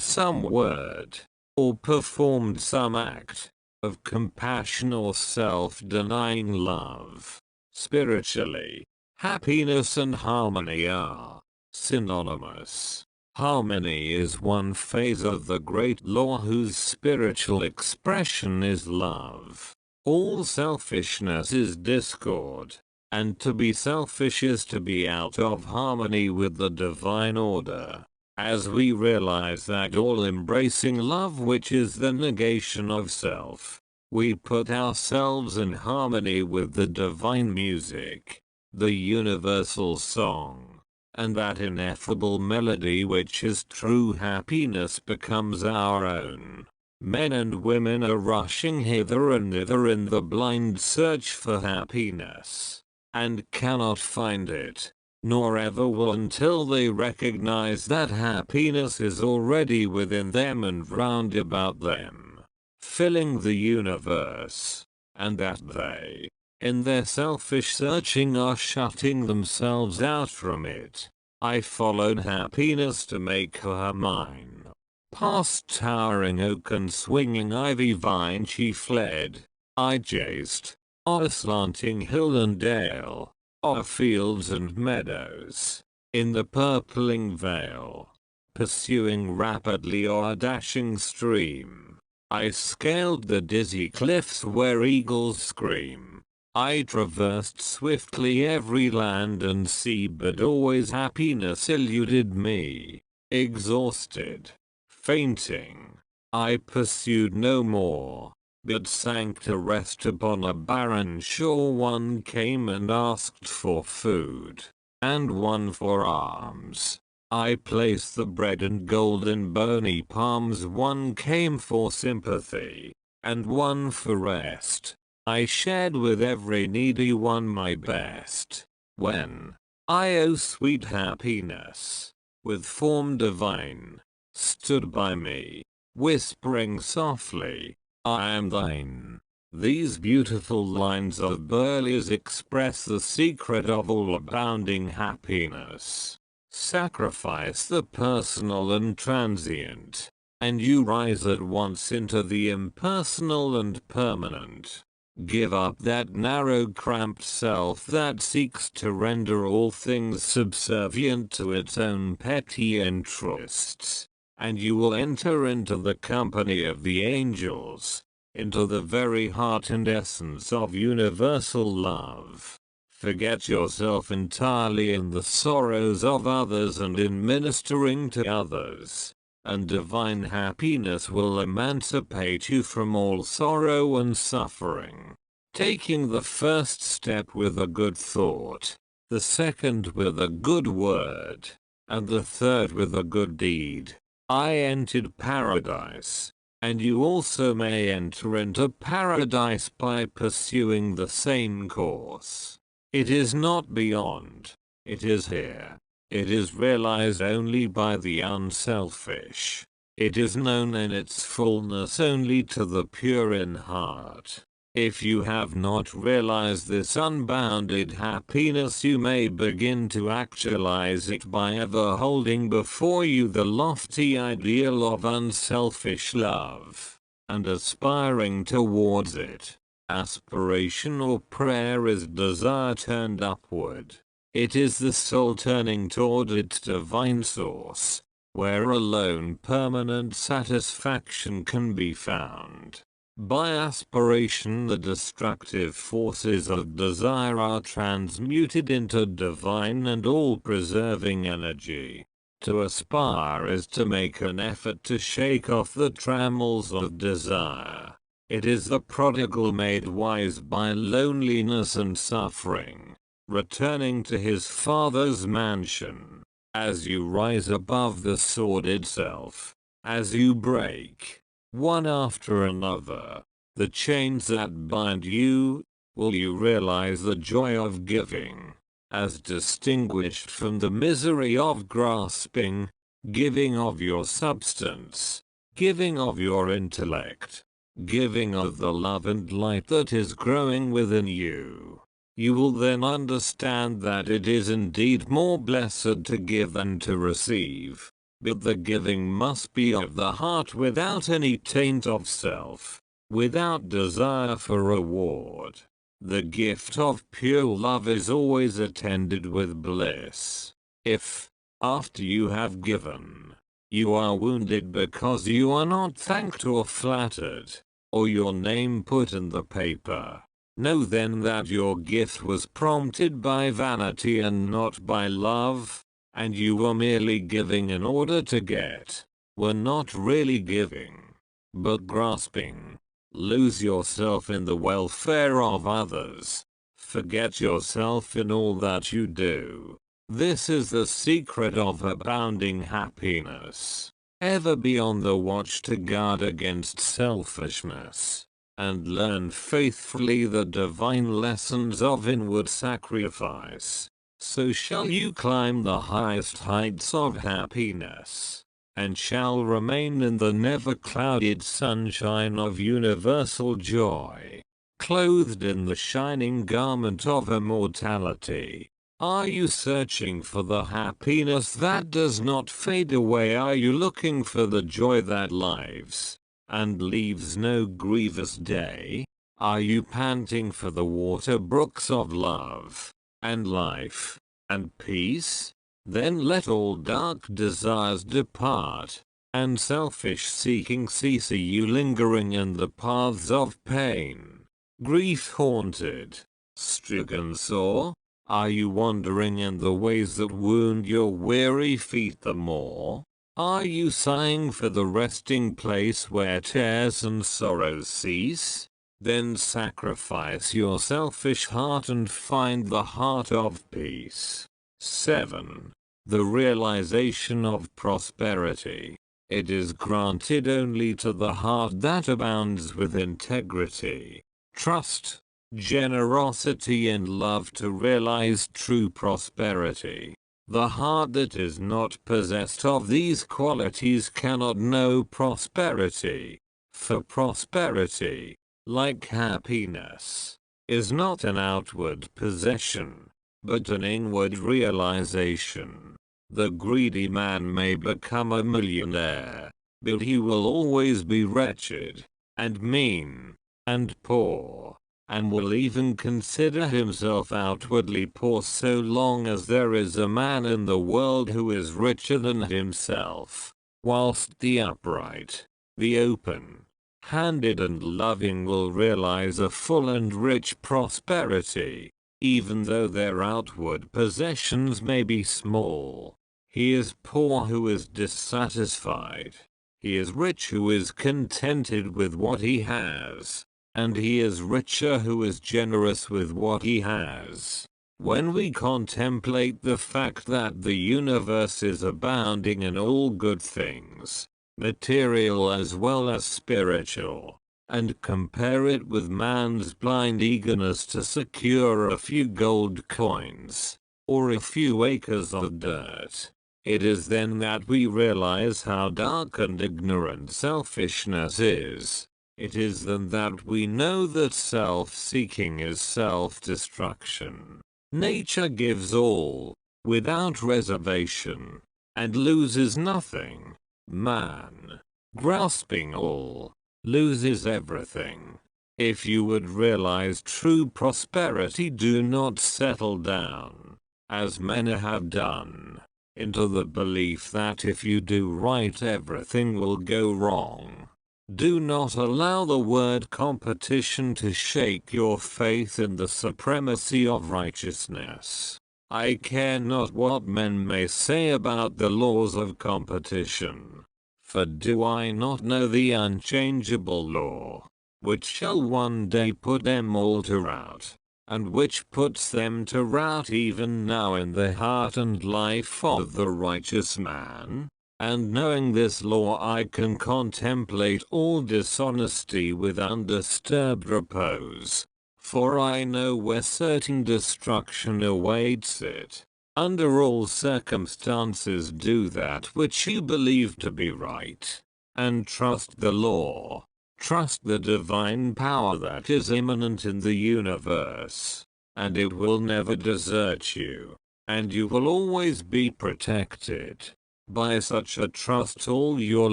some word, or performed some act, of compassion or self-denying love. Spiritually, happiness and harmony are synonymous. Harmony is one phase of the great law whose spiritual expression is love. All selfishness is discord, and to be selfish is to be out of harmony with the divine order. As we realize that all-embracing love, which is the negation of self, we put ourselves in harmony with the divine music, the universal song, and that ineffable melody which is true happiness becomes our own. Men and women are rushing hither and thither in the blind search for happiness, and cannot find it, nor ever will until they recognize that happiness is already within them and round about them, filling the universe, and that they, in their selfish searching, are shutting themselves out from it. I followed happiness to make her mine. Past towering oak and swinging ivy vine she fled. I chased, o'er slanting hill and dale, o'er fields and meadows, in the purpling vale, pursuing rapidly o'er a dashing stream. I scaled the dizzy cliffs where eagles scream. I traversed swiftly every land and sea, but always happiness eluded me. Exhausted, fainting, I pursued no more, but sank to rest upon a barren shore. One came and asked for food, and one for alms. I placed the bread and gold in bony palms. One came for sympathy, and one for rest. I shared with every needy one my best. When I, O sweet happiness, with form divine, stood by me, whispering softly, I am thine. These beautiful lines of Burleigh's express the secret of all abounding happiness. Sacrifice the personal and transient, and you rise at once into the impersonal and permanent. Give up that narrow, cramped self that seeks to render all things subservient to its own petty interests, and you will enter into the company of the angels, into the very heart and essence of universal love. Forget yourself entirely in the sorrows of others and in ministering to others, and divine happiness will emancipate you from all sorrow and suffering. Taking the first step with a good thought, the second with a good word, and the third with a good deed, I entered paradise, and you also may enter into paradise by pursuing the same course. It is not beyond, it is here. It is realized only by the unselfish. It is known in its fullness only to the pure in heart. If you have not realized this unbounded happiness, you may begin to actualize it by ever holding before you the lofty ideal of unselfish love, and aspiring towards it. Aspiration or prayer is desire turned upward. It is the soul turning toward its divine source, where alone permanent satisfaction can be found. By aspiration, the destructive forces of desire are transmuted into divine and all-preserving energy. To aspire is to make an effort to shake off the trammels of desire. It is the prodigal made wise by loneliness and suffering, returning to his father's mansion. As you rise above the sordid self, as you break, one after another, the chains that bind you, will you realize the joy of giving, as distinguished from the misery of grasping, giving of your substance, giving of your intellect, giving of the love and light that is growing within you. You will then understand that it is indeed more blessed to give than to receive, but the giving must be of the heart without any taint of self, without desire for reward. The gift of pure love is always attended with bliss. If, after you have given, you are wounded because you are not thanked or flattered, or your name put in the paper, know then that your gift was prompted by vanity and not by love, and you were merely giving in order to get, were not really giving, but grasping. Lose yourself in the welfare of others. Forget yourself in all that you do. This is the secret of abounding happiness. Ever be on the watch to guard against selfishness, and learn faithfully the divine lessons of inward sacrifice. So shall you climb the highest heights of happiness, and shall remain in the never-clouded sunshine of universal joy, clothed in the shining garment of immortality. Are you searching for the happiness that does not fade away? Are you looking for the joy that lives and leaves no grievous day? Are you panting for the water brooks of love and life and peace? Then let all dark desires depart, and selfish seeking cease. Are you lingering in the paths of pain, grief haunted, stricken sore? Are you wandering in the ways that wound your weary feet the more? Are you sighing for the resting place where tears and sorrows cease? Then sacrifice your selfish heart and find the heart of peace. 7. The realization of prosperity. It is granted only to the heart that abounds with integrity, trust, generosity and love to realize true prosperity. The heart that is not possessed of these qualities cannot know prosperity, for prosperity, like happiness, is not an outward possession, but an inward realization. The greedy man may become a millionaire, but he will always be wretched, and mean, and poor, and will even consider himself outwardly poor so long as there is a man in the world who is richer than himself, whilst the upright, the open-handed and loving will realize a full and rich prosperity, even though their outward possessions may be small. He is poor who is dissatisfied. He is rich who is contented with what he has. And he is richer who is generous with what he has. When we contemplate the fact that the universe is abounding in all good things, material as well as spiritual, and compare it with man's blind eagerness to secure a few gold coins, or a few acres of dirt, it is then that we realize how dark and ignorant selfishness is. It is then that we know that self-seeking is self-destruction. Nature gives all, without reservation, and loses nothing. Man, grasping all, loses everything. If you would realize true prosperity, do not settle down, as many have done, into the belief that if you do right everything will go wrong. Do not allow the word competition to shake your faith in the supremacy of righteousness. I care not what men may say about the laws of competition. For do I not know the unchangeable law, which shall one day put them all to rout, and which puts them to rout even now in the heart and life of the righteous man. And knowing this law, I can contemplate all dishonesty with undisturbed repose. For I know where certain destruction awaits it. Under all circumstances do that which you believe to be right, and trust the law. Trust the divine power that is immanent in the universe, and it will never desert you, and you will always be protected. By such a trust all your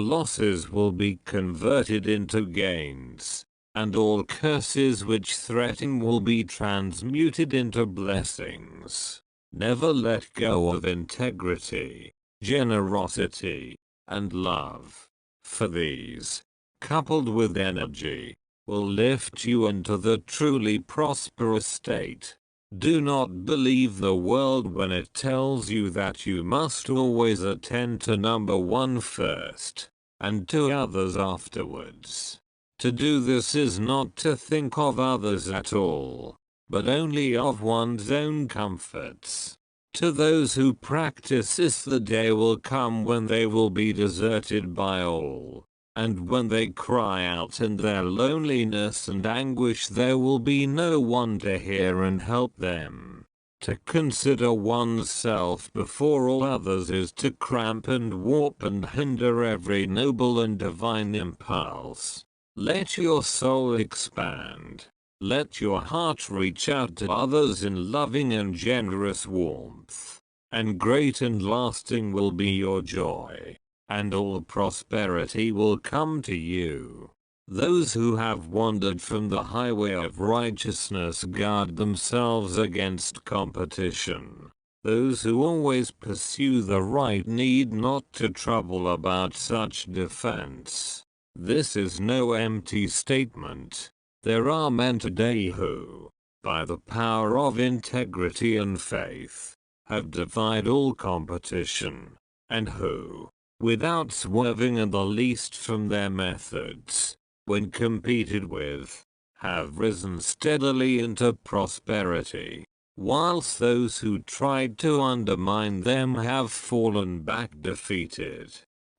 losses will be converted into gains, and all curses which threaten will be transmuted into blessings. Never let go of integrity, generosity, and love, for these, coupled with energy, will lift you into the truly prosperous state. Do not believe the world when it tells you that you must always attend to number one first, and to others afterwards. To do this is not to think of others at all, but only of one's own comforts. To those who practice this, the day will come when they will be deserted by all. And when they cry out in their loneliness and anguish, there will be no one to hear and help them. To consider oneself before all others is to cramp and warp and hinder every noble and divine impulse. Let your soul expand. Let your heart reach out to others in loving and generous warmth. And great and lasting will be your joy, and all prosperity will come to you. Those who have wandered from the highway of righteousness guard themselves against competition. Those who always pursue the right need not to trouble about such defense. This is no empty statement. There are men today who, by the power of integrity and faith, have defied all competition, and who, without swerving in the least from their methods, when competed with, have risen steadily into prosperity, whilst those who tried to undermine them have fallen back defeated.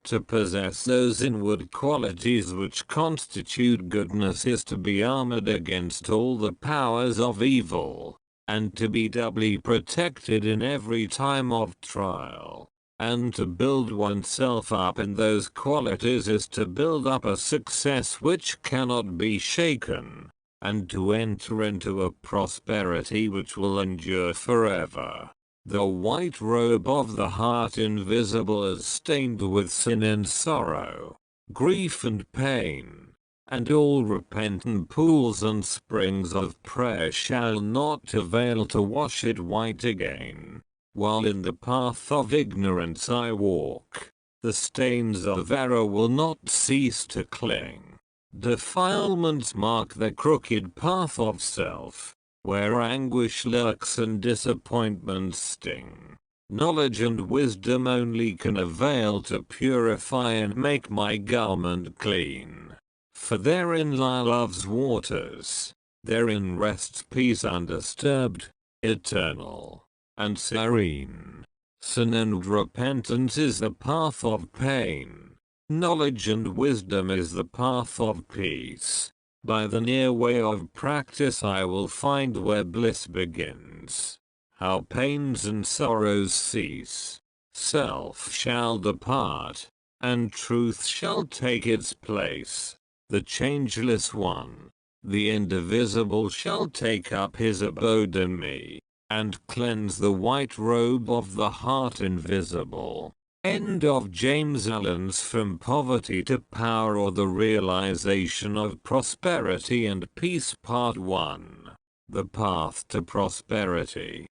To possess those inward qualities which constitute goodness is to be armored against all the powers of evil, and to be doubly protected in every time of trial. And to build oneself up in those qualities is to build up a success which cannot be shaken, and to enter into a prosperity which will endure forever. The white robe of the heart invisible is stained with sin and sorrow, grief and pain, and all repentant pools and springs of prayer shall not avail to wash it white again. While in the path of ignorance I walk, the stains of error will not cease to cling. Defilements mark the crooked path of self, where anguish lurks and disappointments sting. Knowledge and wisdom only can avail to purify and make my garment clean. For therein lie love's waters, therein rests peace undisturbed, eternal, and serene. Sin and repentance is the path of pain. Knowledge and wisdom is the path of peace. By the near way of practice I will find where bliss begins, how pains and sorrows cease. Self shall depart, and truth shall take its place. The changeless one, the indivisible, shall take up his abode in me, and cleanse the white robe of the heart invisible. End of James Allen's From Poverty to Power, or the Realization of Prosperity and Peace, Part 1. The Path to Prosperity.